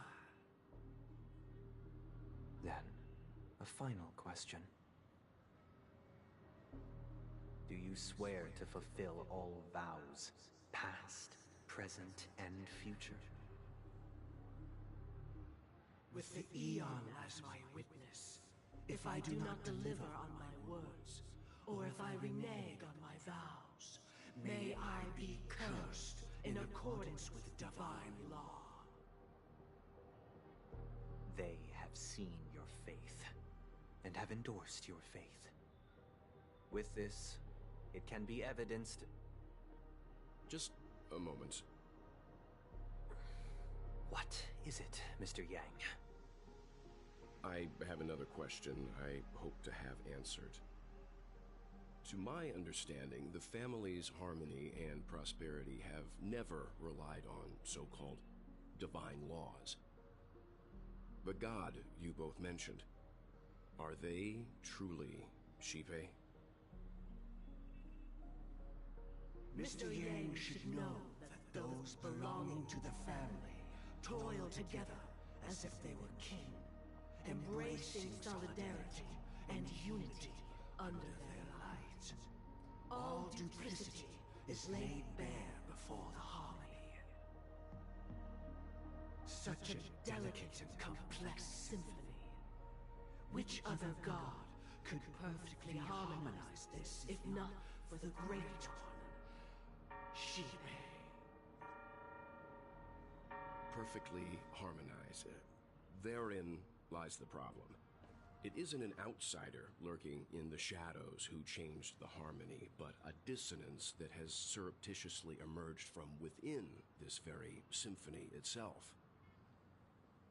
Then, a final question. Do you swear to fulfill all vows, past, present, and future? With the Eon as my witness, if I do not deliver on my words, or if I renege on my vows, may I be cursed in accordance with divine law. They have seen your faith, and have endorsed your faith. With this, it can be evidenced... Just a moment. What is it, Mr. Yang? I have another question I hope to have answered. To my understanding, the family's harmony and prosperity have never relied on so-called divine laws. The god you both mentioned, are they truly Shipe? Mr. Yang should know that those belonging to the family toil together as if they were kin, embracing solidarity and unity under their light. All duplicity is laid bare before the harmony. Such a delicate and complex symphony. Which other god could perfectly harmonize this, if not for the great one, Shipe? Perfectly harmonized. Therein lies the problem. It isn't an outsider lurking in the shadows who changed the harmony, but a dissonance that has surreptitiously emerged from within this very symphony itself.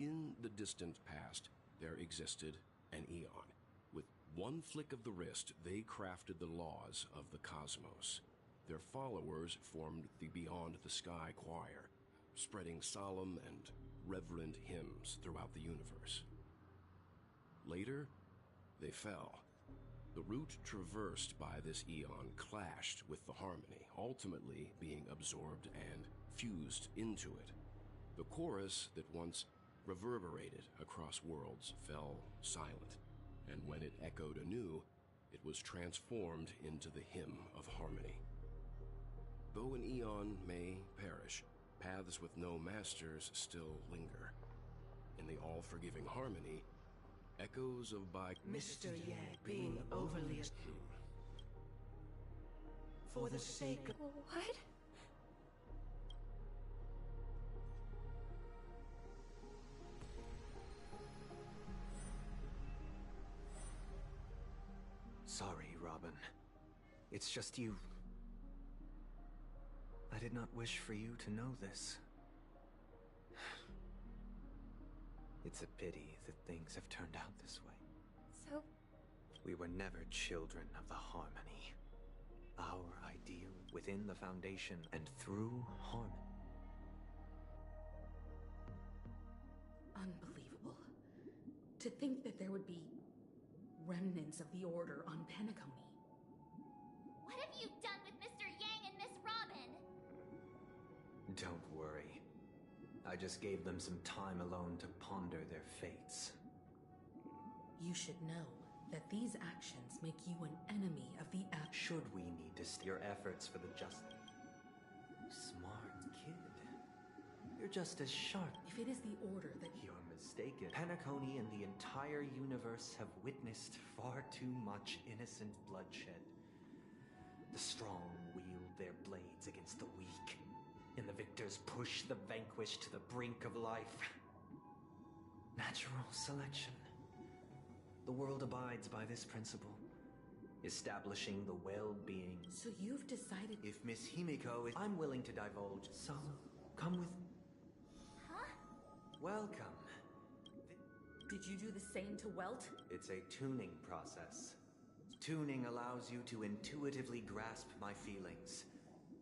In the distant past, there existed an Eon. With one flick of the wrist, they crafted the laws of the cosmos. Their followers formed the Beyond the Sky Choir, spreading solemn and reverent hymns throughout the universe. Later, they fell. The route traversed by this Eon clashed with the harmony, ultimately being absorbed and fused into it. The chorus that once reverberated across worlds fell silent, and when it echoed anew, it was transformed into the hymn of harmony. Though an Eon may perish, paths with no masters still linger. In the all-forgiving harmony, echoes of Mr. Yang being overly... For the sake of... What? Sorry, Robin. It's just you. I did not wish for you to know this. It's a pity that things have turned out this way. So, We were never children of the harmony. Our ideal within the foundation and through harmony. Unbelievable. To think that there would be remnants of the Order on Penacony. What have you done with Mr. Yang and Miss Robin? Don't worry. I just gave them some time alone to ponder their fates. You should know that these actions make you an enemy of the Should we need to your efforts for the justice? Smart kid. You're just as sharp. If it is the Order that... You're mistaken. Penacony and the entire universe have witnessed far too much innocent bloodshed. The strong wield their blades against the weak, and the victors push the vanquished to the brink of life. Natural selection. The world abides by this principle, establishing the well-being. So you've decided... If Miss Himiko is... I'm willing to divulge. Solo, come with... Huh? Welcome. Did you do the same to Welt? It's a tuning process. Tuning allows you to intuitively grasp my feelings,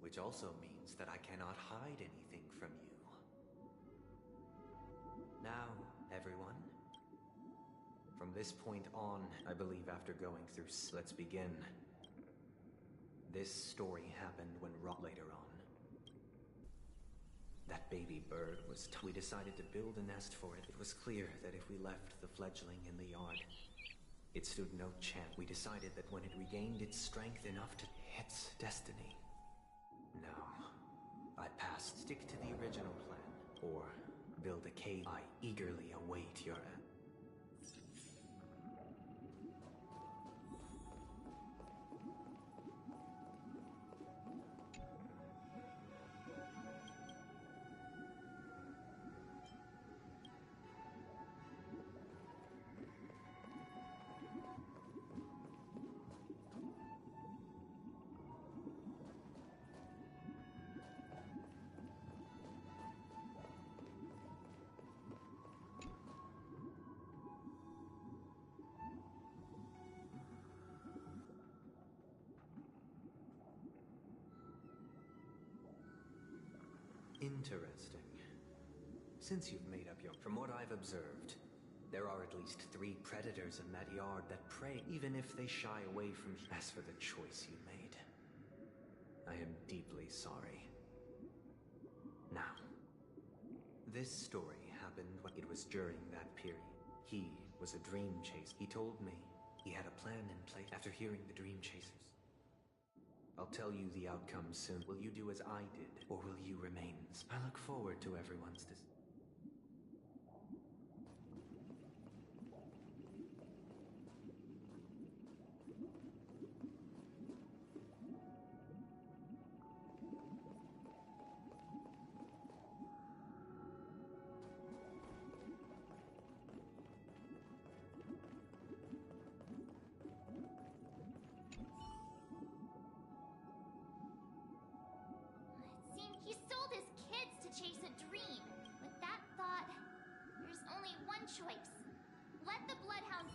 which also means that I cannot hide anything from you. Now, everyone. From this point on, I believe after going through... Let's begin. This story happened when later on. That baby bird was... We decided to build a nest for it. It was clear that if we left the fledgling in the yard, it stood no chance. We decided that when it regained its strength enough to... Its destiny. No. I passed. Stick to the original plan. Or build a cave. I eagerly await your... Interesting. Since you've made up your... From what I've observed, there are at least 3 predators in that yard that prey, even if they shy away from... As for the choice you made, I am deeply sorry. Now, this story happened when it was during that period. He was a dream chaser. He told me he had a plan in place after hearing the dream chasers. I'll tell you the outcome soon. Will you do as I did, or will you remain? I look forward to everyone's decision. He sold his kids to chase a dream. With that thought, there's only one choice. Let the bloodhounds...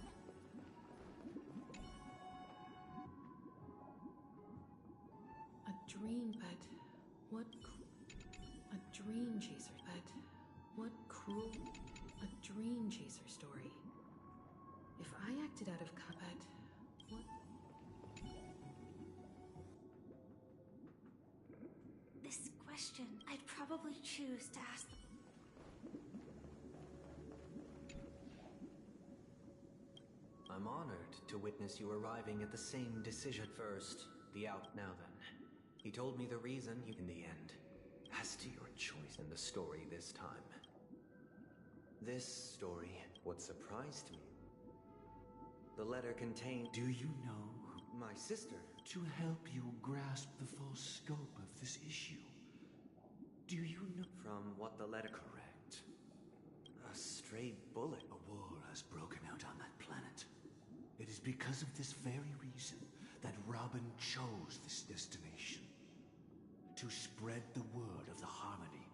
A dream, but what... A dream chaser, but what cruel... A dream chaser story. If I acted out of combat, what... This question, I'd probably choose to ask the... I'm honored to witness you arriving at the same decision first. The out now then. He told me the reason you in the end. As to your choice in the story this time. This story, what surprised me. The letter contained... Do you know? My sister. To help you grasp the full scope of this issue. Do you know? From what the letter... Correct. A stray bullet. A war has broken out on that planet. It is because of this very reason that Robin chose this destination. To spread the word of the harmony.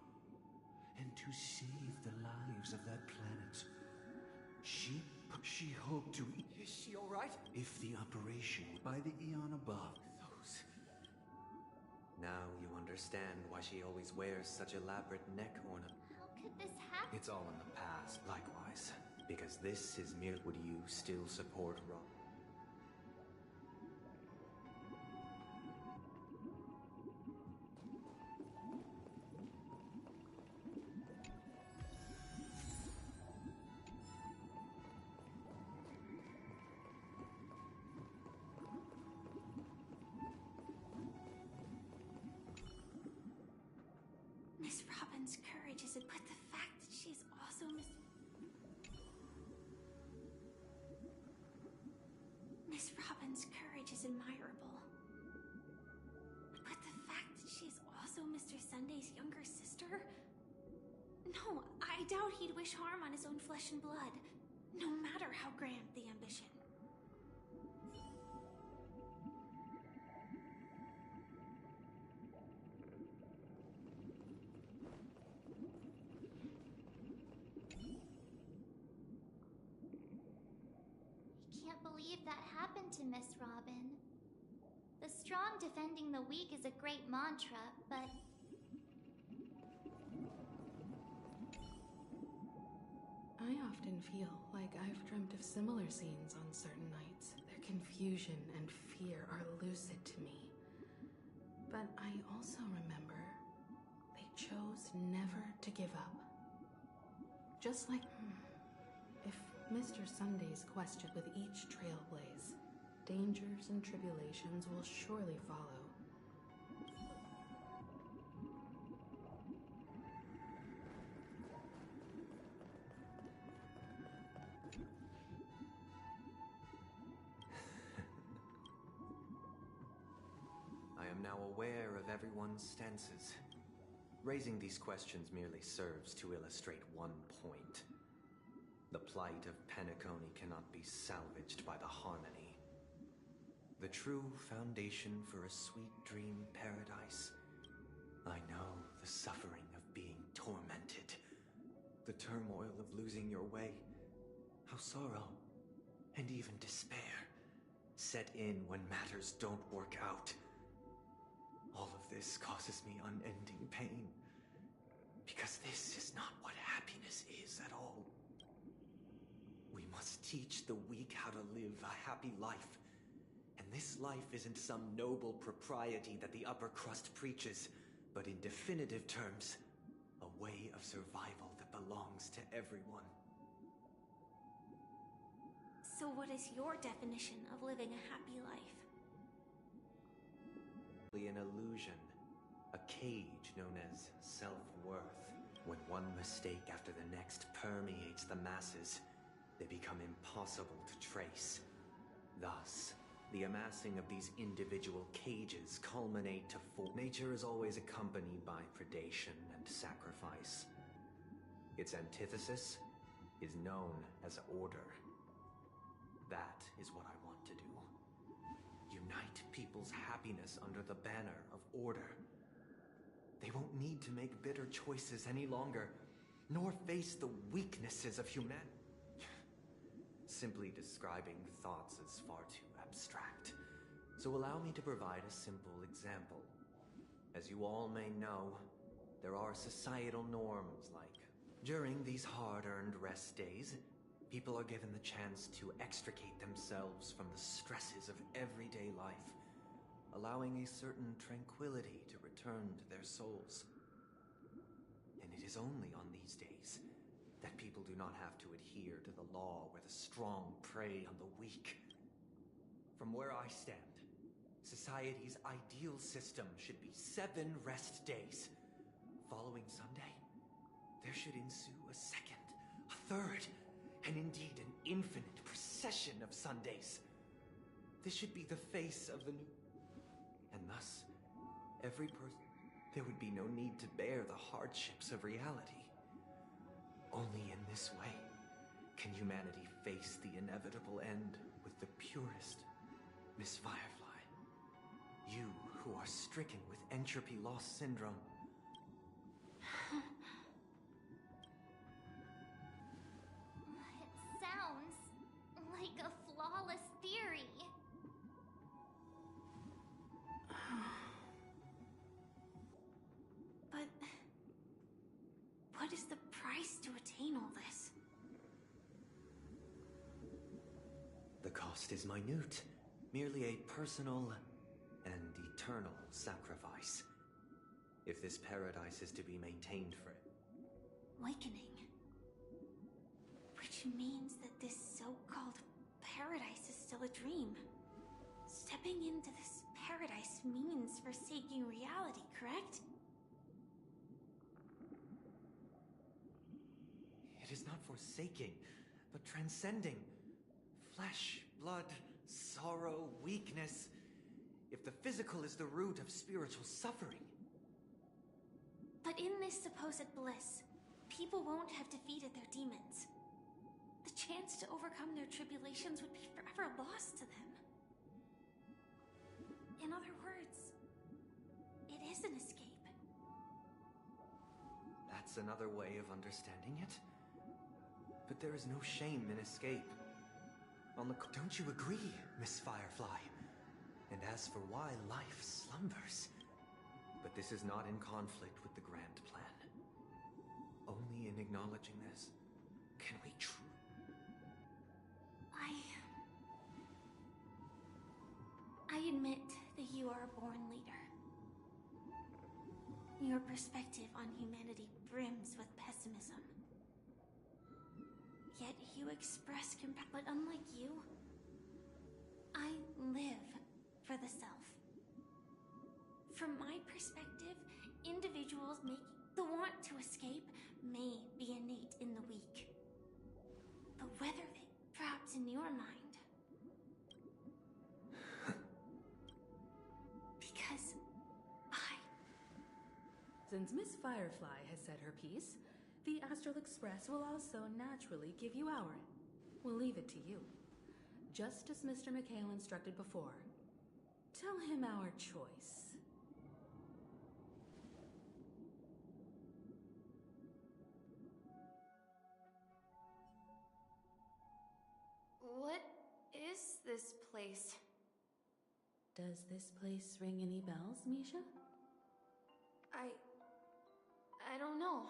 And to save the lives of that planet She hoped to... Is she alright? If the operation by the Eon above. Those... Now you understand why she always wears such elaborate neck ornament. How could this happen? It's all in the past, likewise. Because this is mere... Would you still support Rob? Miss Robin's courage is... But the fact that she's also Miss Robin's courage is admirable. But the fact that she's also Mr. Sunday's younger sister? No, I doubt he'd wish harm on his own flesh and blood, no matter how grand the ambition. Can't believe that happened to Miss Robin. The strong defending the weak is a great mantra, but... I often feel like I've dreamt of similar scenes on certain nights. Their confusion and fear are lucid to me. But I also remember they chose never to give up. Just like... If Mr. Sunday's question with each trailblaze, dangers and tribulations will surely follow. I am now aware of everyone's stances. Raising these questions merely serves to illustrate one point. The plight of Penacony cannot be salvaged by the harmony. The true foundation for a sweet dream paradise. I know the suffering of being tormented. The turmoil of losing your way. How sorrow, and even despair, set in when matters don't work out. All of this causes me unending pain. Because this is not what happiness is at all. We must teach the weak how to live a happy life. And this life isn't some noble propriety that the upper crust preaches, but in definitive terms, a way of survival that belongs to everyone. So what is your definition of living a happy life? An illusion, a cage known as self-worth. When one mistake after the next permeates the masses, they become impossible to trace. Thus, the amassing of these individual cages culminate to nature is always accompanied by predation and sacrifice. Its antithesis is known as order. That is what I want to do. Unite people's happiness under the banner of order. They won't need to make bitter choices any longer, nor face the weaknesses of humanity. Simply describing thoughts is far too abstract, so allow me to provide a simple example. As you all may know, there are societal norms like, during these hard-earned rest days, people are given the chance to extricate themselves from the stresses of everyday life, allowing a certain tranquility to return to their souls. And it is only on these days that people do not have to adhere to the law where the strong prey on the weak. From where I stand, society's ideal system should be 7 rest days. Following Sunday, there should ensue a second, a third, and indeed an infinite procession of Sundays. This should be the face of the new... And thus, every person... There would be no need to bear the hardships of reality. Only in this way can humanity face the inevitable end with the purest. Miss Firefly, you who are stricken with entropy loss syndrome. It cost is minute, merely a personal and eternal sacrifice. If this paradise is to be maintained for Awakening. Which means that this so-called paradise is still a dream. Stepping into this paradise means forsaking reality, correct? It is not forsaking, but transcending. Flesh, blood, sorrow, weakness. If the physical is the root of spiritual suffering. But in this supposed bliss, people won't have defeated their demons. The chance to overcome their tribulations would be forever lost to them. In other words, it is an escape. That's another way of understanding it. But there is no shame in escape. Don't you agree, Miss Firefly? And as for why life slumbers... But this is not in conflict with the grand plan. Only in acknowledging this can we truly... I admit that you are a born leader. Your perspective on humanity brims with pessimism. Yet you express compassion. But unlike you, I live for the self. From my perspective, individuals making the want to escape may be innate in the weak. But whether they, perhaps in your mind, because Since Miss Firefly has said her piece, the Astral Express will also naturally give you our... We'll leave it to you. Just as Mr. McHale instructed before. Tell him our choice. What is this place? Does this place ring any bells, Misha? I don't know,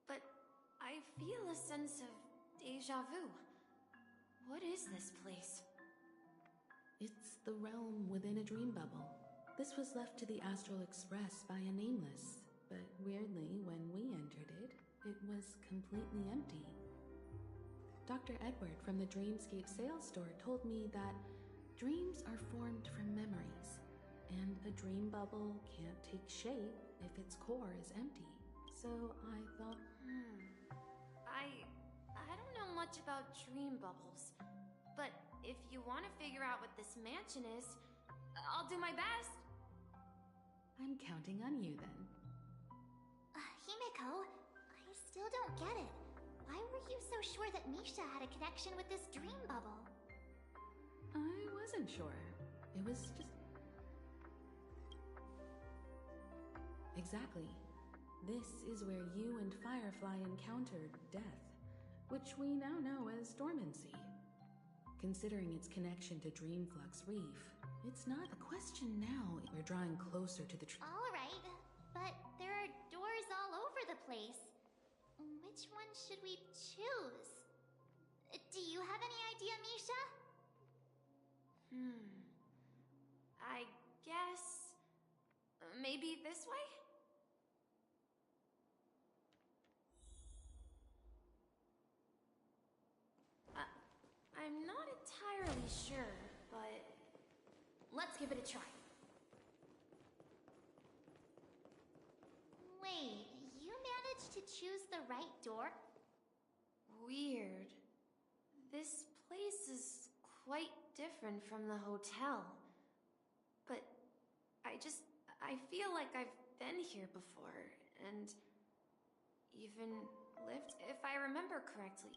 but I feel a sense of déjà vu. What is this place? It's the realm within a dream bubble. This was left to the Astral Express by a nameless, but weirdly, when we entered it, it was completely empty. Dr. Edward from the Dreamscape sales store told me that dreams are formed from memories, and a dream bubble can't take shape if its core is empty. So I thought... I don't know much about dream bubbles, but if you want to figure out what this mansion is, I'll do my best. I'm counting on you then. Himeko, I still don't get it. Why were you so sure that Misha had a connection with this dream bubble? I wasn't sure. It was just... Exactly. This is where you and Firefly encountered death, which we now know as dormancy. Considering its connection to Dreamflux Reef, it's not a question now. We're drawing closer to the Alright, but there are doors all over the place. Which one should we choose? Do you have any idea, Misha? I guess... maybe this way? I'm not entirely sure, but let's give it a try. Wait, you managed to choose the right door? Weird. This place is quite different from the hotel. But I feel like I've been here before, and even lived, if I remember correctly.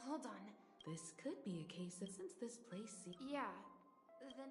Hold on. This could be a case of since this place... Yeah, then...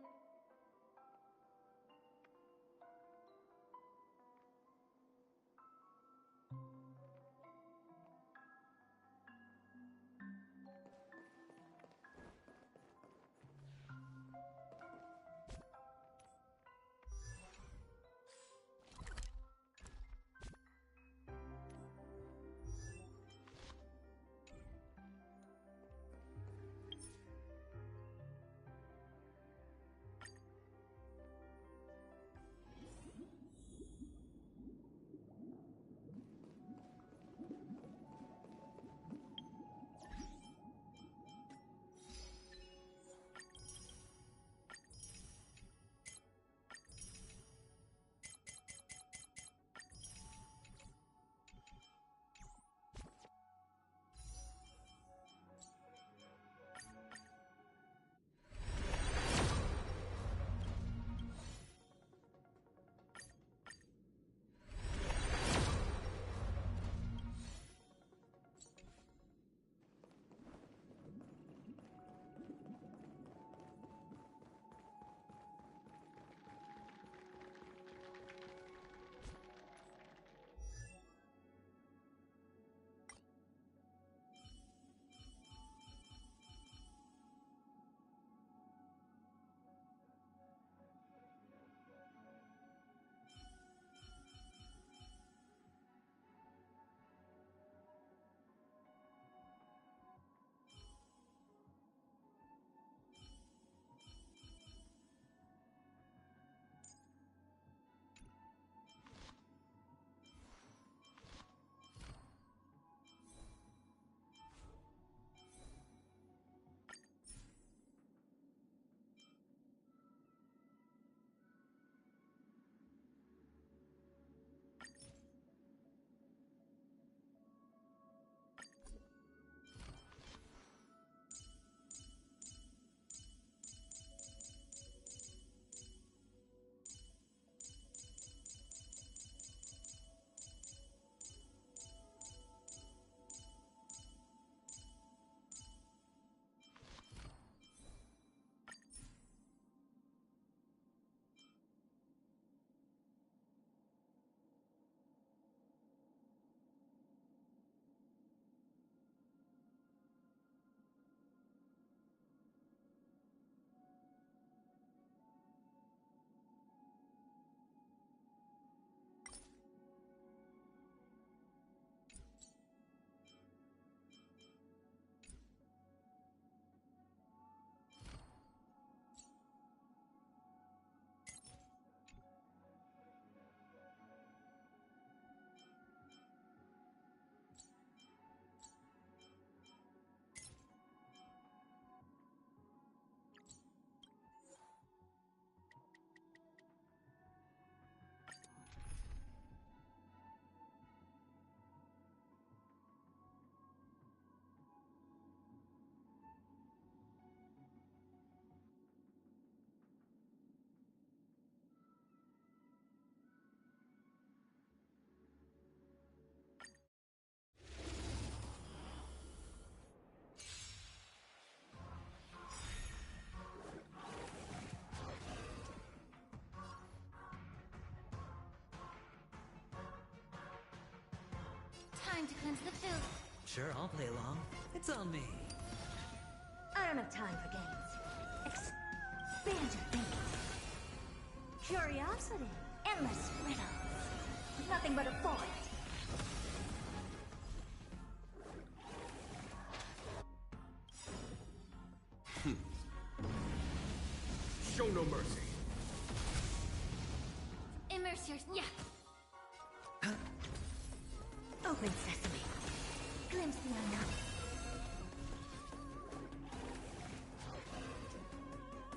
Time to cleanse the filth. Sure, I'll play along. It's on me. I don't have time for games. Expand your thinking. Curiosity. Endless riddles. Nothing but a void. Show no mercy. Immerse your... Yeah. Open sesame. Glimpse the unknown.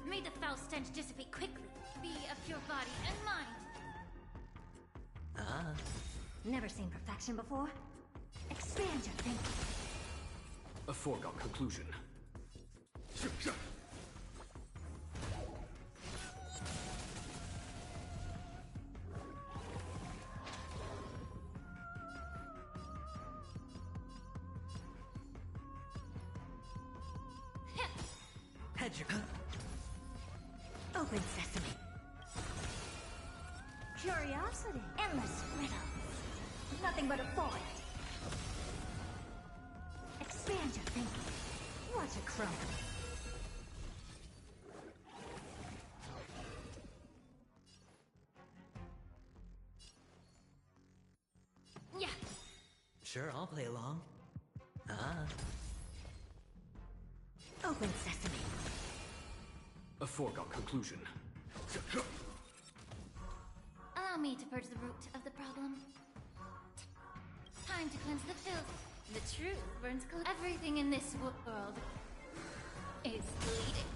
May the foul stench dissipate quickly. Be of pure body and mind. Never seen perfection before? Expand your thinking. A foregone conclusion. Hedge your... Open sesame. Curiosity. Endless riddles. Nothing but a void. Expand your thinking. Watch it crumble. Yeah. Sure, I'll play along. Open sesame. A foregone conclusion. Allow me to purge the root of the problem. Time to cleanse the filth. The truth burns clean. Everything in this world is bleeding.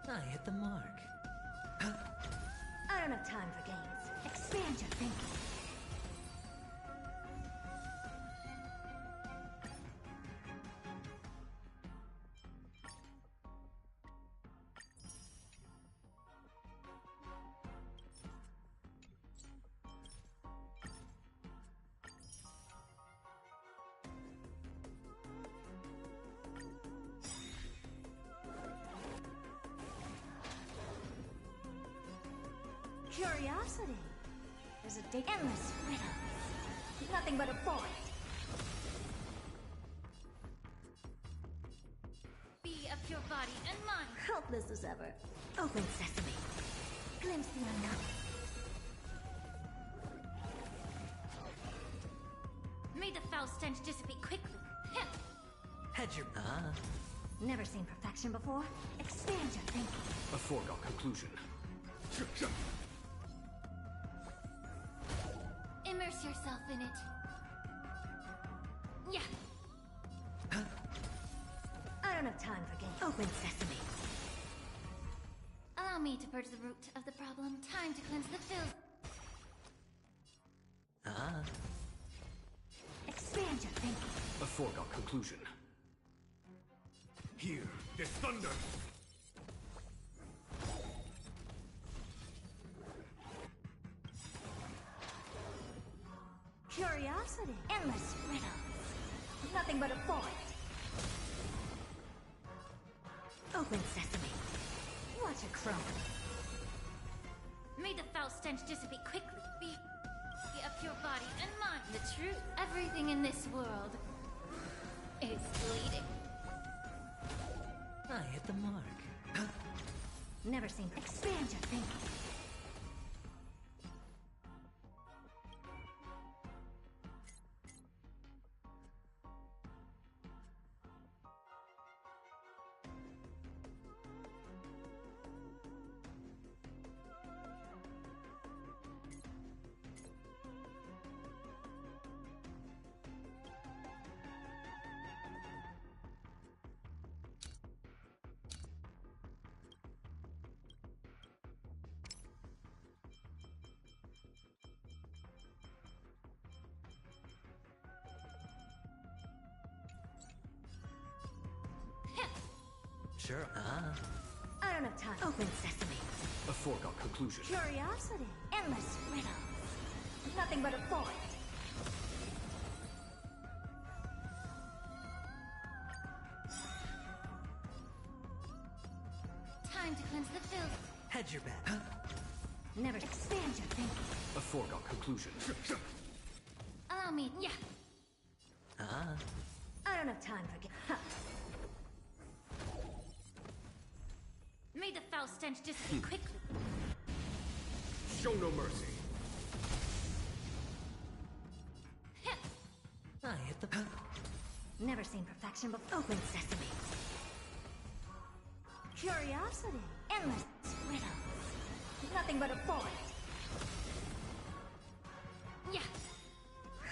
I hit the mark. I don't have time for games. Expand your thinking. Curiosity. There's a endless riddles. Nothing but a void. Be of pure body and mind. Helpless as ever. Open sesame. Glimpse the unknown. May the foul stench dissipate quickly. Hedge your... Never seen perfection before? Expand your thinking. A foregone conclusion. Immerse yourself in it. Yeah. I don't have time for games. Open sesame. Allow me to purge the root of the problem. Time to cleanse the filth. Expand your thinking. A foregone conclusion. Here, this thunder! Curiosity. Endless riddles. Nothing but a void. Open sesame. Watch it crumble. May the foul stench dissipate quickly. Be of pure body and mind. The truth. Everything in this world is bleeding. I hit the mark. Never seen... Expand your thinking. Sure, I don't have time. Open sesame. A foregone conclusion. Curiosity. Endless riddles. Nothing but a void. Time to cleanse the filth. Hedge your bet. Never expand your thinking. A foregone conclusion. Allow Allow me. Yeah. Ah. I don't have time for. May the foul stench dissipate quickly. Show no mercy. I hit the. Never seen perfection before. Open sesame. Curiosity. Endless riddles. Nothing but a void. Yeah.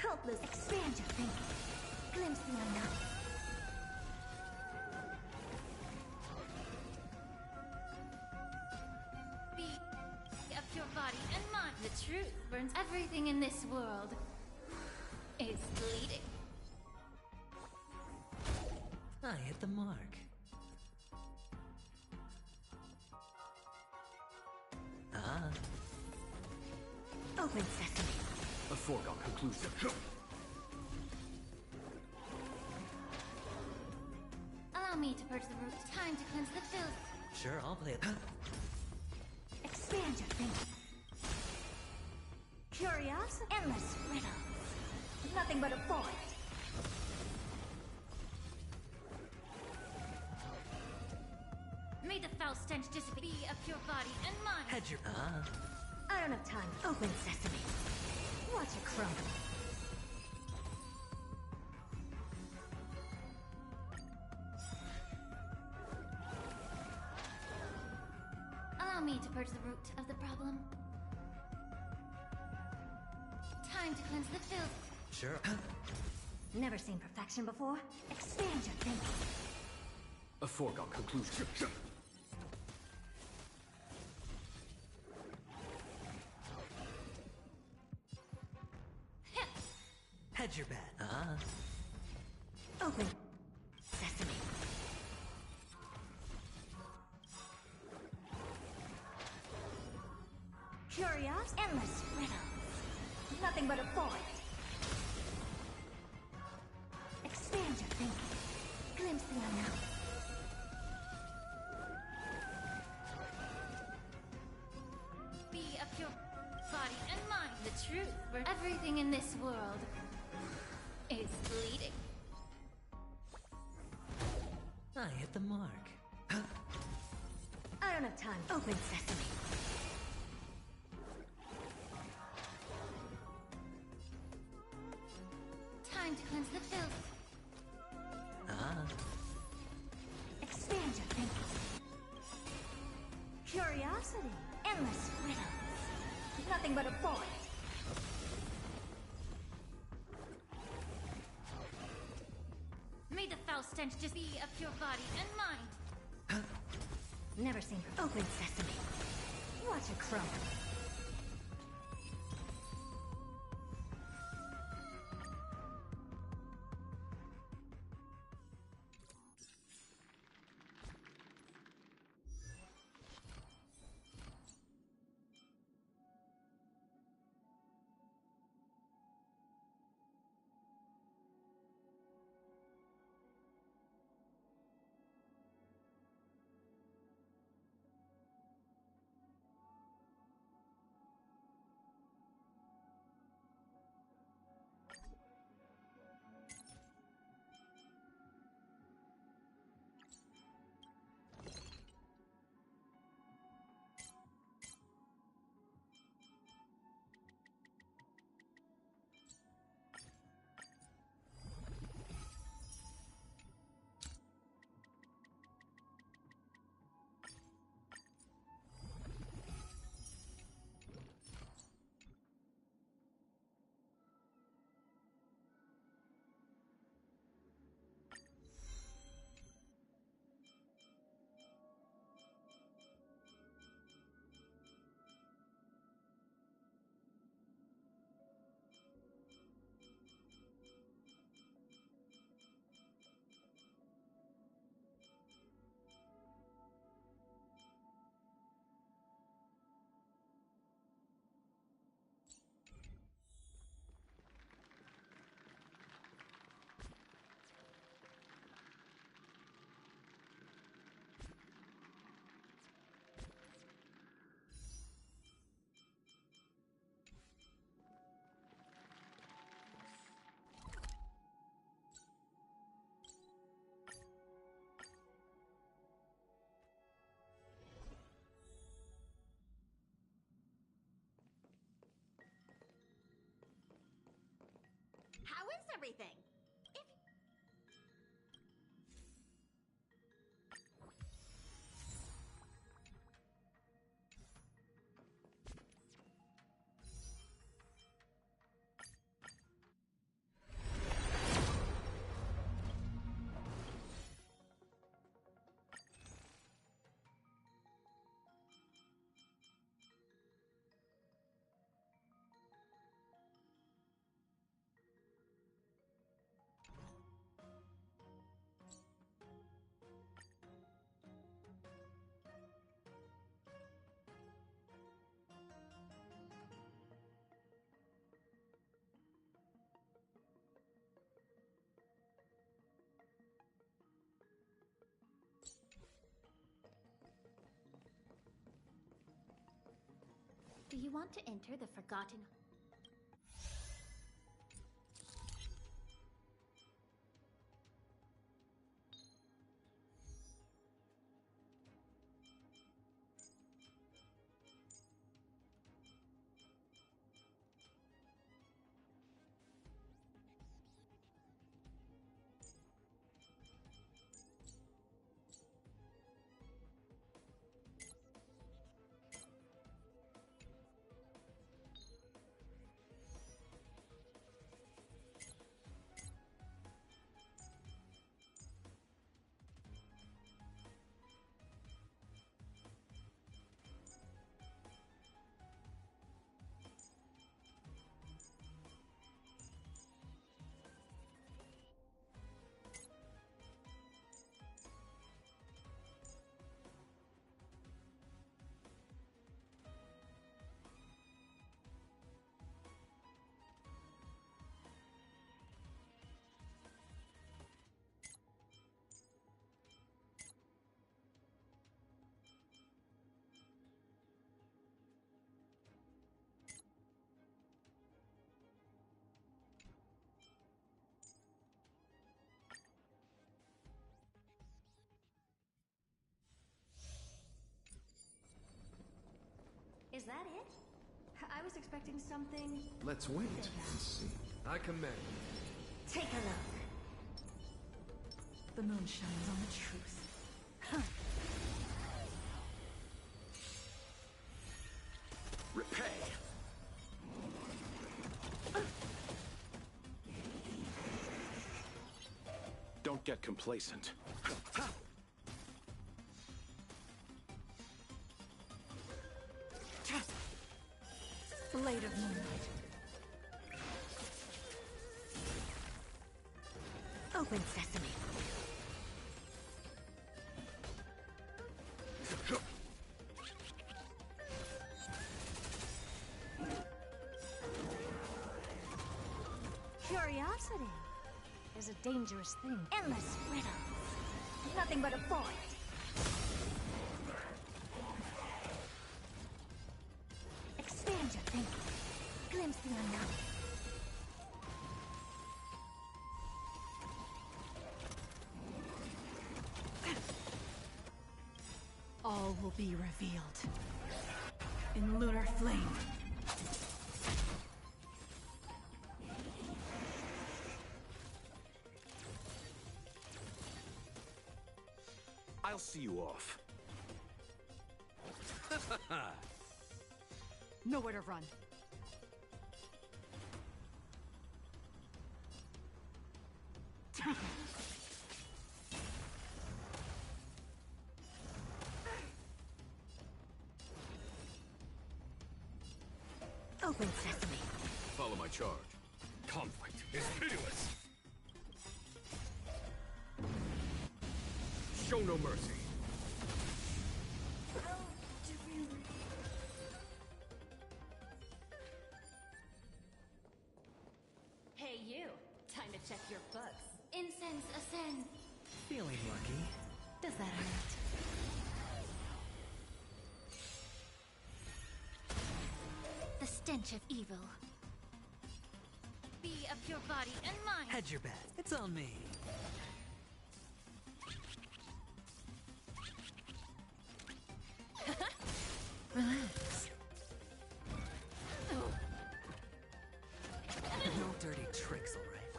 Helpless. Expand your thinking. Glimpse the unknown. Be of your body and mind. The truth burns. Everything in this world is bleeding. I hit the mark. Ah. Open sesame. A foregone conclusion. Allow me to purge the root. Time to cleanse the filth. Sure, I'll play it. Expand your thinking. Curiosity. Endless riddles. Nothing but a void. May the foul stench dissipate. Be of your body and mind. Hedge your. Ah. I don't have time. Open sesame. Watch it crumble. Allow me to purge the root of the problem. Time to cleanse the filth. Sure. Never seen perfection before? Expand your thinking. A foregone conclusion. Hedge your bet. Ah. Open sesame. Curious, endless riddles. Nothing but a void. Expand your thinking. Glimpse the unknown. Be of your body and mind. The truth for everything in this world is bleeding. I hit the mark. I don't have time. Open sesame. Time to cleanse the filth. Ah. Expand your thinking. Curiosity. Endless riddles. Nothing but a void. May the foul stench just be of your body and mind. Never seen her. Open sesame. Watch it crumble. everything. Do you want to enter the Forgotten? Is that it? I was expecting something... Let's wait and see. I command. Take a look. The moon shines on the truth. Huh. Repay! Don't get complacent. Blade of moonlight. Open sesame. Curiosity is a dangerous thing. Endless riddles. Nothing but a void. Expand your thinking. Glimpse the unknown. All will be revealed in lunar flame. I'll see you off. Nowhere to run. Open sesame. Follow my charge. Conflict is hideous. Show no mercy. Hey you, time to check your books. Incense ascend. Feeling lucky. Does that hurt? The stench of evil. Be of your body and mind. Hedge your bet. It's on me. Relax. No dirty tricks, all right?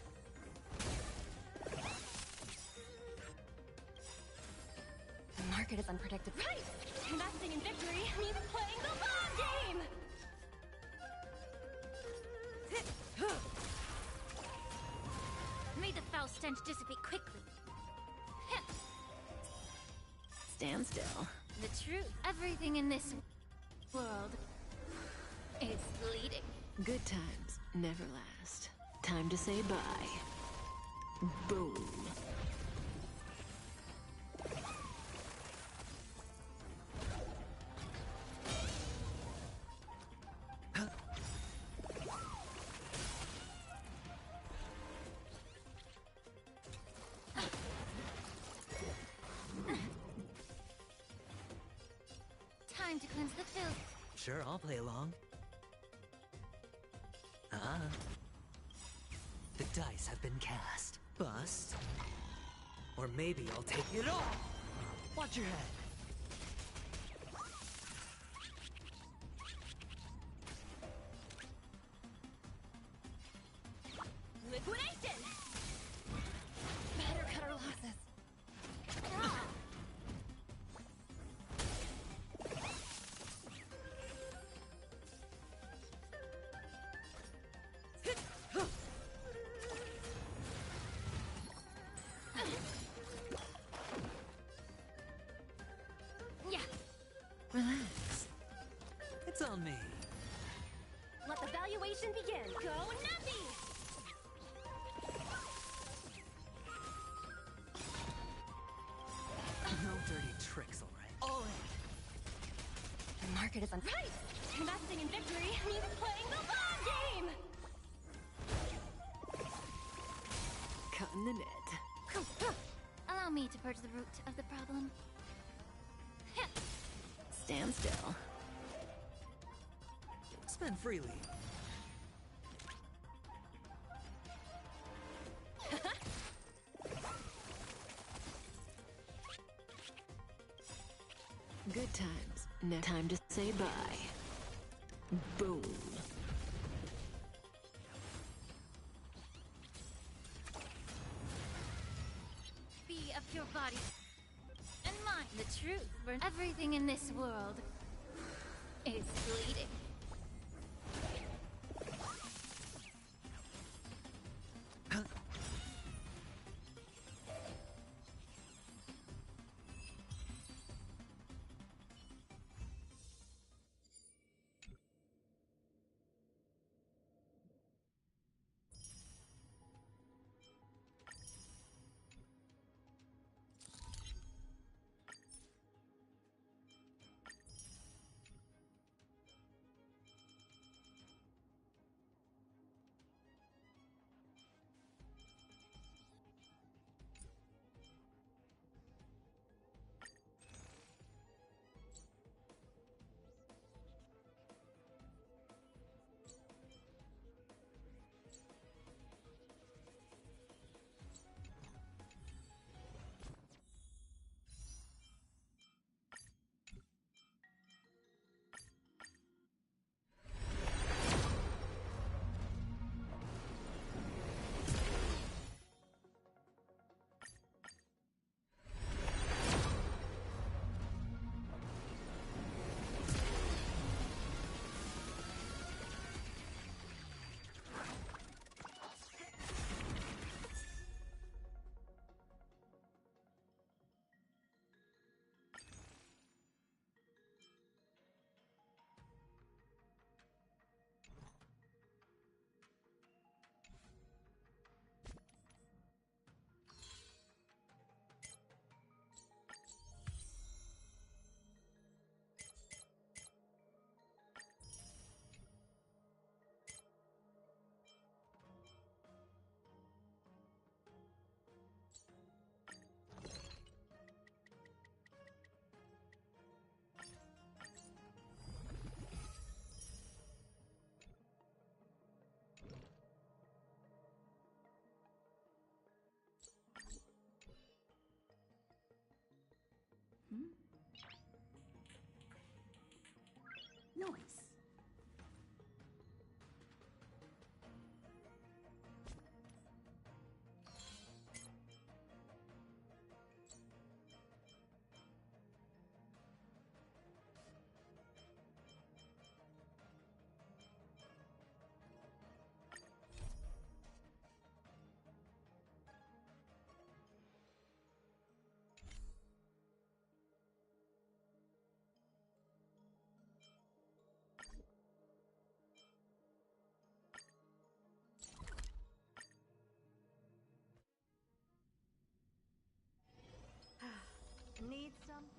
market is unpredictable. Right! Investing in victory means playing the long game! May the foul stench dissipate quickly. Stand still. The truth. Everything in this world is fleeting. Good times never last. Time to say bye. Boom. Time to cleanse the filth. Sure, I'll play along. The dice have been cast. Bust. Or maybe I'll take it all. Watch your head. Liquidation! Better cut our losses. Yeah. Relax. It's on me. Let the valuation begin. Go Nappy! No dirty tricks, all right? All in. The market is Right! Investing in victory means playing the long game! Cutting the net. Allow me to purge the root of the problem. Stand still. Spend freely. Good times. Now time to say bye. Boom. Be of your body and mind. The truth burns. Everything in this world is fleeting.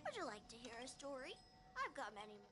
Would you like to hear a story? I've got many more.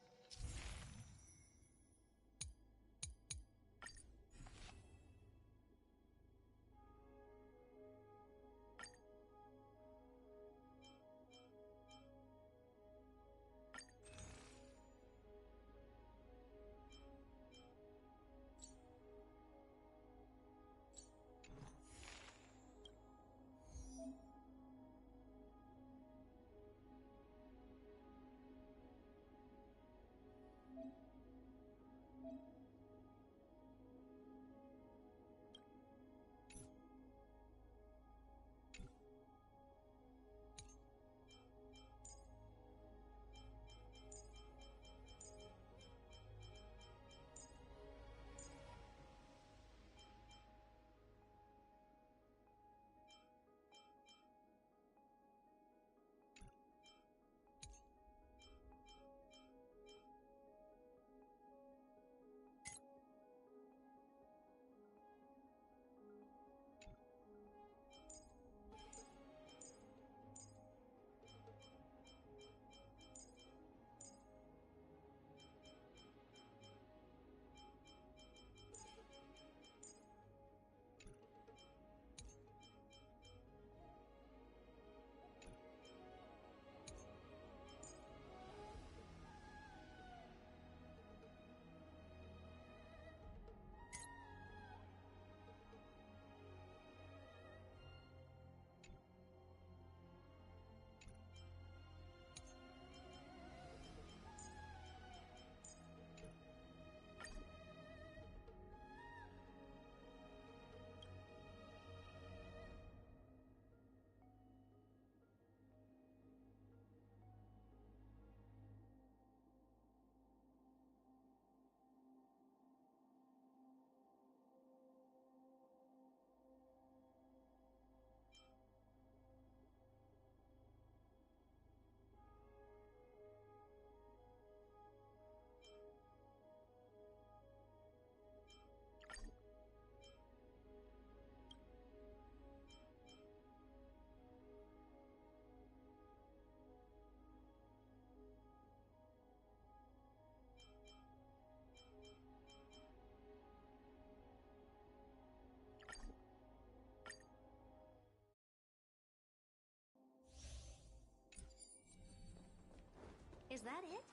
Is that it?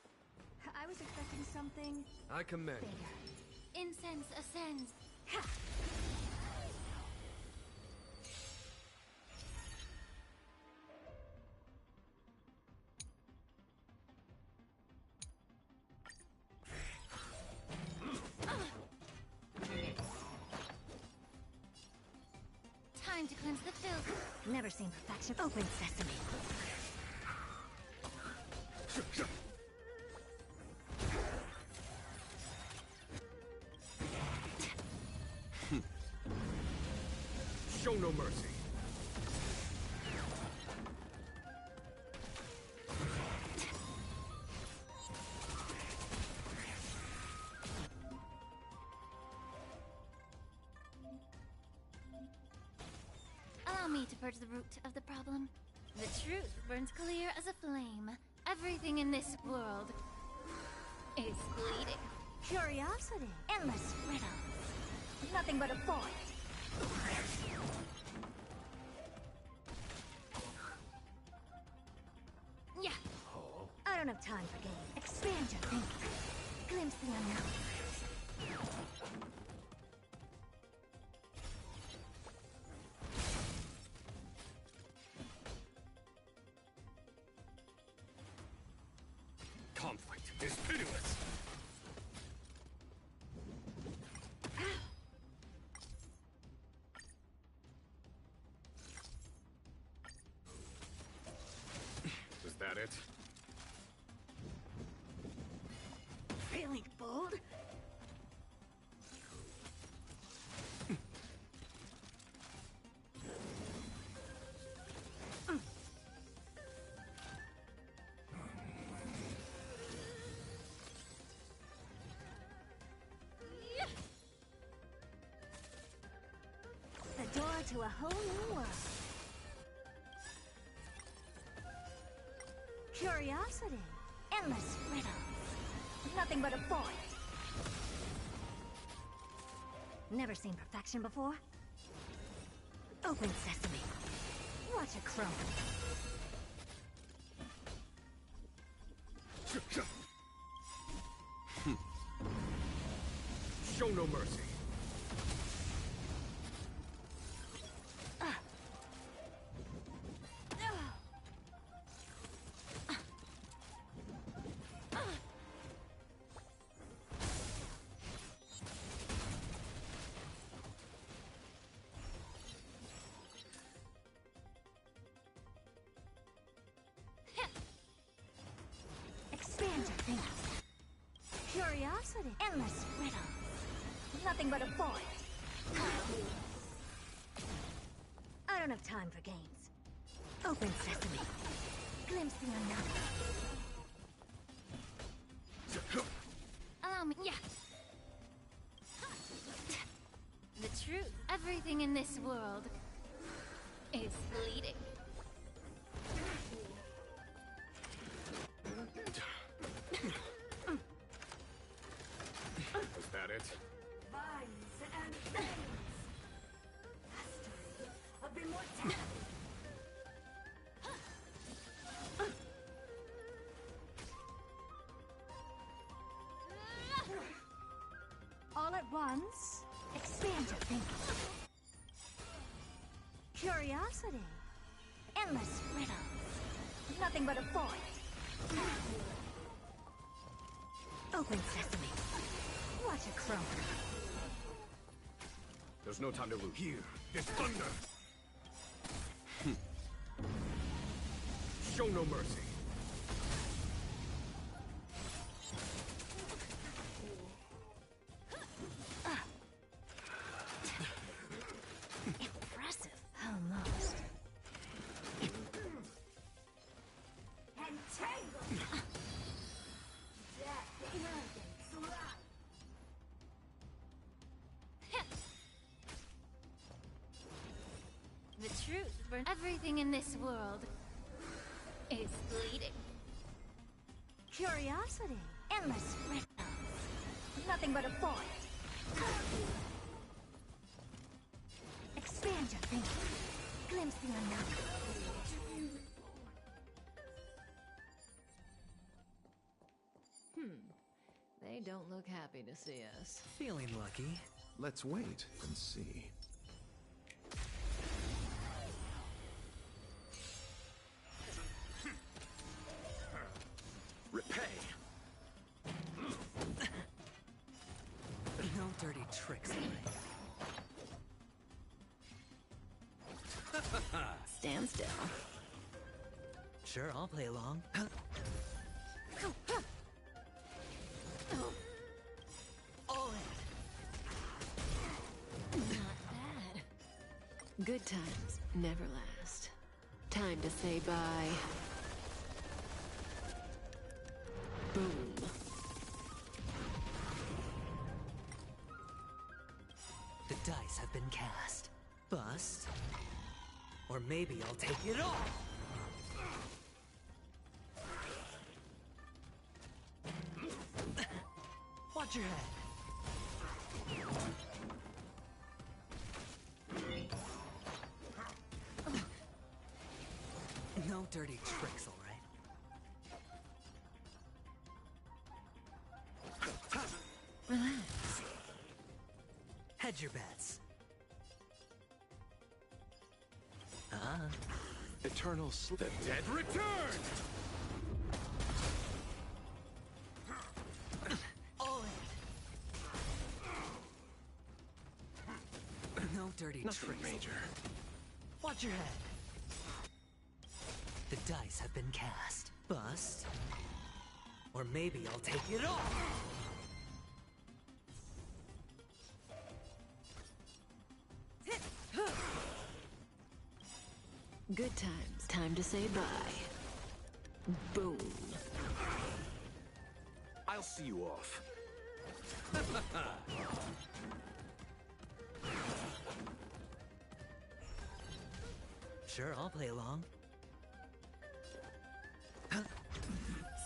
I was expecting something I commend. bigger. Incense ascends. Ha! Time to cleanse the filth. Never seen perfection. Open sesame. Show no mercy. Allow me to purge the root of the problem. The truth burns clear as a flame. Everything in this world is bleeding. Curiosity. Endless riddles. Nothing but a void. Yeah. I don't have time for games. Expand your thinking. Glimpse the unknown. Conflict is pitiless. Is that it? Feeling bold? The door to a whole new world. Curiosity. Endless riddles. Nothing but a void. Never seen perfection before? Open sesame. Watch a crumble. Show no mercy. Expand your thinking. Curiosity. Endless riddles. Nothing but a void. I don't have time for games. Open sesame. Glimpse the unknown. Allow me. Yeah. The truth. Everything in this world is bleeding. Was that it? Vines and things. Mastery of immortality. All at once, expand your thinking. Curiosity. Endless riddles. Nothing but a void. Open sesame. Watch a crumble. There's no time to lose. Here, there's thunder. Show no mercy. Impressive. Almost. Entangled. Death arrogance life. The truth for everything in this world is bleeding. Curiosity. Endless riddles. Nothing but a void. Expand your thinking. Glimpse the unknown. They don't look happy to see us. Feeling lucky. Let's wait and see. Repay. No dirty tricks, Stand still. Sure, I'll play along. All in. Not bad. Good times never last. Time to say bye. Boom. The dice have been cast. Bust. Or maybe I'll take it all! Watch your head. No dirty tricks, all right? Relax. Hedge your bets. Eternal sleep. The dead return! All in. No dirty Nothing tricks. major. Watch your head. The dice have been cast. Bust. Or maybe I'll take it all! Good times. Time to say bye. Boom. I'll see you off. Sure, I'll play along.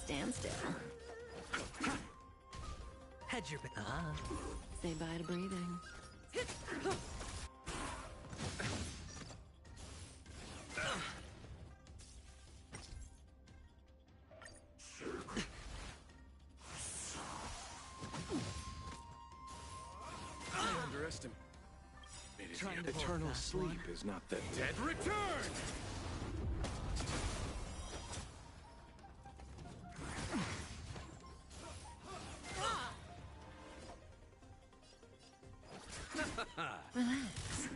Stand still. Hedge your Say bye to breathing. I underestimated you. Eternal sleep is not the Dead return! Relax.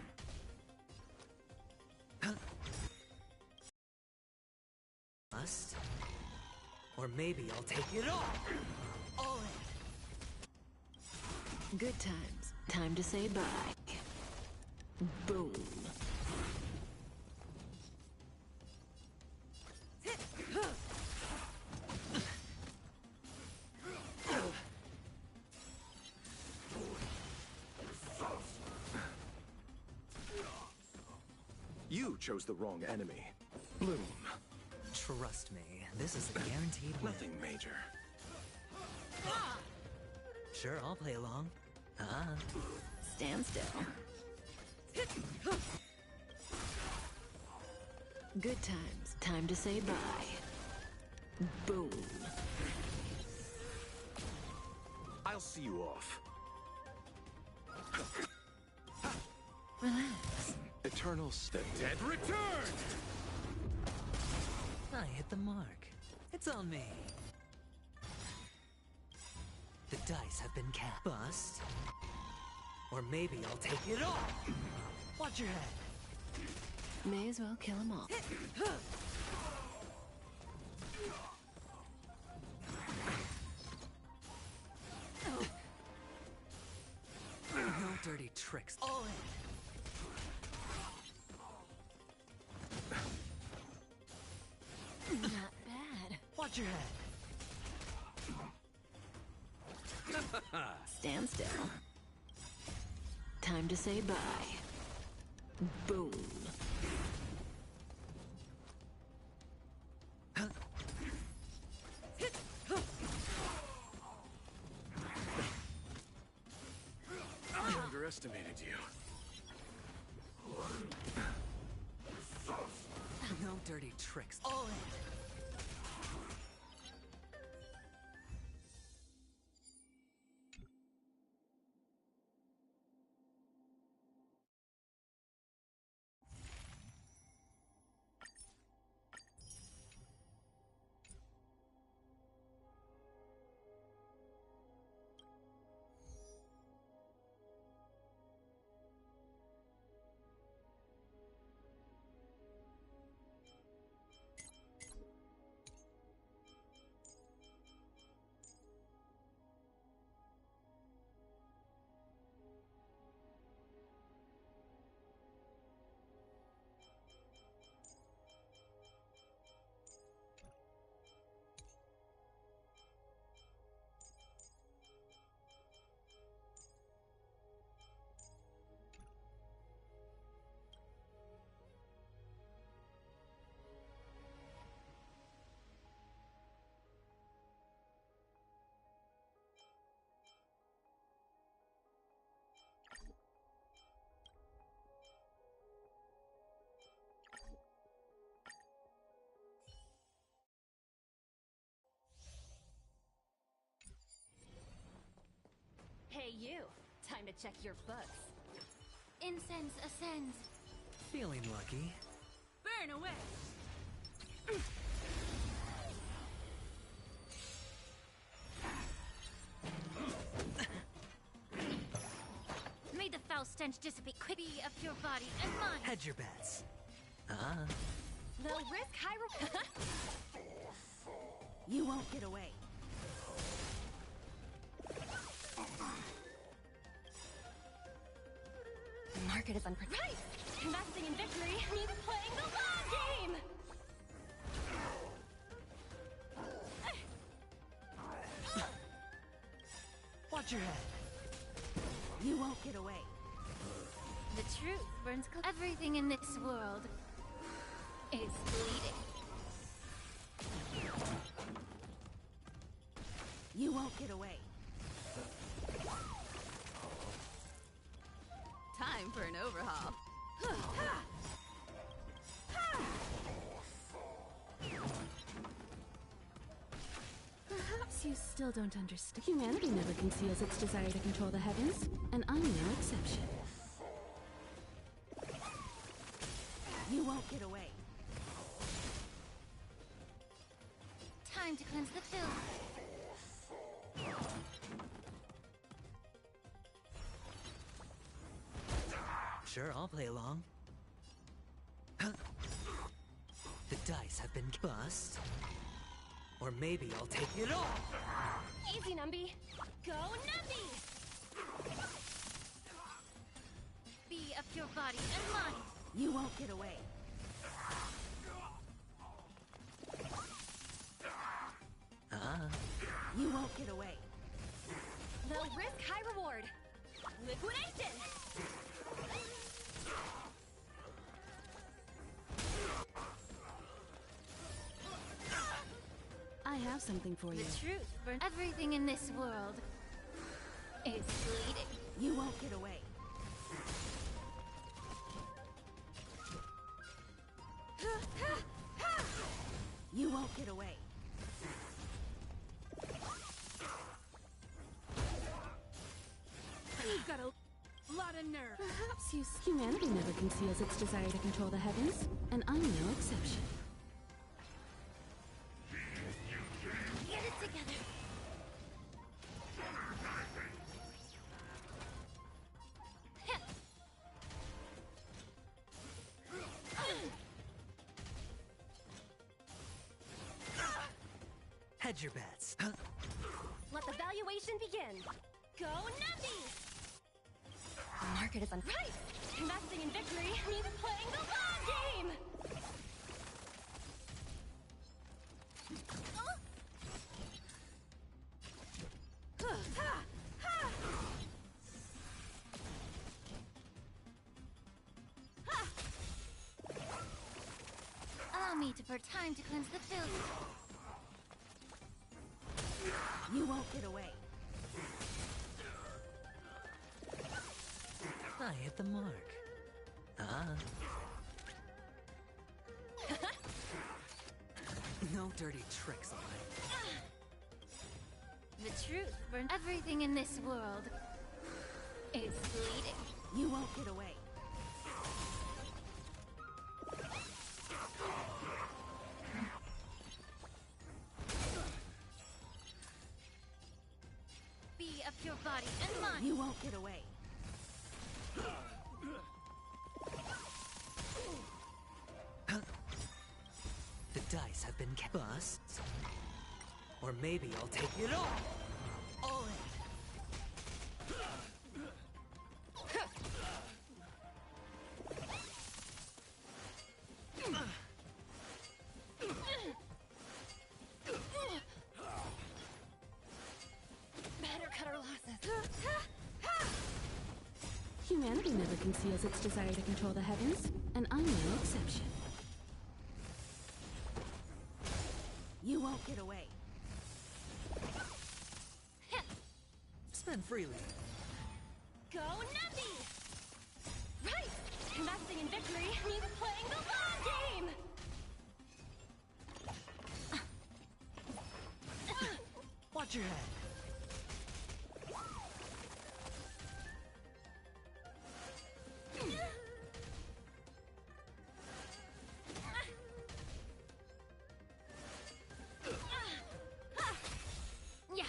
Bust. Or maybe I'll take it all in. Good times. Time to say bye. Boom. You chose the wrong enemy. Bloom. Trust me, this is a guaranteed win. Nothing major. Sure, I'll play along. Stand still. Good times. Time to say bye. Boom. I'll see you off. Relax. Eternal the dead return! I hit the mark. It's on me. The dice have been cast. Bust. Or maybe I'll take it all. Watch your head. May as well kill them all. No dirty tricks. All in. Not bad. Watch your head. Stand still. Time to say bye. Boom. I underestimated you. No dirty tricks. All in. Hey, you. Time to check your books. Incense ascends. Feeling lucky. Burn away! May the foul stench dissipate quickly of your body and mine. Hedge your bets. Low risk, high reward. You won't get away. The market is unpredictable. Right! Investing in victory means playing the long game! Watch your head. You won't get away. The truth burns cold. Everything in this world is bleeding. You won't get away. Time for an overhaul. Perhaps you still don't understand. Humanity never conceals its desire to control the heavens, and I'm no exception. You won't get away. Time to cleanse the filth. Sure, I'll play along. The dice have been bust. Or maybe I'll take it all. Easy, Numby. Go, Numby! Be of your body and mind. You won't get away. You won't get away. Low risk, high reward. Liquidation! I have something for you. The truth burns. Everything in this world is bleeding. You won't get away. You won't get away. You've got a lot of nerve. Perhaps you... Humanity never conceals its desire to control the heavens, and I'm no exception. Get it together. Hedge your bets. Let the valuation begin. Go, Numby! The market is on right. Investing in victory means playing the long game. Allow me to for time to cleanse the filth. You won't get away. I hit the mark. No dirty tricks on The truth burns. Everything in this world is bleeding. You won't get away. Be of your body and mind. You won't get away. The dice have been bust. Or maybe I'll take it all. All in. Better cut our losses. Humanity never conceals its desire to control the heavens, and I'm no exception. You won't get away. Spend freely. Go, Numby! Right! Investing in victory means playing the long game! Watch your head. Yeah.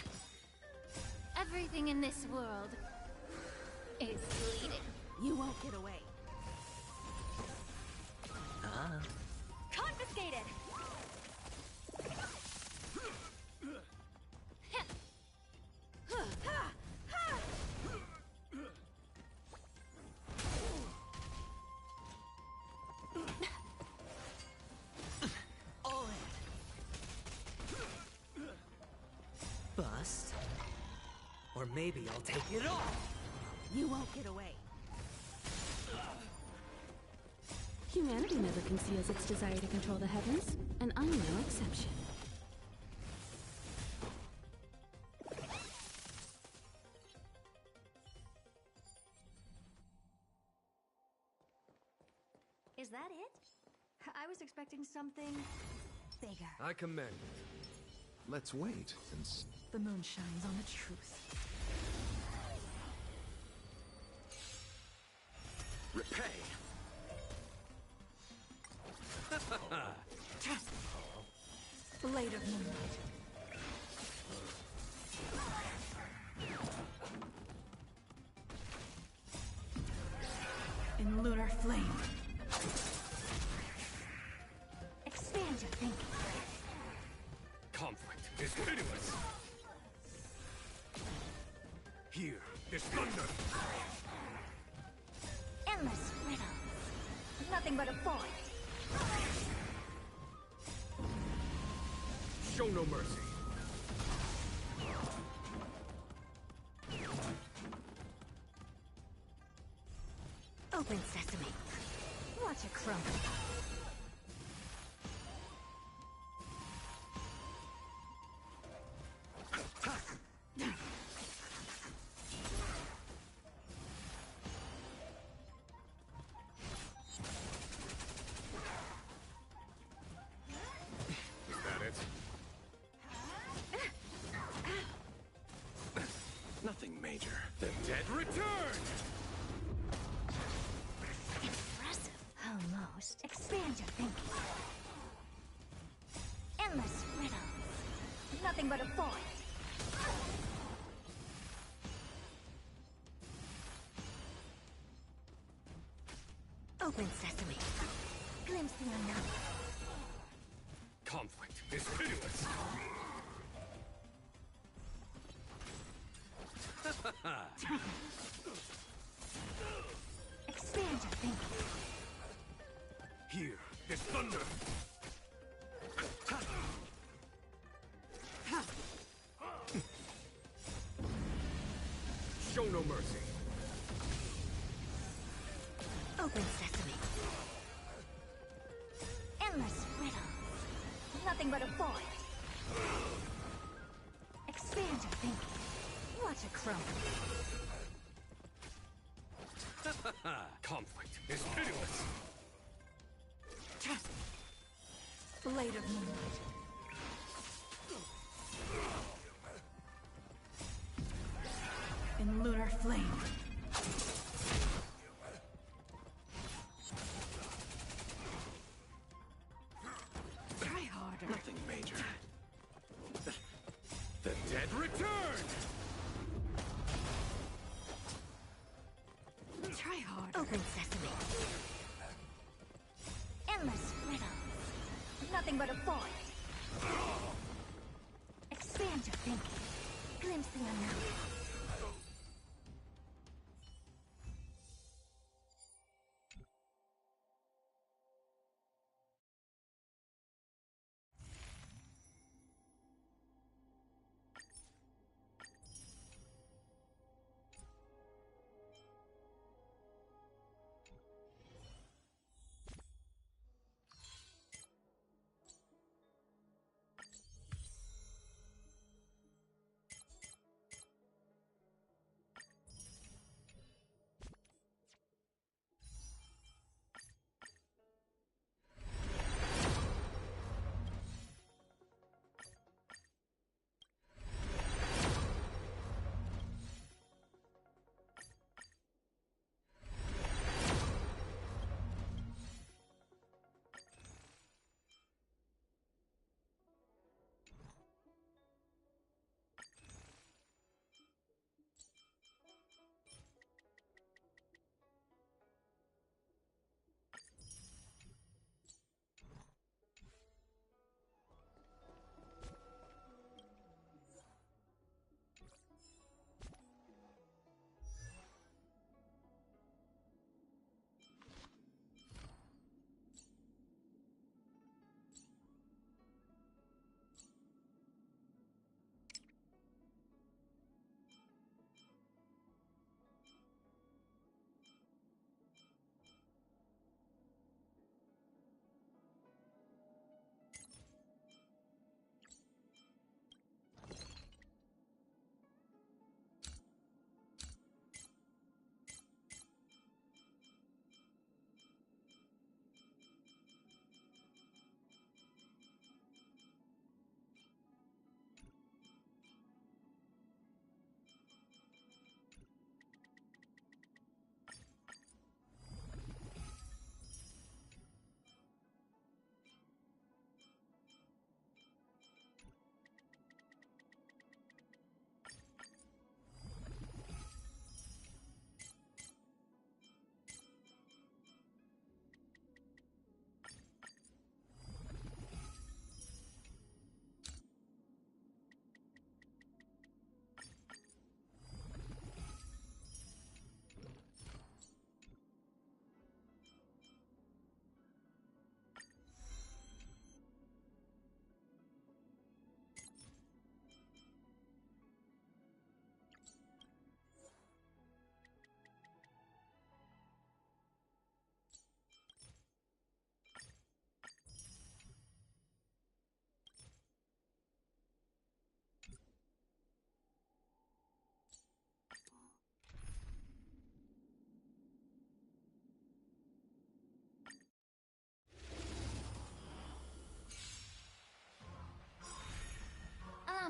Everything in this world is bleeding. You won't get away. Confiscated! All in. Bust. Or maybe I'll take it all. You won't get away. Humanity never conceals its desire to control the heavens, and I'm no exception. that it? I was expecting something bigger. I commend it. Let's wait and The moon shines on the truth. repay. Blade of moonlight. In lunar flame. Expand your thinking. Conflict is hideous. Here is thunder. Endless riddles. Nothing but a void. Show no mercy. Open sesame. Watch it crumble. Is that it? Nothing major. The dead return! Impressive. Almost. Expand your thinking. Endless riddles. Nothing but a void. Open sesame. Glimpse the unknown. Conflict is hideous. Expand your thinking. Here is thunder. Show no mercy. Open sesame. Endless riddles. Nothing but a void. Expand your thinking. Watch it crumble. Conflict is hideous. Blade of moonlight. In lunar flame. Try harder. Nothing major. The dead return! Try harder. Open sesame. Endless riddles. Nothing but a void. Expand your thinking. Glimpse the unknown.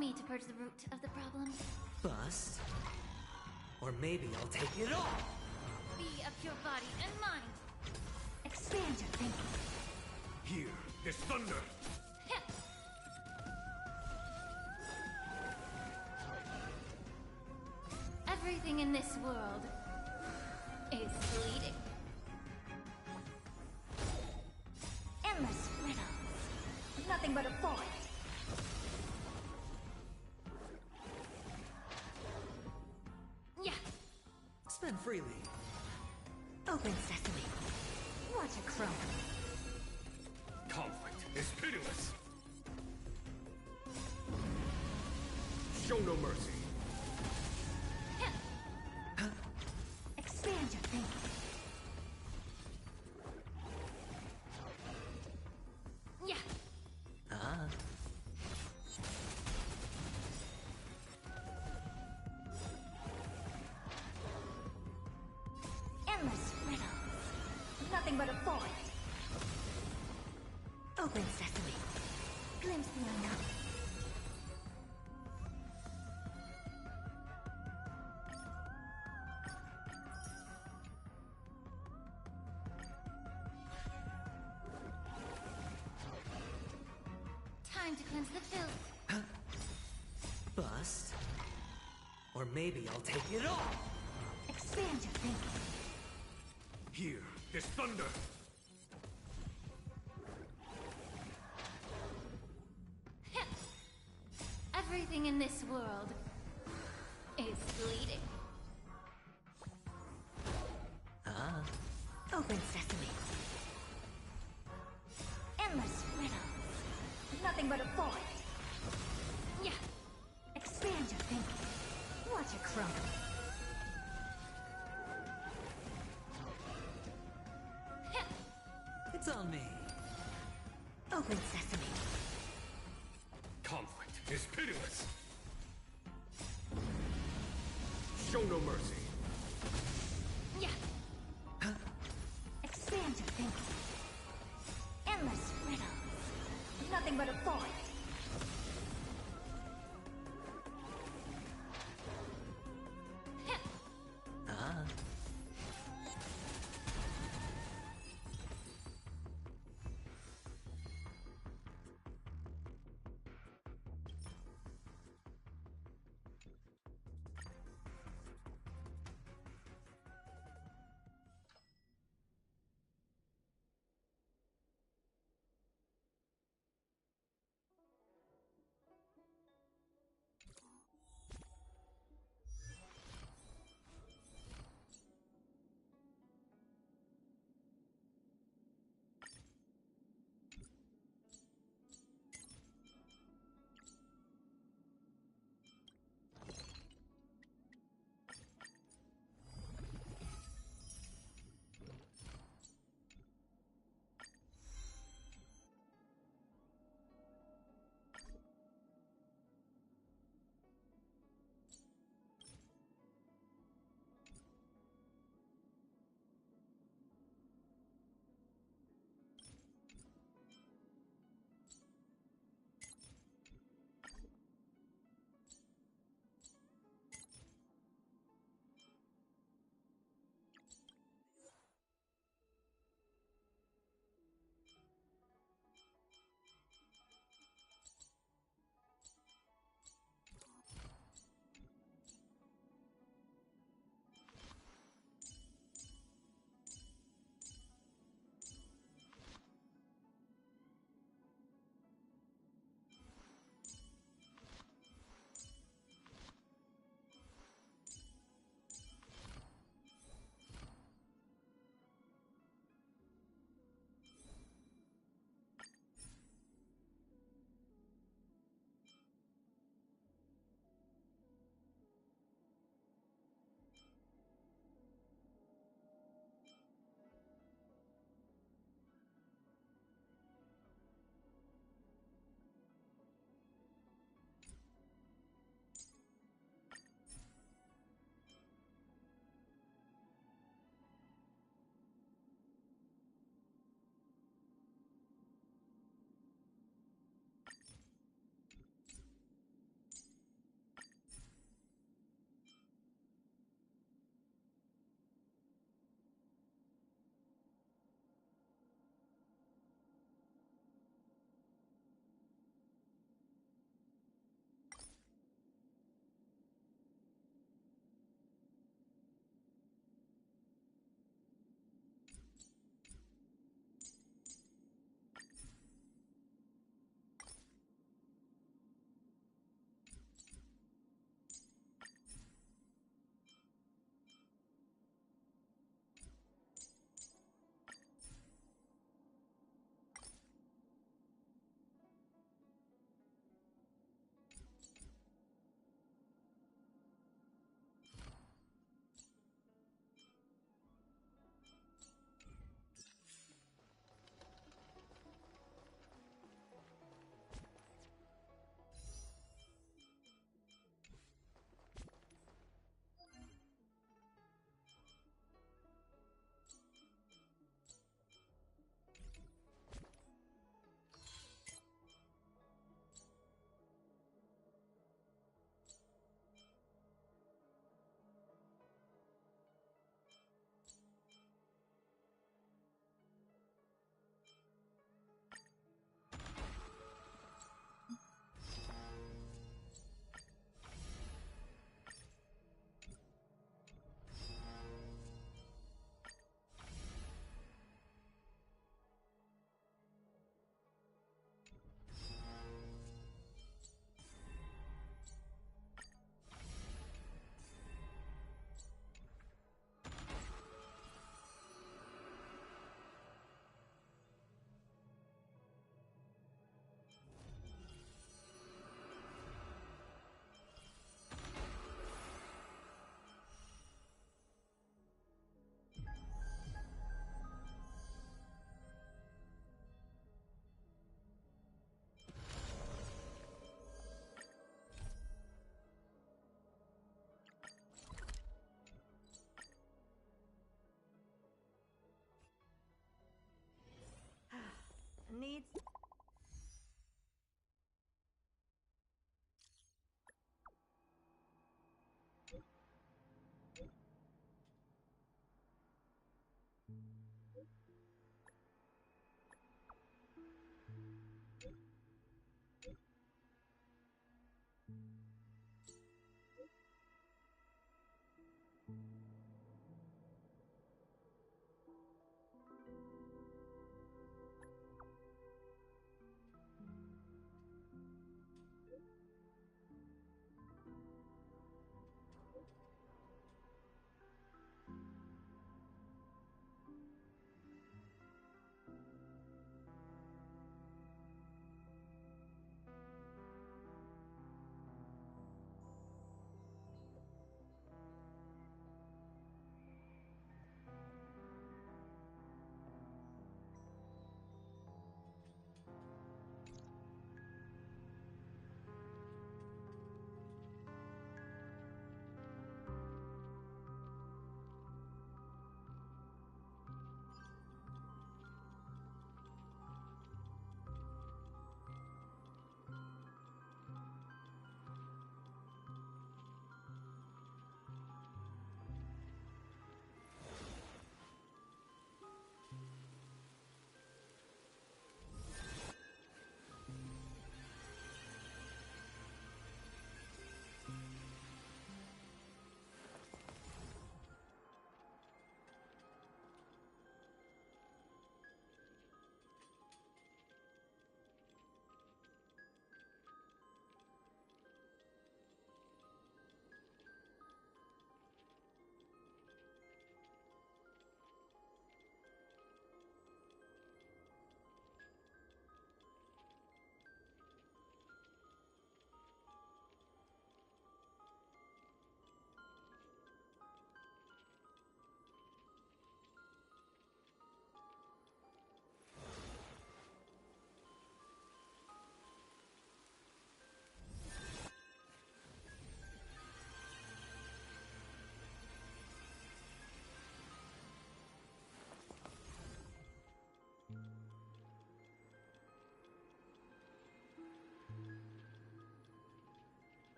me to purge the root of the problem. Bust. Or maybe I'll take it all! Be of your body and mind. Expand your thinking. Here, this thunder! Everything in this world is bleeding. Endless riddles. Nothing but a void. Yeah. Spend freely. Open sesame. Watch it crumble. Conflict is pitiless! Show no mercy. Expand your thinking. Yeah. Ah. Endless riddles. Nothing but a void. Open sesame. Glimpse the unknown. Time to cleanse the filth. Bust. Or maybe I'll take it all! Expand your thinking. Here, this thunder! Everything in this world is bleeding. Ah. Open sesame. Endless riddles. Nothing but a void. Yeah. Expand your thinking. Watch it crumble. It's on me. Open sesame. Conflict is pitiless! Show no mercy.